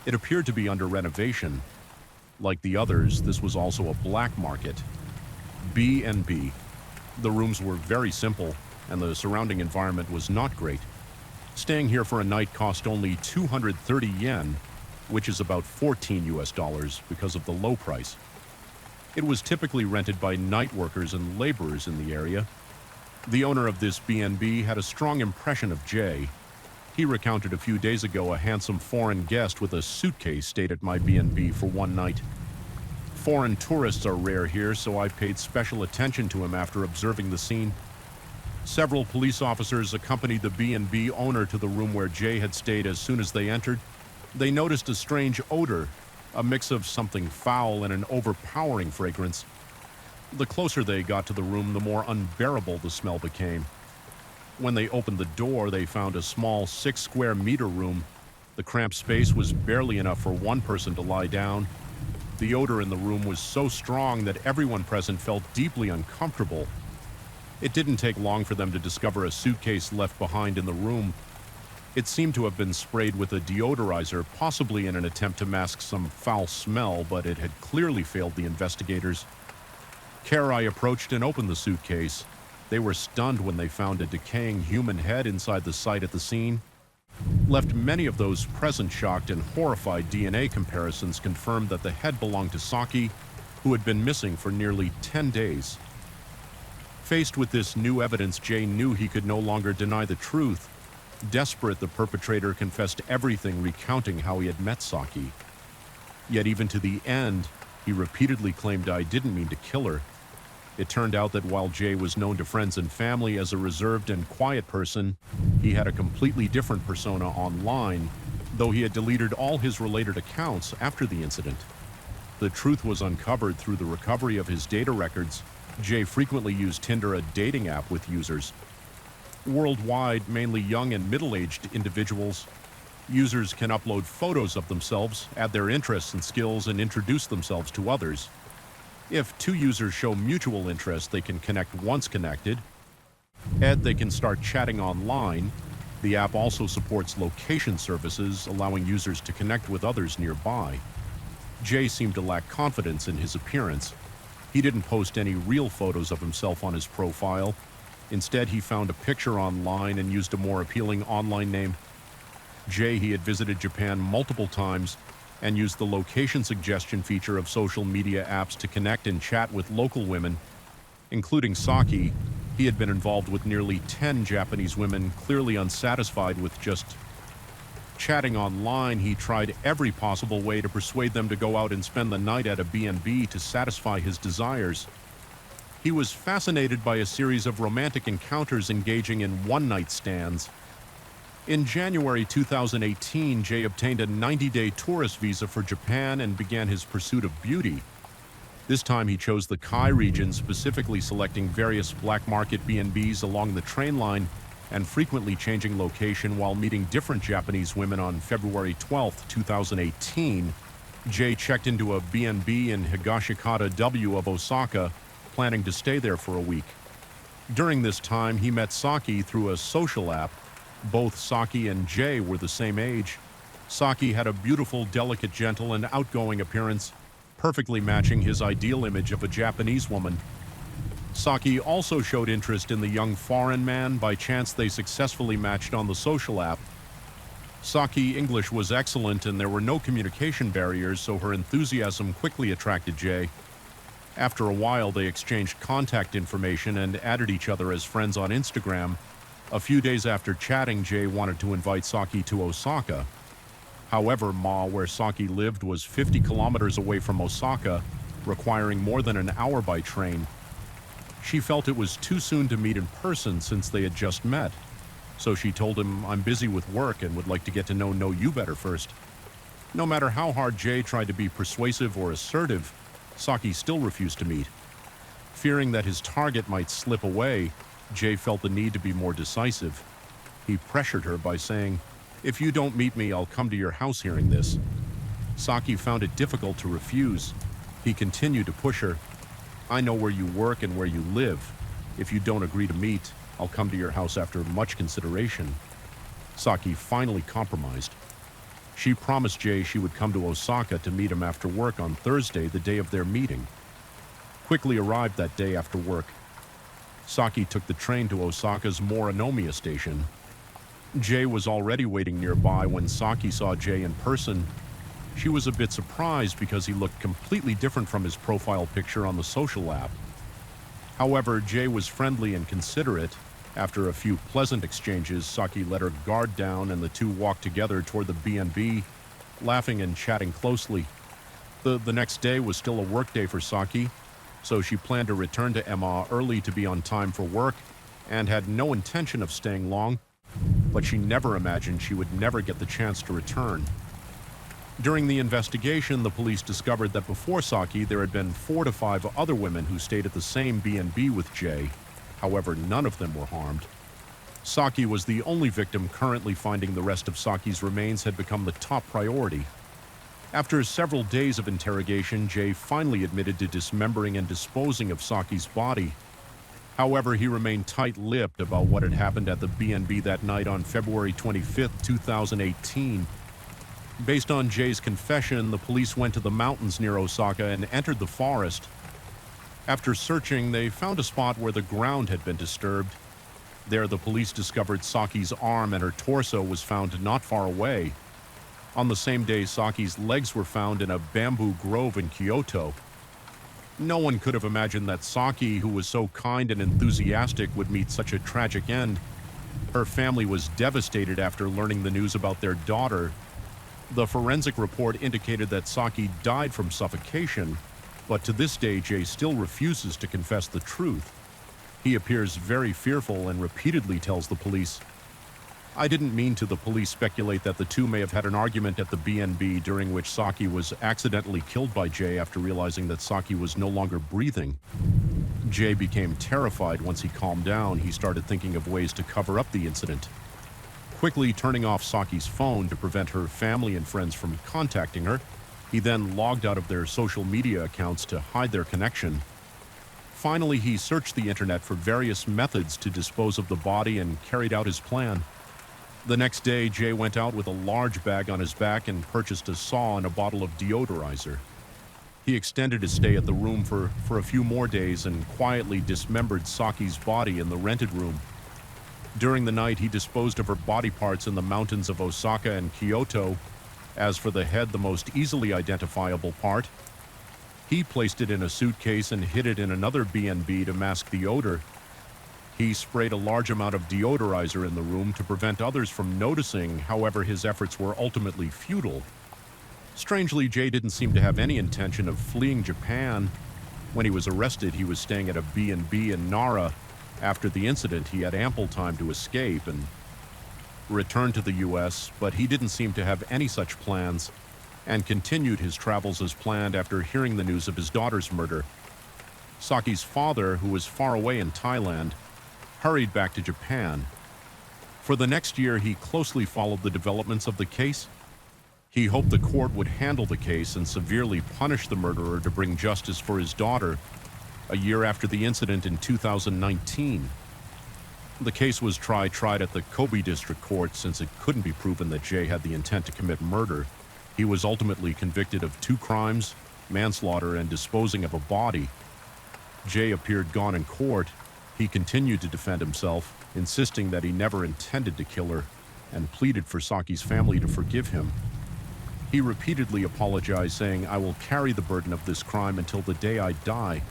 It appeared to be under renovation. Like the others, this was also a black market. B&B. The rooms were very simple, and the surrounding environment was not great. Staying here for a night cost only 230 yen, which is about $14 US because of the low price. It was typically rented by night workers and laborers in the area. The owner of this B&B had a strong impression of Jay. He recounted a few days ago a handsome foreign guest with a suitcase stayed at my B&B for one night. Foreign tourists are rare here, so I paid special attention to him after observing the scene. Several police officers accompanied the B&B owner to the room where Jay had stayed. As soon as they entered, they noticed a strange odor, a mix of something foul and an overpowering fragrance. The closer they got to the room, the more unbearable the smell became. When they opened the door, they found a small 6-square-meter room. The cramped space was barely enough for one person to lie down. The odor in the room was so strong that everyone present felt deeply uncomfortable. It didn't take long for them to discover a suitcase left behind in the room. It seemed to have been sprayed with a deodorizer, possibly in an attempt to mask some foul smell, but it had clearly failed the investigators. Karai approached and opened the suitcase. They were stunned when they found a decaying human head inside the site at the scene. left many of those present shocked and horrified. DNA comparisons confirmed that the head belonged to Saki, who had been missing for nearly 10 days. Faced with this new evidence, Jay knew he could no longer deny the truth. Desperate, the perpetrator confessed everything, recounting how he had met Saki. Yet even to the end, he repeatedly claimed, "I didn't mean to kill her." It turned out that while Jay was known to friends and family as a reserved and quiet person, he had a completely different persona online, though he had deleted all his related accounts after the incident. The truth was uncovered through the recovery of his data records. Jay frequently used Tinder, a dating app, with users. Worldwide, mainly young and middle-aged individuals, users can upload photos of themselves, add their interests and skills, and introduce themselves to others. If two users show mutual interest, they can connect once connected. They can start chatting online. The app also supports location services, allowing users to connect with others nearby. Jay seemed to lack confidence in his appearance. He didn't post any real photos of himself on his profile. Instead, he found a picture online and used a more appealing online name. He had visited Japan multiple times and used the location suggestion feature of social media apps to connect and chat with local women, including Saki. He had been involved with nearly 10 Japanese women, clearly unsatisfied with just chatting online. He tried every possible way to persuade them to go out and spend the night at a B&B to satisfy his desires. He was fascinated by a series of romantic encounters, engaging in one-night stands. In January 2018, Jay obtained a 90-day tourist visa for Japan and began his pursuit of beauty. This time he chose the Kai region, specifically selecting various black market B&Bs along the train line and frequently changing location while meeting different Japanese women. On February 12, 2018, Jay checked into a B&B in Higashikata W of Osaka, planning to stay there for a week. During this time, he met Saki through a social app. Both Saki and Jay were the same age. Saki had a beautiful, delicate, gentle, and outgoing appearance, perfectly matching his ideal image of a Japanese woman. Saki also showed interest in the young foreign man. By chance, they successfully matched on the social app. Saki's English was excellent and there were no communication barriers, so her enthusiasm quickly attracted Jay. After a while, they exchanged contact information and added each other as friends on Instagram. A few days after chatting, Jay wanted to invite Saki to Osaka. However, where Saki lived, was 50 kilometers away from Osaka, requiring more than an hour by train. She felt it was too soon to meet in person since they had just met. So she told him, "I'm busy with work and would like to get to know you better first." No matter how hard Jay tried to be persuasive or assertive, Saki still refused to meet. Fearing that his target might slip away, Jay felt the need to be more decisive. He pressured her by saying, "If you don't meet me, I'll come to your house." Hearing this, Saki found it difficult to refuse. He continued to push her. "I know where you work and where you live. If you don't agree to meet, I'll come to your house." After much consideration, Saki finally compromised. She promised Jay she would come to Osaka to meet him after work on Thursday, the day of their meeting. Quickly arrived that day after work, Saki took the train to Osaka's Morinomiya station. Jay was already waiting nearby when Saki saw Jay in person. She was a bit surprised because he looked completely different from his profile picture on the social app. However, Jay was friendly and considerate. After a few pleasant exchanges, Saki let her guard down and the two walked together toward the B&B, laughing and chatting closely. The next day was still a work day for Saki, so she planned to return to Emma early to be on time for work and had no intention of staying long, but she never imagined she would never get the chance to return. During the investigation, the police discovered that before Saki, there had been 4 to 5 other women who stayed at the same B&B with Jay. However, none of them were harmed. Saki was the only victim. Currently, finding the rest of Saki's remains had become the top priority. After several days of interrogation, Jay finally admitted to dismembering and disposing of Saki's body. However, he remained tight-lipped about what had happened at the B&B that night on February 25, 2018. Based on Jay's confession, the police went to the mountains near Osaka and entered the forest. After searching, they found a spot where the ground had been disturbed. There, the police discovered Saki's arm and her torso was found not far away. On the same day, Saki's legs were found in a bamboo grove in Kyoto. No one could have imagined that Saki, who was so kind and enthusiastic, would meet such a tragic end. Her family was devastated after learning the news about their daughter. The forensic report indicated that Saki died from suffocation, but to this day, Jay still refuses to confess the truth. He appears very fearful and repeatedly tells the police, "I didn't mean to." The police speculate that the two may have had an argument at the B&B during which Saki was accidentally killed by Jay after realizing that Saki was no longer breathing. Jay became terrified once he calmed down. He started thinking of ways to cover up the incident, quickly turning off Saki's phone to prevent her family and friends from contacting her. He then logged out of their social media accounts to hide their connection. Finally, he searched the internet for various methods to dispose of the body and carried out his plan. The next day, Jay went out with a large bag on his back and purchased a saw and a bottle of deodorizer. He extended his stay at the room for a few more days and quietly dismembered Saki's body in the rented room. During the night, he disposed of her body parts in the mountains of Osaka and Kyoto. As for the head, the most easily identifiable part, he placed it in a suitcase and hid it in another B&B to mask the odor. He sprayed a large amount of deodorizer in the room to prevent others from noticing. However, his efforts were ultimately futile. Strangely, Jay didn't seem to have any intention of fleeing Japan. When he was arrested, he was staying at a B&B in Nara. After the incident, he had ample time to escape and return to the U.S., but he didn't seem to have any such plans and continued his travels as planned after hearing the news of his daughter's murder. Saki's father, who was far away in Thailand, hurried back to Japan. For the next year, he closely followed the developments of the case. He hoped the court would handle the case and severely punish the murderer to bring justice for his daughter. A year after the incident in 2019, the case was tried at the Kobe District Court since it couldn't be proven that Jay had the intent to commit murder. He was ultimately convicted of 2 crimes, manslaughter and disposing of a body. Jay appeared gone in court. He continued to defend himself, insisting that he never intended to kill her, and pleaded for Saki's family to forgive him. He repeatedly apologized, saying, "I will carry the burden of this crime until the day I die."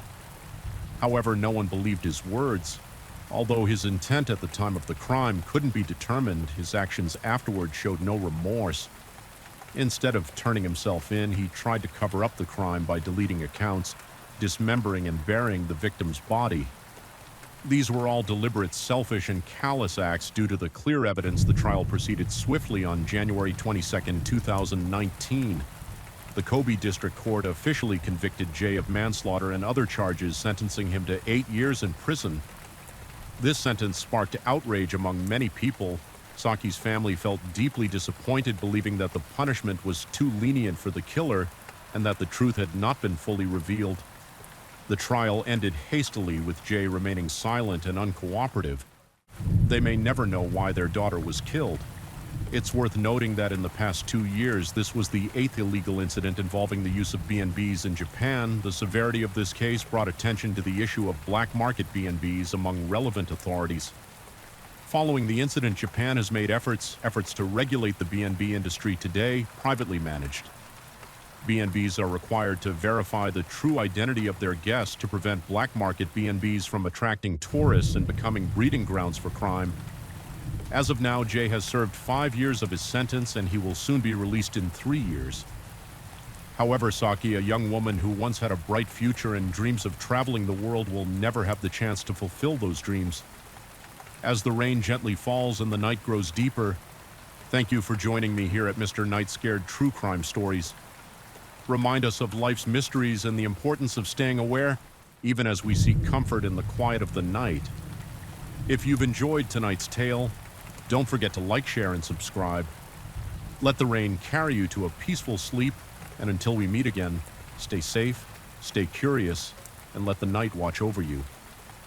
However, no one believed his words. Although his intent at the time of the crime couldn't be determined, his actions afterward showed no remorse. Instead of turning himself in, he tried to cover up the crime by deleting accounts, dismembering and burying the victim's body. These were all deliberate, selfish, and callous acts. Due to the clear evidence, the trial proceeded swiftly on January 22, 2019. The Kobe District Court officially convicted Jay of manslaughter and other charges, sentencing him to 8 years in prison. This sentence sparked outrage among many people. Saki's family felt deeply disappointed, believing that the punishment was too lenient for the killer and that the truth had not been fully revealed. The trial ended hastily, with Jay remaining silent and uncooperative. They may never know why their daughter was killed. It's worth noting that in the past 2 years, this was the 8th illegal incident involving the use of B&Bs in Japan. The severity of this case brought attention to the issue of black market B&Bs among relevant authorities. Following the incident, Japan has made efforts to regulate the B&B industry today, privately managed. B&Bs are required to verify the true identity of their guests to prevent black market B&Bs from attracting tourists and becoming breeding grounds for crime. As of now, Jay has served 5 years of his sentence and he will soon be released in 3 years. However, Saki, a young woman who once had a bright future and dreams of traveling the world, will never have the chance to fulfill those dreams. As the rain gently falls and the night grows deeper, thank you for joining me here at Mr. Night Scared True Crime Stories. Remind us of life's mysteries and the importance of staying aware, even as we seek comfort in the quiet of the night. If you've enjoyed tonight's tale, don't forget to like, share, and subscribe. Let the rain carry you to a peaceful sleep, and until we meet again, stay safe, stay curious, and let the night watch over you.